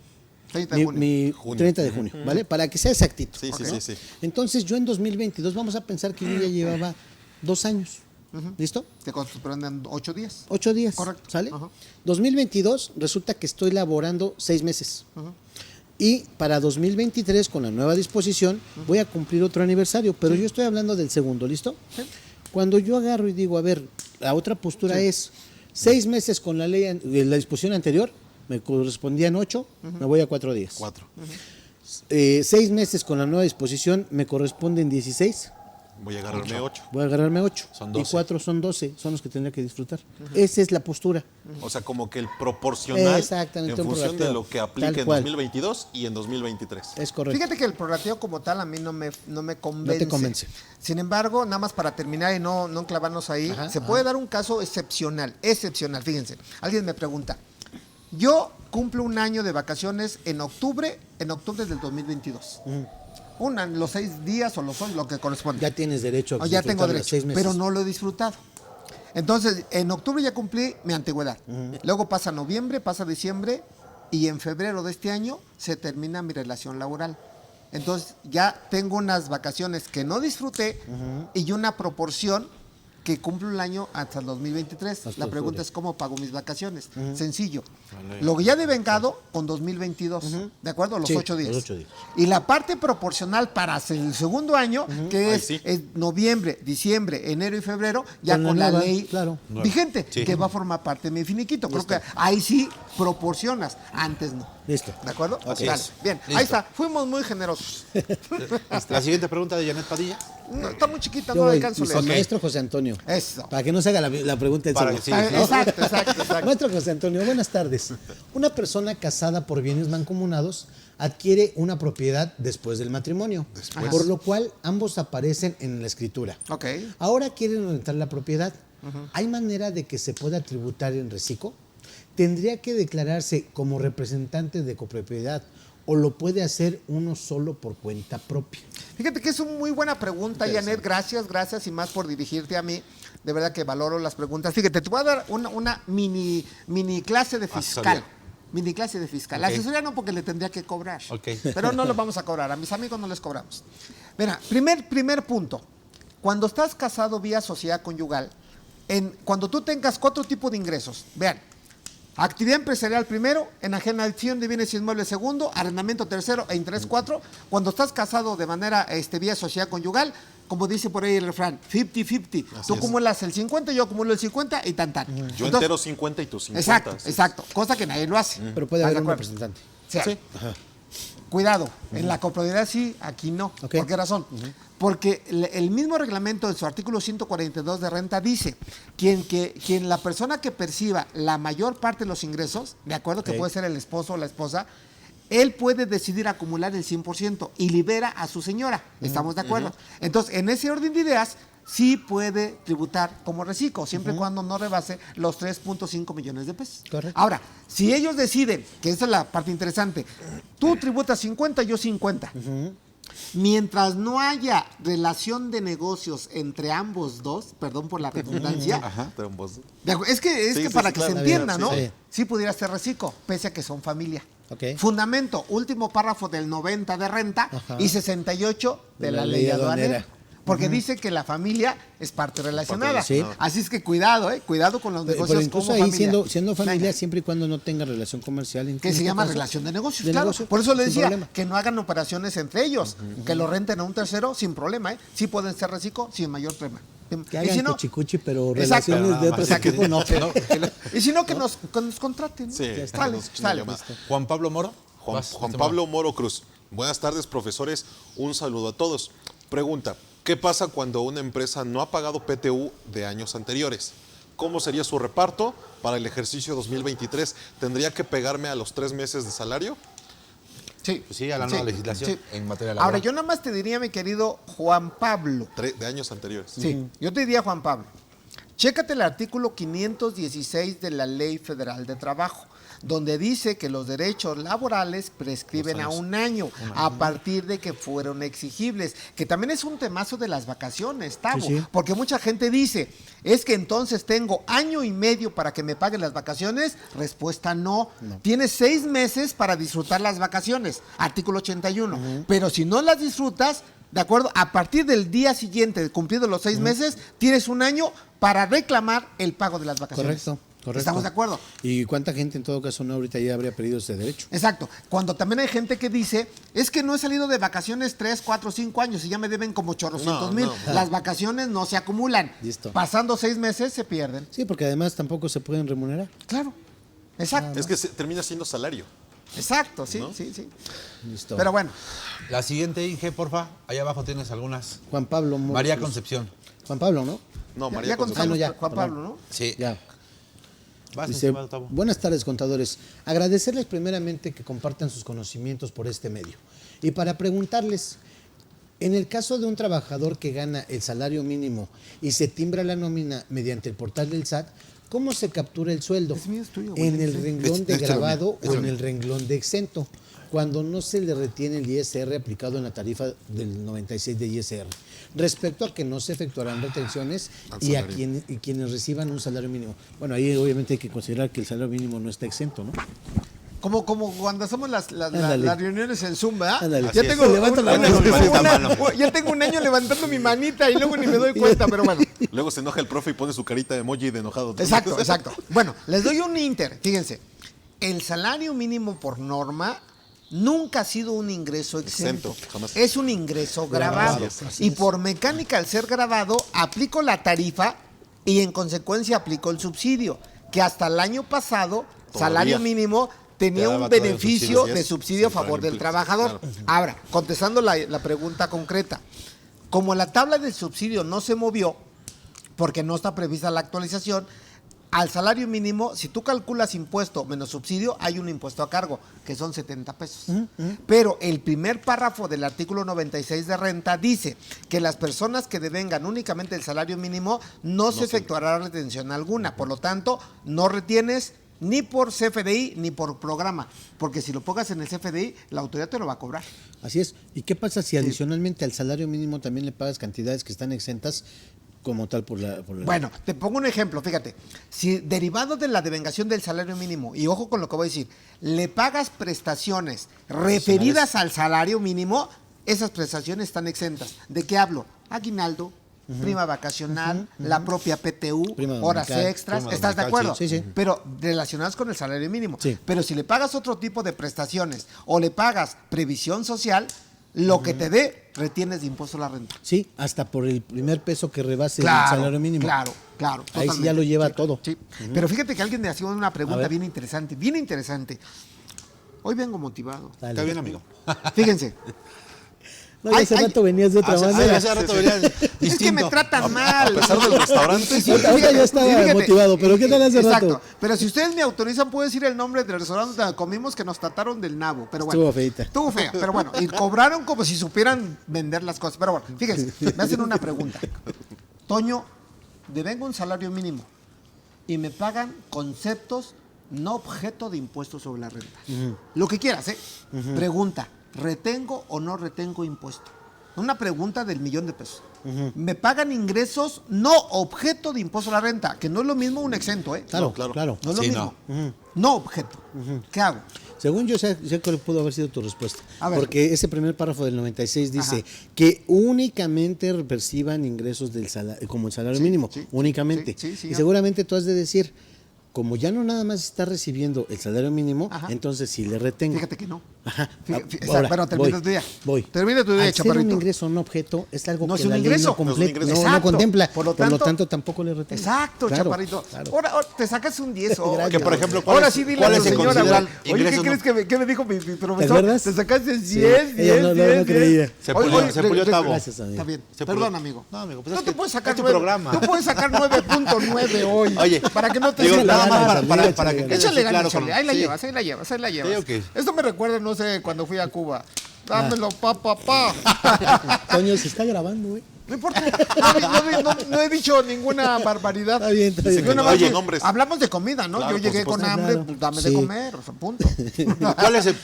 30 de junio. Mi 30 de junio, ¿vale? Para que sea exactito. Sí, sí, ¿no? sí, sí. Entonces, yo en 2022 vamos a pensar que yo ya llevaba 2 años. ¿Listo? Te corresponden 8 días. 8 días. Correcto. ¿Sale? Ajá. 2022 resulta que estoy laborando 6 meses. Y para 2023, con la nueva disposición, voy a cumplir otro aniversario. Pero yo estoy hablando del segundo, ¿listo? Cuando yo agarro y digo, a ver, la otra postura es 6 meses con la ley, la disposición anterior, me correspondían 8, me voy a 4 días. 4. 6 meses con la nueva disposición, me corresponden 16. Voy a agarrarme 8. Voy a agarrarme 8. Son Y 12. 4 son 12, son los que tendría que disfrutar. Esa es la postura. O sea, como que el proporcional Exactamente, en un función de prorrateo. lo que aplique Tal en cual. 2022 y en 2023. Es correcto. Fíjate que el prorrateo como tal a mí no me convence. No te convence. Sin embargo, nada más para terminar y no clavarnos ahí, Ajá, se puede dar un caso excepcional, fíjense. Alguien me pregunta, yo cumplo un año de vacaciones en octubre del 2022. Los 6 días o lo que corresponde. Ya tienes derecho a Ya tengo disfrutar los derecho, 6 meses. pero no lo he disfrutado. Entonces, en octubre ya cumplí mi antigüedad. Luego pasa noviembre, pasa diciembre y en febrero de este año se termina mi relación laboral. Entonces, ya tengo unas vacaciones que no disfruté y una proporción que cumplo el año hasta el 2023. Hasta La pregunta octubre. es cómo pago mis vacaciones. Sencillo. Lo que ya devengado con 2022. ¿De acuerdo? Los Sí, 8 días. los 8 días. Y la parte proporcional para el segundo año, que Ahí es, sí. es noviembre, diciembre, enero y febrero, ya Con la con la nueva, ley claro. vigente, Sí. que va a formar parte de mi finiquito. Creo que ahí sí proporcionas, antes no. Listo. ¿De acuerdo? Así Vale. es. Bien, Listo. ahí está. Fuimos muy generosos. La siguiente pregunta de Janet Padilla. No, está muy chiquita, Yo no voy, alcanzo a con leer. maestro José Antonio. Eso. Para que no se haga la pregunta del Para solo. que sí. Exacto. Maestro José Antonio, buenas tardes. Una persona casada por bienes mancomunados adquiere una propiedad después del matrimonio, por lo cual ambos aparecen en la escritura. Ok. Ahora quieren rentar la propiedad. ¿Hay manera de que se pueda tributar en reciclo? ¿Tendría que declararse como representante de copropiedad o lo puede hacer uno solo por cuenta propia? Fíjate que es una muy buena pregunta, Janet. Gracias y más por dirigirte a mí. De verdad que valoro las preguntas. Fíjate, te voy a dar una mini clase de fiscal. Asesoría. Mini clase de fiscal. Ok. La asesoría no, porque le tendría que cobrar. Ok. Pero no lo vamos a cobrar. A mis amigos no les cobramos. Mira, primer punto. Cuando estás casado vía sociedad conyugal, cuando tú tengas 4 tipos de ingresos, vean, actividad empresarial primero, enajenación de bienes inmuebles segundo, arrendamiento tercero e interés 4. Cuando estás casado de manera vía sociedad conyugal, como dice por ahí el refrán, 50-50. Así Tú es. acumulas el 50, yo acumulo el 50 y tan. Yo Entonces, entero 50 y tú 50. Exacto. Cosa que nadie lo hace. Pero puede ¿Estás haber de un acuerdo? representante. Sí. Cuidado, en la copropiedad sí, aquí no. Ok. ¿Por qué razón? Porque el mismo reglamento en su artículo 142 de renta dice quien la persona que perciba la mayor parte de los ingresos, de acuerdo que Ok. puede ser el esposo o la esposa, él puede decidir acumular el 100% y libera a su señora. ¿Estamos de acuerdo? Entonces, en ese orden de ideas, sí puede tributar como reciclo, siempre y cuando no rebase los 3.5 millones de pesos. Correcto. Ahora, si ellos deciden, que esa es la parte interesante, tú tributas 50, yo 50, Mientras no haya relación de negocios entre ambos dos, perdón por la redundancia, Ajá, ambos. es que Sí, para sí, que claro. se entienda, Sí, ¿no? sí. Sí pudiera ser reciclo, pese a que son familia. Ok. Fundamento, último párrafo del 90 de renta Ajá. y 68 de la ley aduanera. Porque dice que la familia es parte relacionada. Sí. Así es que cuidado, cuidado con los negocios Pero incluso como ahí familia. siendo familia, Venga. siempre y cuando no tenga relación comercial. Que se llama relación de negocios, De claro. negocio, Por eso le sin decía problema. que no hagan operaciones entre ellos, que lo renten a un tercero sin problema, ¿eh? Sí pueden ser reciclo sin mayor problema. Que hagan cuchicuchi, pero Exacto. relaciones de otro Exacto. tipo no. Y si no, que nos contraten. ¿no? Sí, Sale, sale. Juan Pablo Moro. Juan Estimado. Pablo Moro Cruz. Buenas tardes, profesores. Un saludo a todos. Pregunta, ¿qué pasa cuando una empresa no ha pagado PTU de años anteriores? ¿Cómo sería su reparto para el ejercicio 2023? ¿Tendría que pegarme a los 3 meses de salario? Sí, Pues sí, a la nueva legislación en materia laboral. Ahora, yo nada más te diría, mi querido Juan Pablo. De años anteriores. Sí, yo te diría, Juan Pablo, chécate el artículo 516 de la Ley Federal de Trabajo, donde dice que los derechos laborales prescriben a un año a partir de que fueron exigibles, que también es un temazo de las vacaciones, Tavo, Sí, sí. porque mucha gente dice, es que entonces tengo año y medio para que me paguen las vacaciones. Respuesta no. Tienes 6 meses para disfrutar las vacaciones, artículo 81, pero si no las disfrutas, ¿de acuerdo? A partir del día siguiente de cumplidos los 6 meses, tienes un año para reclamar el pago de las vacaciones. Correcto. ¿Estamos de acuerdo? ¿Y cuánta gente en todo caso no ahorita ya habría perdido ese derecho? Exacto. Cuando también hay gente que dice, es que no he salido de vacaciones 3, 4, 5 años y ya me deben como 800,000. No. Las vacaciones no se acumulan. Listo. Pasando 6 meses se pierden. Sí, porque además tampoco se pueden remunerar. Claro. Exacto. Es que termina siendo salario. Exacto, sí, ¿No? sí, sí. Listo. Pero bueno, La siguiente, Inge, porfa. Ahí abajo tienes algunas. Juan Pablo Moro María Cruz. Concepción. Juan Pablo, ¿no? No, ya María contestamos no, ya, Juan perdón. Pablo, ¿no? Sí. Ya. Vas, Dice, estimado Tavo. buenas tardes, contadores. Agradecerles primeramente que compartan sus conocimientos por este medio. Y para preguntarles, en el caso de un trabajador que gana el salario mínimo y se timbra la nómina mediante el portal del SAT, ¿cómo se captura el sueldo? Es mío, es tuyo, güey. ¿En el renglón de Este lo grabado mío, o en el renglón de exento? Cuando no se le retiene el ISR aplicado en la tarifa del 96 de ISR. Respecto a que no se efectuarán retenciones y a quienes reciban un salario mínimo. Bueno, ahí obviamente hay que considerar que el salario mínimo no está exento, ¿no? Como cuando hacemos las Ándale. reuniones en Zoom, ¿verdad? Ándale. Ya Así tengo, es. Levanta la mano. ya tengo un año levantando mi manita y luego ni me doy cuenta, pero bueno. Luego se enoja el profe y pone su carita de emoji de enojado. Exacto, exacto. Bueno, les doy un inter. Fíjense, el salario mínimo por norma nunca ha sido un ingreso exento. Exento, jamás. Es un ingreso grabado. Y por mecánica, al ser grabado, aplico la tarifa y en consecuencia aplico el subsidio, que hasta el año pasado, Todavía. salario mínimo tenía Te daba un todavía beneficio subsidio, de yes. subsidio a Sí, favor para del el trabajador. claro. Ahora, contestando la pregunta concreta, como la tabla del subsidio no se movió, porque no está prevista la actualización, al salario mínimo, si tú calculas impuesto menos subsidio, hay un impuesto a cargo, que son 70 pesos. Pero el primer párrafo del artículo 96 de renta dice que las personas que devengan únicamente el salario mínimo no se efectuará retención alguna. Por lo tanto, no retienes ni por CFDI ni por programa, porque si lo pongas en el CFDI, la autoridad te lo va a cobrar. Así es. ¿Y qué pasa si adicionalmente al salario mínimo también le pagas cantidades que están exentas como tal por la... Bueno, te pongo un ejemplo, fíjate. Si derivado de la devengación del salario mínimo, y ojo con lo que voy a decir, le pagas prestaciones referidas al salario mínimo, esas prestaciones están exentas. ¿De qué hablo? Aguinaldo, prima vacacional, la propia PTU, Prima horas dominical, extras, prima ¿estás de dominical, acuerdo? sí, sí. Pero relacionadas con el salario mínimo. Sí. Pero si le pagas otro tipo de prestaciones o le pagas previsión social, lo que te dé, retienes de impuesto a la renta. Sí, hasta por el primer peso que rebase el salario mínimo. Claro, claro. Ahí sí ya totalmente. lo lleva Sí, todo. Sí. Pero fíjate que alguien me hacía una A pregunta ver. bien interesante, bien interesante. Hoy vengo motivado. Dale. Está bien, amigo. Fíjense. No, ya hace rato venías de otra manera. Hace rato venías distinto. Es que me tratan mal. A pesar del restaurante, Sí, ahorita fíjate, ya estaba fíjate. motivado, pero ¿qué tal hace Exacto. rato? Pero si ustedes me autorizan, puedo decir el nombre del restaurante donde comimos que nos trataron del nabo. Pero bueno, Estuvo feíta. Estuvo fea, pero bueno. Y cobraron como si supieran vender las cosas. Pero bueno, fíjense, me hacen una pregunta. Toño, devengo un salario mínimo y me pagan conceptos no objeto de impuestos sobre la renta. Lo que quieras, ¿eh? Pregunta, ¿retengo o no retengo impuesto? Una pregunta del $1,000,000. Me pagan ingresos no objeto de impuesto a la renta, que no es lo mismo un exento, ¿eh? Claro, No, claro. claro. No es lo Sí, mismo. No objeto. ¿Qué hago? Según yo sé cuál pudo haber sido tu respuesta. A ver. Porque ese primer párrafo del 96 dice Ajá. que únicamente perciban ingresos del como el salario mínimo. sí, únicamente. sí, y seguramente tú has de decir, como ya no nada más está recibiendo el salario mínimo, Ajá. entonces si le retengo. Fíjate que no. Ajá. Bueno, termina tu idea. Voy. Termina tu idea, Al ser chaparrito. un ingreso no objeto, es algo No que es un la ley ingreso. no, No es un ingreso. no Exacto. contempla. Por lo tanto, tampoco le retengo. Exacto, Claro, chaparrito. claro. Ahora te sacas un 10. Gracias. Que, por ejemplo, Ahora sí dile a la se señora, consideran güey. Oye, ¿qué ingresos crees no- que me dijo mi profesor? ¿Te acuerdas? Te sacaste 10, Sí. 10, Ella no 10. creía. Se pulió, Tavo. Gracias, amigo. Está bien. Se Perdón, pulió. amigo. No, amigo, pues No es te que puedes sacar es tu 9. programa. Tú puedes sacar 9.9 hoy. Oye, para que no te digo, sientas nada más mal. para que quede Échale ganas, claro échale. con- Ahí la sí. llevas, ahí la llevas, ahí la llevas. digo que- Esto me recuerda, no sé, cuando fui a Cuba. Dámelo, pa. Toño, se está grabando, güey. No importa, no he dicho ninguna barbaridad. Está bien, está Dice bien. que Yo no nada más haya que- nombres. Hablamos de comida, ¿no? Claro, Yo llegué por con supuesto. hambre, Claro. pues dame Sí. de comer, o sea, punto.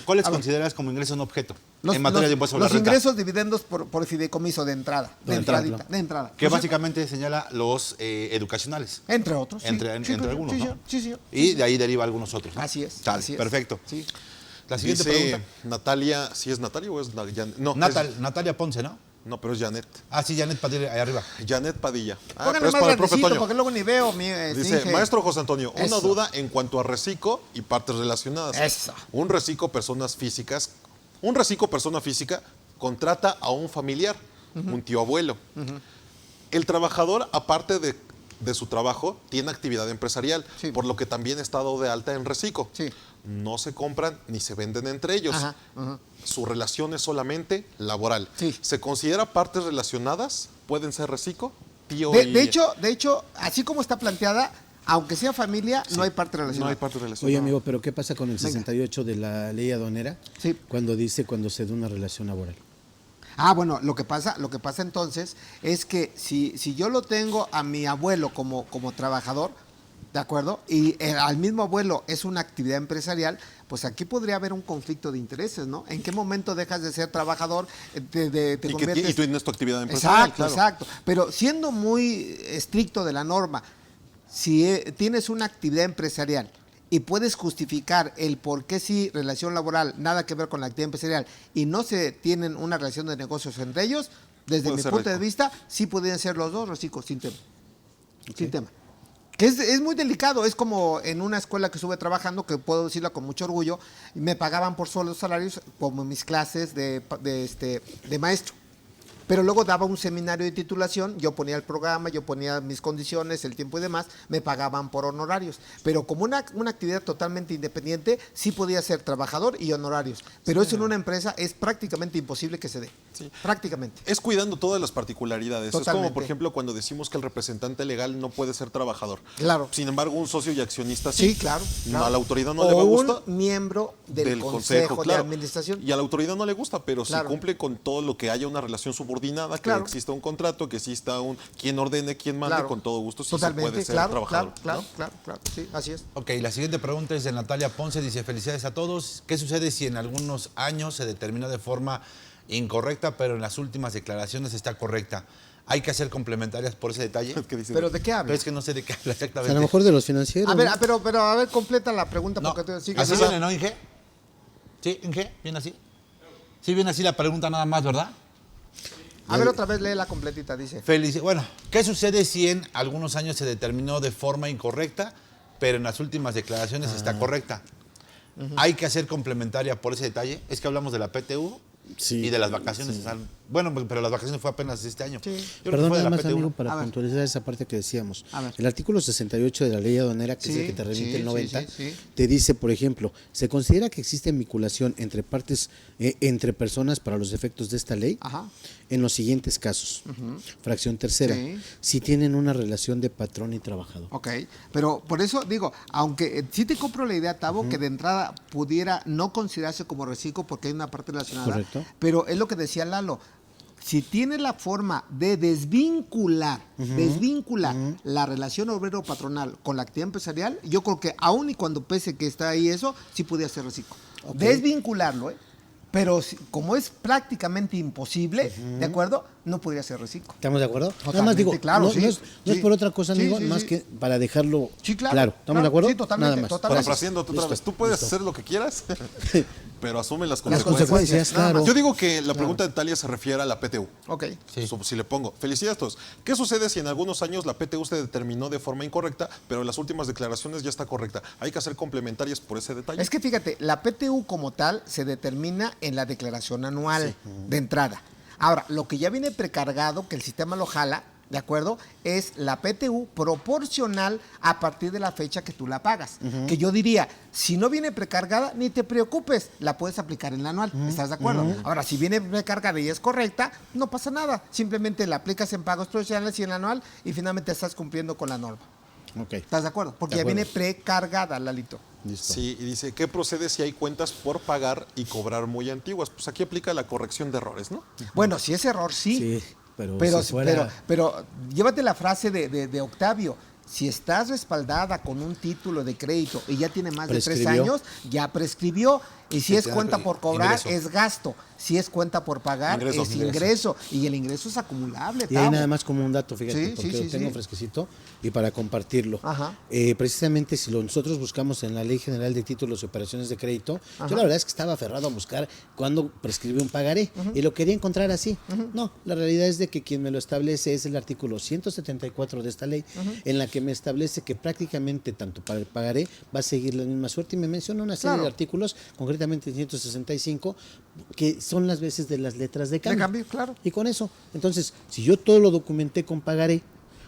¿Cuáles consideras como ingresos no objeto en materia de impuesto sobre los la renta? ingresos dividendos por fideicomiso de entrada, de entradita, claro. de entrada. Que Pues, básicamente señala los educacionales. entre otros, sí. Entre Sí, algunos, sí, ¿no? señor, sí, señor. Y de ahí deriva algunos otros, ¿no? Así es. Sale, así es. perfecto. Sí. La siguiente Dice pregunta. Natalia, ¿sí es Natalia o es No, Natalia Ponce, ¿no? no, pero es Janet. Ah, sí, Janet Padilla, ahí arriba. Janet Padilla. Pónganle pero es más para el profe grandecito, Toño. porque luego ni veo mi Dice, Inge. maestro José Antonio, una Eso. duda en cuanto a reciclo y partes relacionadas. Eso. Un reciclo persona física contrata a un familiar, un tío abuelo. El trabajador, aparte de su trabajo, tiene actividad empresarial, Sí. por lo que también está dado de alta en reciclo. Sí. No se compran ni se venden entre ellos. Ajá, ajá. Su relación es solamente laboral. Sí. ¿Se considera partes relacionadas? ¿Pueden ser reciclo? Tío De y- hecho, así como está planteada, aunque sea familia, no hay parte no relacionada. hay partes relacionadas. Oye, amigo, pero ¿qué pasa con el 68 de la ley aduanera? Sí. Cuando dice cuando se da una relación laboral. Ah, bueno, lo que pasa entonces es que si yo lo tengo a mi abuelo como trabajador, ¿de acuerdo? Y al mismo abuelo es una actividad empresarial, pues aquí podría haber un conflicto de intereses, ¿no? ¿En qué momento dejas de ser trabajador, te y conviertes... tú tienes tu actividad empresarial, Exacto, claro. exacto. Pero siendo muy estricto de la norma, si tienes una actividad empresarial y puedes justificar el por qué sí relación laboral, nada que ver con la actividad empresarial, y no se tienen una relación de negocios entre ellos, desde Puede mi ser punto de reciclo. vista, sí podrían ser los dos reciclos, sin tema. Sin tema. Que es muy delicado, es como en una escuela que estuve trabajando, que puedo decirlo con mucho orgullo, y me pagaban por solo salarios como mis clases de maestro. Pero luego daba un seminario de titulación, yo ponía el programa, yo ponía mis condiciones, el tiempo y demás, me pagaban por honorarios. Pero como una actividad totalmente independiente, sí podía ser trabajador y honorarios. Pero eso en una empresa es prácticamente imposible que se dé. Sí. Prácticamente. Es cuidando todas las particularidades. Es como, Totalmente. por ejemplo, cuando decimos que el representante legal no puede ser trabajador. Claro. Sin embargo, un socio y accionista sí. Sí, claro. No, claro. a la autoridad no O le va a gustar. un miembro del consejo de claro. administración. Y a la autoridad no le gusta, pero Claro. si cumple con todo lo que haya una relación subordinada, que Claro. exista un contrato, que exista quien ordene, quien mande, Claro. con todo gusto sí Totalmente, se puede ser claro, trabajador. claro, ¿no? claro, sí, así es. Ok, la siguiente pregunta es de Natalia Ponce, dice, felicidades a todos. ¿Qué sucede si en algunos años se determinó de forma incorrecta, pero en las últimas declaraciones está correcta? Hay que hacer complementarias por ese detalle. ¿Qué dice? ¿Pero de qué Pero hablas? es que no sé de qué habla O sea, exactamente. a lo mejor de los financieros. A ver, ¿no? pero a ver, completa la pregunta No, porque tú sigues. así Esa- viene, ¿no, Inge? ¿Sí, Inge? ¿Viene así? Sí, viene así la pregunta nada más, ¿verdad? A ver, otra vez lee la completita, dice. Bueno, ¿qué sucede si en algunos años se determinó de forma incorrecta, pero en las últimas declaraciones está correcta? Hay que hacer complementaria por ese detalle. Es que hablamos de la PTU Sí. y de las vacaciones. Bueno, pero las vacaciones fue apenas este año. Sí. Yo creo que Perdón, fue de nada la más, PTU. amigo, A para ver. puntualizar esa parte que decíamos. A ver. El artículo 68 de la ley aduanera, que es Sí, el que te remite sí, el 90, sí, sí, sí. te dice, por ejemplo, se considera que existe vinculación entre partes, entre personas para los efectos de esta ley Ajá. en los siguientes casos. Fracción tercera, Sí. si tienen una relación de patrón y trabajador. Ok, pero por eso digo, aunque sí te compro la idea, Tavo, que de entrada pudiera no considerarse como reciclo porque hay una parte relacionada. Correcto. Pero es lo que decía Lalo. Si tiene la forma de desvincular la relación obrero-patronal con la actividad empresarial, yo creo que aun y cuando pese que está ahí eso, sí podía ser reciclo. Ok. Desvincularlo, ¿eh? Pero como es prácticamente imposible, ¿de acuerdo? No podría ser reciclo. ¿Estamos de acuerdo? Nada Totalmente, más digo, claro, no, sí. no es Sí. por otra cosa, Sí, amigo, sí, más sí. que para dejarlo Sí, claro. ¿Estamos de acuerdo? Sí, totalmente, Nada más. totalmente. Parafraseándote otra vez, tú puedes hacer lo que quieras, pero asume las Las consecuencias. consecuencias, Nada claro. más. Yo digo que la pregunta de Talia se refiere a la PTU. Ok. Si le pongo, felicidades a todos. ¿Qué sucede si en algunos años la PTU se determinó de forma incorrecta, pero en las últimas declaraciones ya está correcta? Hay que hacer complementarias por ese detalle. Es que fíjate, la PTU como tal se determina en la declaración anual de entrada. Ahora, lo que ya viene precargado, que el sistema lo jala, ¿de acuerdo? Es la PTU proporcional a partir de la fecha que tú la pagas. Que yo diría, si no viene precargada, ni te preocupes, la puedes aplicar en la anual. ¿Estás de acuerdo? Ahora, si viene precargada y es correcta, no pasa nada. Simplemente la aplicas en pagos proporcionales y en la anual y finalmente estás cumpliendo con la norma. Ok. ¿Estás de acuerdo? Porque De ya viene acuerdo. precargada, Lalito. Listo. Sí, y dice, ¿qué procede si hay cuentas por pagar y cobrar muy antiguas? Pues aquí aplica la corrección de errores, ¿no? Bueno, si es error, sí. Sí, pero si fuera- pero llévate la frase de Octavio. Si estás respaldada con un título de crédito y ya tiene más de 3 Prescribió. años, ya prescribió. Y si Sí, es te da cuenta por cobrar, ingreso. es gasto. Si es cuenta por pagar, Ingreso. es ingreso. Y el ingreso es acumulable. Y ahí Tavo. nada más como un dato, fíjate, Sí, porque sí, lo sí, tengo sí. fresquecito y para compartirlo. Ajá. Precisamente si nosotros buscamos en la Ley General de Títulos y Operaciones de Crédito, yo la verdad es que estaba aferrado a buscar cuándo prescribe un pagaré y lo quería encontrar así. No, la realidad es de que quien me lo establece es el artículo 174 de esta ley, en la que me establece que prácticamente tanto para el pagaré va a seguir la misma suerte y me menciona una serie Claro. de artículos, concretamente el 165, que son las veces de las letras de cambio. cambio, claro. Y con eso, entonces, si yo todo lo documenté con pagaré,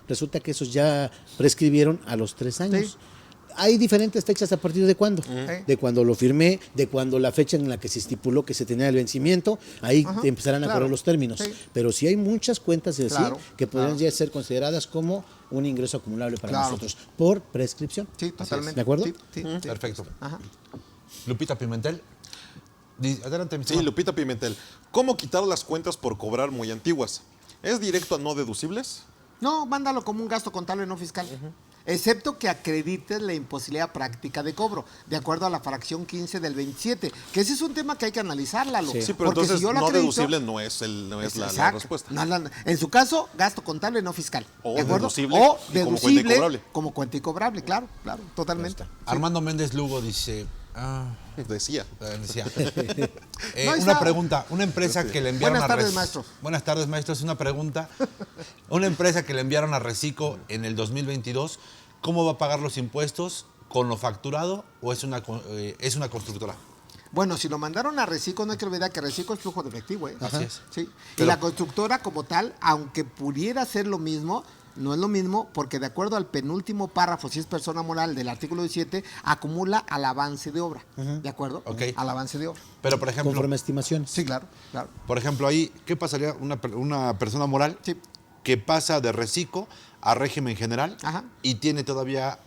resulta que esos ya prescribieron a los 3 años. Sí. Hay diferentes fechas a partir de cuándo. Sí. De cuando lo firmé, de cuando la fecha en la que se estipuló que se tenía el vencimiento, ahí Ajá, te empezarán a claro. correr los términos. Sí. Pero sí hay muchas cuentas de decir Claro, que podrían claro. ya ser consideradas como un ingreso acumulable para Claro. nosotros por prescripción. Sí, totalmente. ¿De acuerdo? Sí, sí, sí. Perfecto. Ajá. Lupita Pimentel. Adelante, mi Sí, estimado. Lupita Pimentel. ¿Cómo quitar las cuentas por cobrar muy antiguas? ¿Es directo a no deducibles? No, mándalo como un gasto contable no fiscal. Excepto que acredites la imposibilidad práctica de cobro, de acuerdo a la fracción 15 del 27. Que ese es un tema que hay que analizar, Lalo. Sí. Sí, pero Porque entonces si yo lo no acredito- deducible no es, no es la Exacto. respuesta. En su caso, gasto contable no fiscal. O ¿de acuerdo? deducible O y como cuenta deducible incobrable. como cuenta incobrable, claro, claro, totalmente. Armando Méndez Lugo dice. Decía. Decía. No, ahí Una está. pregunta, una empresa que le enviaron Buenas a tardes, maestro. Buenas tardes, maestro. Es una pregunta. Una empresa que le enviaron a Recico en el 2022, ¿cómo va a pagar los impuestos? ¿Con lo facturado o es una constructora? Bueno, si lo mandaron a Recico, no hay que olvidar que Recico es flujo de efectivo, ¿eh? Así es. Sí. Y Pero- la constructora como tal, aunque pudiera ser lo mismo, no es lo mismo porque de acuerdo al penúltimo párrafo, si es persona moral del artículo 17, acumula al avance de obra. ¿De acuerdo? Ok. Al avance de obra. Pero, por ejemplo, Conforme a estimaciones. Sí, claro, claro. por ejemplo, ahí, ¿qué pasaría una persona moral Sí. que pasa de Recico a régimen general Ajá. y tiene todavía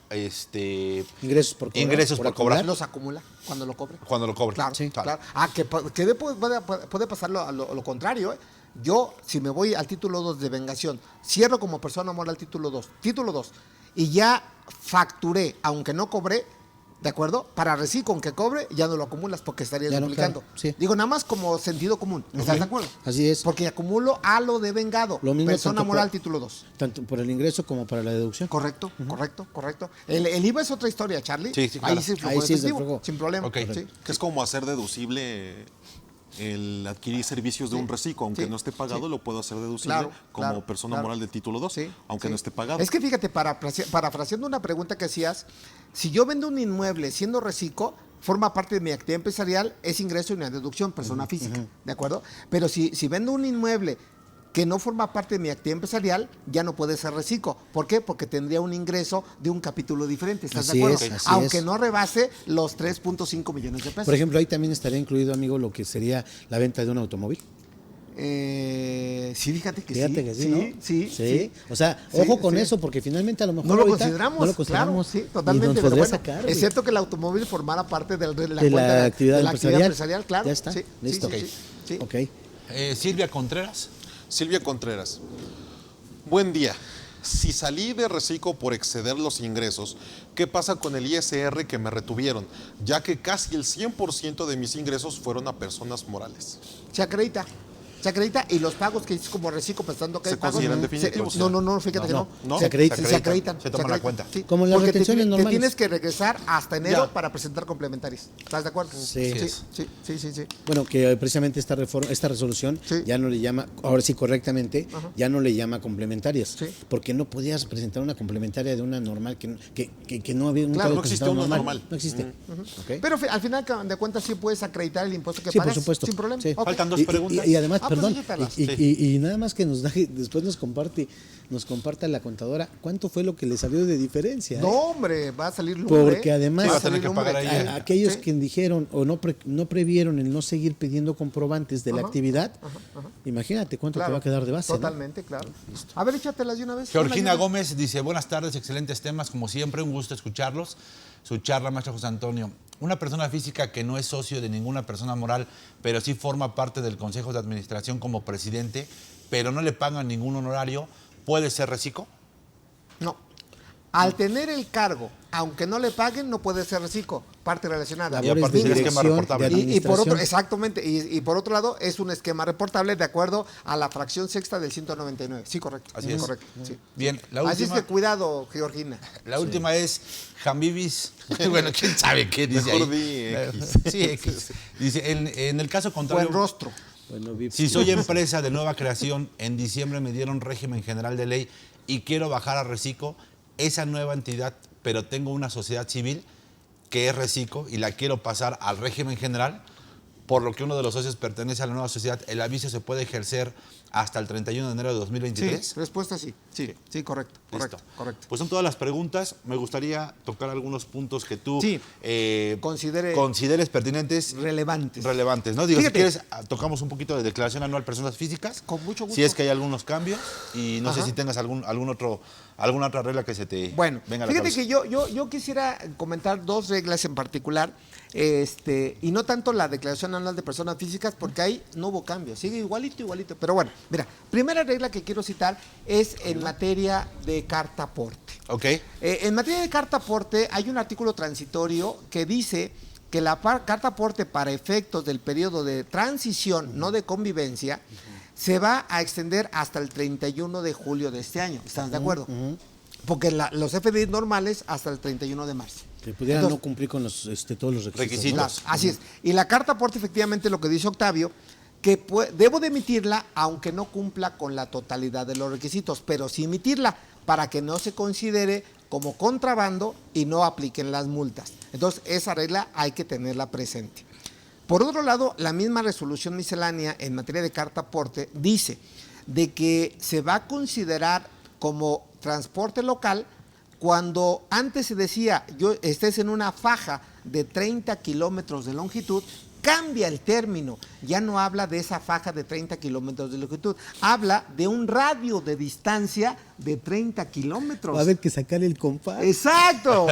Ingresos por cobrar. ingresos por cobrar Los acumula cuando lo cobre. cuando lo cobre? Claro, Sí. claro. Puede pasar lo contrario, ¿eh? Yo, si me voy al título 2 de vengación, cierro como persona moral título 2, y ya facturé, aunque no cobré, ¿de acuerdo? Para Recico, aunque cobre, ya no lo acumulas porque estarías Ya no, duplicando. claro, sí. Digo, nada más como sentido común. ¿Estás de acuerdo? Así es. Porque acumulo a lo de vengado. Lo mismo Persona tanto moral por- título 2. Tanto por el ingreso como para la deducción. Correcto, correcto. El IVA es otra historia, Charlie. Sí, sí, claro. Ahí sí, flujo Ahí sí es de efectivo, flujo. sin problema. Ok. Sí. Que es como hacer deducible el adquirir servicios de un reciclo, aunque Sí, no esté pagado, sí. lo puedo hacer deducible Claro, como claro, persona claro. moral de título 2, Sí, aunque sí. no esté pagado. Es que fíjate, parafraseando una pregunta que hacías, si yo vendo un inmueble siendo reciclo, forma parte de mi actividad empresarial, es ingreso y una deducción, persona física, ¿de acuerdo? Pero si vendo un inmueble que no forma parte de mi actividad empresarial, ya no puede ser reciclo. ¿Por qué? Porque tendría un ingreso de un capítulo diferente, ¿estás Así de acuerdo? es, así Aunque es. no rebase los 3.5 millones de pesos. Por ejemplo, ahí también estaría incluido, amigo, lo que sería la venta de un automóvil. Sí, fíjate que Fíjate sí. que sí, ¿no? Sí. O sea, Sí, ojo con sí. eso, porque finalmente a lo mejor No lo ahorita consideramos, no lo consideramos. claro, sí, Y totalmente. nos pero podría bueno, sacar. güey. excepto que el automóvil formara parte de la de cuenta la actividad de la empresarial. claro. Ya está, Sí, listo. sí, sí, sí. Ok. Silvia Contreras. Silvia Contreras. Buen día. Si salí de reciclo por exceder los ingresos, ¿Qué pasa con el ISR que me retuvieron? Ya que casi el 100% de mis ingresos fueron a personas morales. Se acredita. Se acredita y los pagos que hiciste como reciclo pensando que ¿Se hay pagos. consideran definitivos? No, fíjate que no. no. Se acreditan. Se toman la cuenta. Sí, Como las porque retenciones te normales. tienes que regresar hasta enero Ya. para presentar complementarios. ¿Estás de acuerdo? Sí. Sí. Bueno, que precisamente esta resolución Sí. ya no le llama, ahora sí correctamente, ya no le llama complementarias, Sí. porque no podías presentar una complementaria de una normal que no había nunca Claro, había no existe presentado una normal. No existe. ¿Ok? Pero al final de cuentas sí puedes acreditar el impuesto que Sí, por pagas supuesto. sin problema. Sí. Ok. Faltan dos Y- preguntas. Y además, Ah, pues perdón, échatelas. y nada más que después nos comparta la contadora cuánto fue lo que le salió de diferencia. No, hombre, va a salir lumbre. Porque además Sí, va a tener que pagar ahí. aquellos Sí. que dijeron o no previeron el no seguir pidiendo comprobantes de la actividad, imagínate cuánto Claro, te va a quedar de base. ¿no? Totalmente, claro. A ver, échatelas de una vez. Georgina Una. Gómez dice, buenas tardes, excelentes temas, como siempre, un gusto escucharlos. Su charla, maestro José Antonio. Una persona física que no es socio de ninguna persona moral, pero sí forma parte del Consejo de Administración como presidente, pero no le pagan ningún honorario, ¿puede ser reciclo? No. Al tener el cargo, aunque no le paguen, no puede ser reciclo, parte relacionada. Y aparte Labores de es esquema dirección, reportable. de Y por otro, administración. exactamente, y por otro lado, es un esquema reportable de acuerdo a la fracción sexta del 199. Sí, correcto. Así es. Correcto, sí. Bien, la Así es última, que cuidado, Georgina. la última es Jambibis. Bueno, quién sabe qué dice Mejor ahí. di X. Sí, X. Dice, en el caso contrario, Buen rostro. Bueno, Vips. si soy empresa de nueva creación, en diciembre me dieron régimen general de ley y quiero bajar a reciclo, esa nueva entidad, pero tengo una sociedad civil que es reciclo y la quiero pasar al régimen general, por lo que uno de los socios pertenece a la nueva sociedad, el aviso se puede ejercer hasta el 31 de enero de 2023. Sí, respuesta sí. Sí, correcto. Listo. Correcto. Pues son todas las preguntas. Me gustaría tocar algunos puntos que tú Sí. consideres pertinentes. Relevantes. ¿no? Digo, si Fíjate. quieres, tocamos un poquito de declaración anual personas físicas. Con mucho gusto. Si es que hay algunos cambios y no sé Ajá. si tengas alguna otra regla que se te Bueno, venga a la fíjate cabeza. que yo quisiera comentar dos reglas en particular, y no tanto la declaración anual de personas físicas, porque ahí no hubo cambio, sigue igualito. Pero bueno, mira, primera regla que quiero citar es en materia de carta aporte. Ok. En materia de carta aporte hay un artículo transitorio que dice que la carta aporte para efectos del periodo de transición, no de convivencia, se va a extender hasta el 31 de julio de este año. ¿Están de acuerdo? Porque los FDI normales hasta el 31 de marzo. Que pudieran Entonces, no cumplir con todos los requisitos. Requisitos. ¿no? Así es. Y la carta aporte, efectivamente, lo que dice Octavio, que debo de emitirla aunque no cumpla con la totalidad de los requisitos, pero sí emitirla para que no se considere como contrabando y no apliquen las multas. Entonces, esa regla hay que tenerla presente. Por otro lado, la misma resolución miscelánea en materia de carta aporte dice de que se va a considerar como transporte local cuando antes se decía, estés en una faja de 30 kilómetros de longitud, cambia el término, ya no habla de esa faja de 30 kilómetros de longitud, habla de un radio de distancia de 30 kilómetros. Va a haber que sacar el compás. Exacto.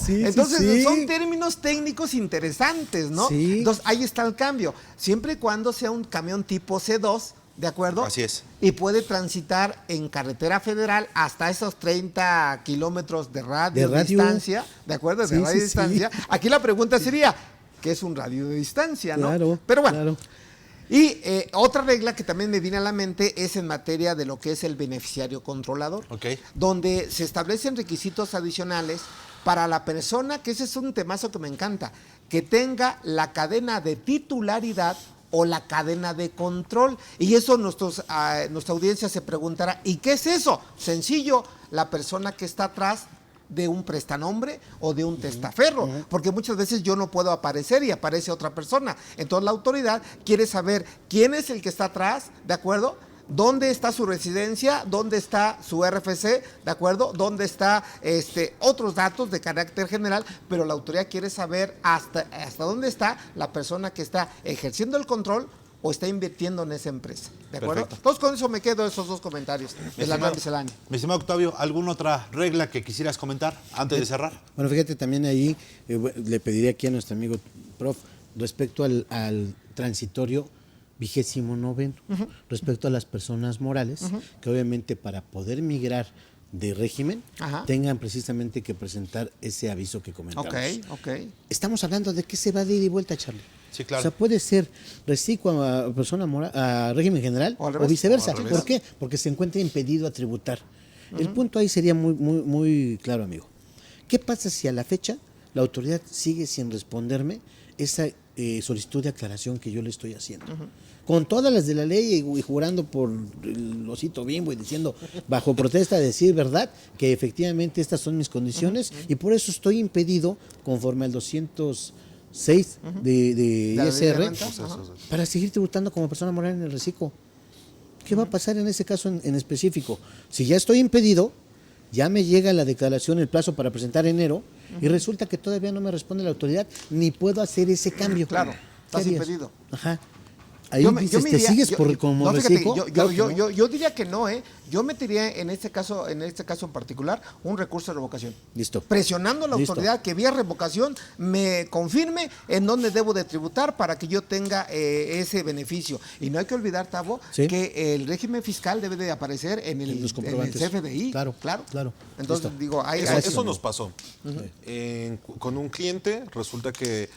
Sí, Entonces, sí. son términos técnicos interesantes, ¿no? Sí. Entonces, ahí está el cambio. Siempre y cuando sea un camión tipo C2, ¿de acuerdo? Así es. Y puede transitar en carretera federal hasta esos 30 kilómetros de radio de distancia, ¿de acuerdo? De Sí, radio de sí, distancia. sí. Aquí la pregunta sería, ¿qué es un radio de distancia, no? Claro. Pero bueno. claro. Y otra regla que también me viene a la mente es en materia de lo que es el beneficiario controlador, Ok. donde se establecen requisitos adicionales para la persona, que ese es un temazo que me encanta, que tenga la cadena de titularidad o la cadena de control. Y eso nuestra audiencia se preguntará, ¿y qué es eso? Sencillo, la persona que está atrás de un prestanombre o de un testaferro, porque muchas veces yo no puedo aparecer y aparece otra persona. Entonces la autoridad quiere saber quién es el que está atrás, ¿de acuerdo? ¿Dónde está su residencia? ¿Dónde está su RFC? ¿De acuerdo? ¿Dónde está otros datos de carácter general? Pero la autoridad quiere saber hasta dónde está la persona que está ejerciendo el control o está invirtiendo en esa empresa. ¿De acuerdo? Perfecto. Entonces con eso me quedo esos dos comentarios de la nueva miscelánea. Mi estimado Octavio, ¿alguna otra regla que quisieras comentar antes de cerrar? Bueno, fíjate, también ahí le pediría aquí a nuestro amigo prof, respecto al transitorio 29, respecto a las personas morales, que obviamente para poder migrar de régimen Ajá. tengan precisamente que presentar ese aviso que comentamos. Ok. Estamos hablando de que se va de ida y vuelta, Charlie. Sí, claro. O sea, puede ser reciclo a persona moral, a régimen general O al o revés. viceversa. O al revés. ¿Por qué? Porque se encuentra impedido a tributar. El punto ahí sería muy claro, amigo. ¿Qué pasa si a la fecha la autoridad sigue sin responderme esa solicitud de aclaración que yo le estoy haciendo? Con todas las de la ley y jurando por el osito bimbo y diciendo bajo protesta decir verdad que efectivamente estas son mis condiciones y por eso estoy impedido conforme al 206 de la ley de ISR renta. para seguir tributando como persona moral en el reciclo. ¿Qué va a pasar en ese caso en específico? Si ya estoy impedido, ya me llega la declaración, el plazo para presentar enero, y resulta que todavía no me responde la autoridad, ni puedo hacer ese cambio. Claro, ¿Qué estás harías? impedido. Ajá. Ahí Yo me dices, ¿te iría- sigues yo- por como no, fíjate, reciclo? Claro que no. yo diría que no, ¿eh? Yo metería en este caso en particular un recurso de revocación. Listo. Presionando a la Listo. autoridad que vía revocación me confirme en dónde debo de tributar para que yo tenga ese beneficio. Y no hay que olvidar, Tavo, Sí. que el régimen fiscal debe de aparecer en el, En los comprobantes. en el CFDI. Claro. Entonces, Listo. digo, hay Eso nos pasó. Con un cliente, resulta que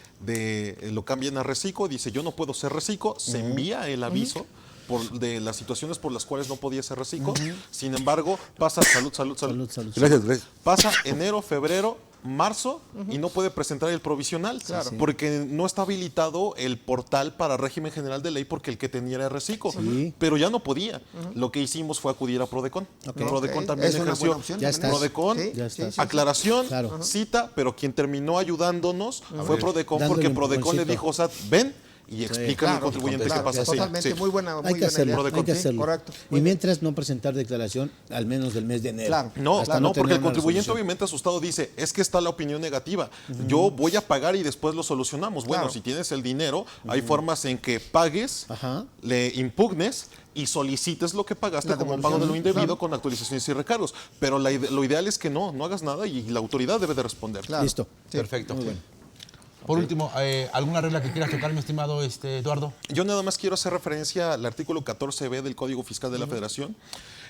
lo cambian a reciclo, dice yo no puedo ser reciclo, se envía el aviso de las situaciones por las cuales no podía ser reciclo. Sin embargo, pasa salud. Gracias. Pasa enero, febrero, marzo y no puede presentar el provisional porque no está habilitado el portal para régimen general de ley porque el que tenía era reciclo, Sí. pero ya no podía. Lo que hicimos fue acudir a Prodecon. Prodecon Ok, también es una ejerció buena opción Ya también. estás. Prodecon, Ya estás. aclaración, Claro. cita, pero quien terminó ayudándonos fue Prodecon Dándole porque un Prodecon le empujoncito. dijo, o sea, ven y explícale al contribuyente claro, qué pasa. Sí, totalmente, sí. muy buena Hay que buena hacerlo, idea. hay que Sí, hacerlo. correcto. Y mientras no presentar declaración, al menos del mes de enero. Claro. No, Hasta no, porque tener el una contribuyente resolución. obviamente asustado dice, es que está la opinión negativa, yo voy a pagar y después lo solucionamos. Bueno, Claro. si tienes el dinero, hay formas en que pagues, Ajá. le impugnes y solicites lo que pagaste La como devolución, pago de lo indebido claro. con actualizaciones y recargos. Pero lo ideal es que no hagas nada y la autoridad debe de responder. Claro. Listo. Perfecto. Muy bueno. Por último, ¿alguna regla que quieras tocar, mi estimado Eduardo? Yo nada más quiero hacer referencia al artículo 14b del Código Fiscal de la Federación,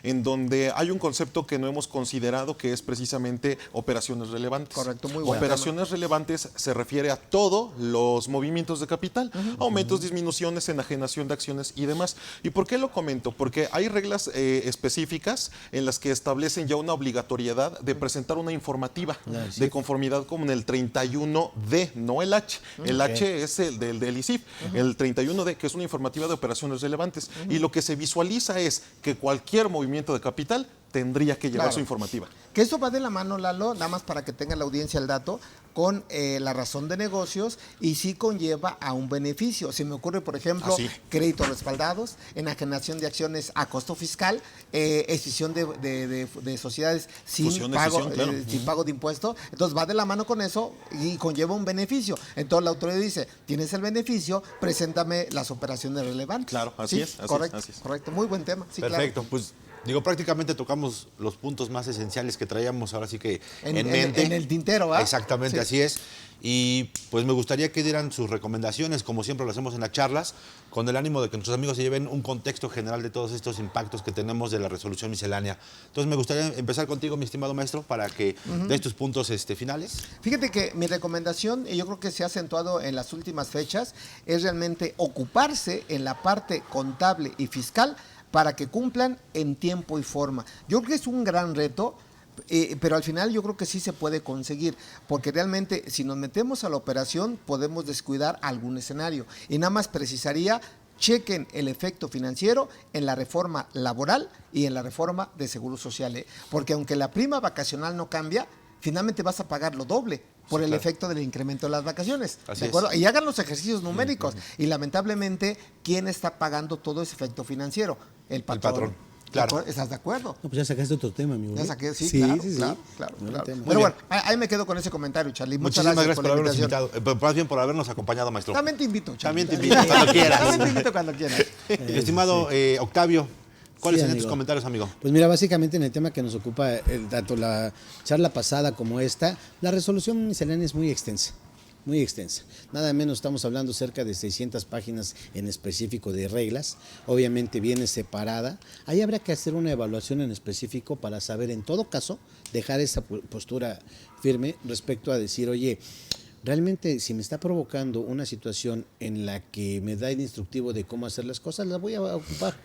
en donde hay un concepto que no hemos considerado, que es precisamente operaciones relevantes. Correcto, muy buen Operaciones relevantes se refiere a todos los movimientos de capital, aumentos, disminuciones, enajenación de acciones y demás. ¿Y por qué lo comento? Porque hay reglas específicas en las que establecen ya una obligatoriedad de presentar una informativa de conformidad con el 31D, no el H. El H es el del ICIF, el 31D, que es una informativa de operaciones relevantes. Y lo que se visualiza es que cualquier movimiento de capital tendría que llevar Claro. su informativa. Que eso va de la mano, Lalo, nada más para que tenga la audiencia el dato, con la razón de negocios y sí conlleva a un beneficio. Se me ocurre, por ejemplo, Así. créditos respaldados, enajenación de acciones a costo fiscal, escisión de sociedades sin Fusión, pago, escisión, claro. sin pago de impuesto. Entonces va de la mano con eso y conlleva un beneficio. Entonces la autoridad dice, tienes el beneficio, preséntame las operaciones relevantes. Claro, así ¿Sí? es, así es, correcto, así es. correcto. Muy buen tema. Sí, claro. Perfecto, pues digo, prácticamente tocamos los puntos más esenciales que traíamos ahora sí que En- en en- mente. en el tintero, ¿va? Exactamente, Sí. así es. Y pues me gustaría que dieran sus recomendaciones, como siempre lo hacemos en las charlas, con el ánimo de que nuestros amigos se lleven un contexto general de todos estos impactos que tenemos de la resolución miscelánea. Entonces me gustaría empezar contigo, mi estimado maestro, para que des tus puntos finales. Fíjate que mi recomendación, y yo creo que se ha acentuado en las últimas fechas, es realmente ocuparse en la parte contable y fiscal para que cumplan en tiempo y forma. Yo creo que es un gran reto, pero al final yo creo que sí se puede conseguir, porque realmente si nos metemos a la operación podemos descuidar algún escenario. Y nada más precisaría, chequen el efecto financiero en la reforma laboral y en la reforma de seguro social, ¿eh? Porque aunque la prima vacacional no cambia, finalmente vas a pagar lo doble por Sí, el claro. efecto del incremento de las vacaciones. Así ¿De es. acuerdo? Y hagan los ejercicios numéricos. Y lamentablemente, ¿quién está pagando todo ese efecto financiero? El patrón. patrón, ¿De claro. acuerdo? ¿Estás de acuerdo? No, pues ya sacaste otro tema, amigo. Ya ¿eh? saqué, sí, claro, claro. Buen tema. Pero bueno, ahí me quedo con ese comentario, Charlie. Muchas Muchísimas gracias gracias por la habernos invitación. invitado, más bien por habernos acompañado, maestro. También te invito, Charlie. También te invito, cuando quieras. También te invito cuando quieras. Mi estimado Octavio, ¿cuáles Sí, serían tus amigo. comentarios, amigo? Pues mira, básicamente en el tema que nos ocupa tanto la charla pasada como esta, la resolución miscelánea es muy extensa. muy extensa. Nada menos estamos hablando cerca de 600 páginas en específico de reglas. Obviamente viene separada. Ahí habrá que hacer una evaluación en específico para saber, en todo caso, dejar esa postura firme respecto a decir, oye, realmente si me está provocando una situación en la que me da el instructivo de cómo hacer las cosas, las voy a ocupar.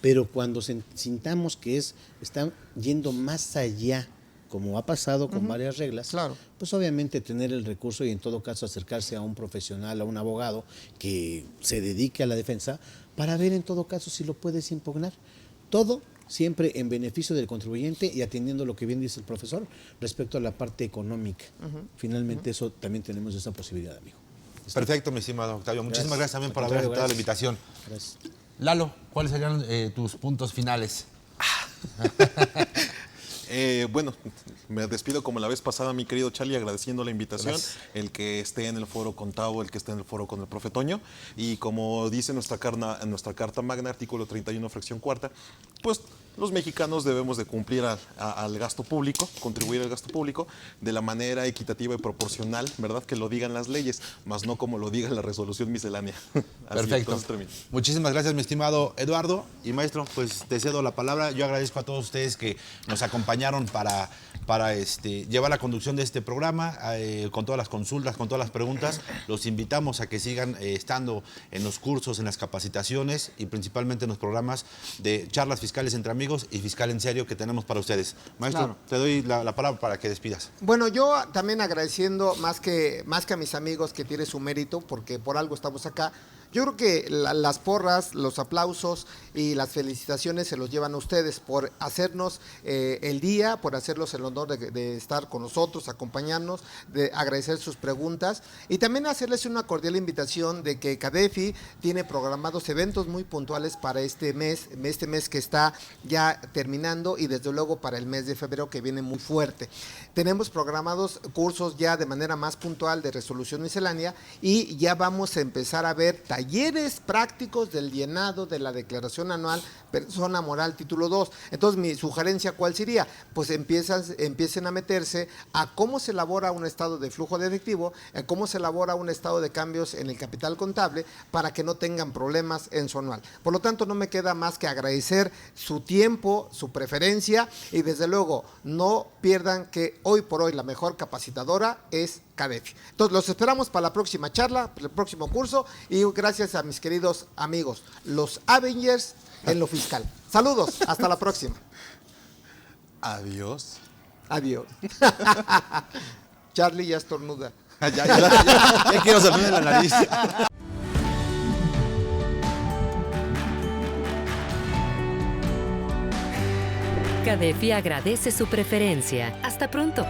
Pero cuando sintamos que están yendo más allá, como ha pasado con varias reglas, claro, pues obviamente tener el recurso y en todo caso acercarse a un profesional, a un abogado que se dedique a la defensa para ver en todo caso si lo puedes impugnar. Todo siempre en beneficio del contribuyente y atendiendo lo que bien dice el profesor respecto a la parte económica. Finalmente eso también tenemos esa posibilidad, amigo. Perfecto, mi estimado Octavio. Muchísimas gracias también por haber aceptado la invitación. Gracias. Lalo, ¿cuáles serían tus puntos finales? Bueno, me despido como la vez pasada, mi querido Charlie, agradeciendo la invitación, Gracias. el que esté en el foro con Tavo, el que esté en el foro con el profe Toño, y como dice nuestra carta magna, artículo 31, fracción cuarta, pues los mexicanos debemos de cumplir al gasto público, contribuir al gasto público de la manera equitativa y proporcional, ¿verdad? Que lo digan las leyes, más no como lo diga la resolución miscelánea. Así, Perfecto. entonces termino. Muchísimas gracias, mi estimado Eduardo. Y maestro, pues te cedo la palabra. Yo agradezco a todos ustedes que nos acompañaron para llevar la conducción de este programa, con todas las consultas, con todas las preguntas. Los invitamos a que sigan estando en los cursos, en las capacitaciones y principalmente en los programas de charlas fiscales entre amigos y Fiscal en Serio que tenemos para ustedes. Maestro, Claro. te doy la palabra para que despidas. Bueno, yo también agradeciendo más que a mis amigos, que tiene su mérito, porque por algo estamos acá. Yo creo que las porras, los aplausos y las felicitaciones se los llevan a ustedes por hacernos el día, por hacerlos el honor de estar con nosotros, acompañarnos, de agradecer sus preguntas y también hacerles una cordial invitación de que CADEFI tiene programados eventos muy puntuales para este mes que está ya terminando y desde luego para el mes de febrero que viene muy fuerte. Tenemos programados cursos ya de manera más puntual de resolución miscelánea y ya vamos a empezar a ver talleres prácticos del llenado de la declaración anual persona moral título 2. Entonces mi sugerencia ¿cuál sería? Pues empiecen a meterse a cómo se elabora un estado de flujo de efectivo, a cómo se elabora un estado de cambios en el capital contable para que no tengan problemas en su anual. Por lo tanto no me queda más que agradecer su tiempo, su preferencia y desde luego no pierdan que hoy por hoy la mejor capacitadora es CADEFI. Entonces los esperamos para la próxima charla, para el próximo curso y gracias a mis queridos amigos, los Avengers en lo fiscal. Saludos, hasta la próxima. Adiós. Adiós. Charlie ya estornuda. Ya quiero salir de la nariz. CADEFI agradece su preferencia. Hasta pronto.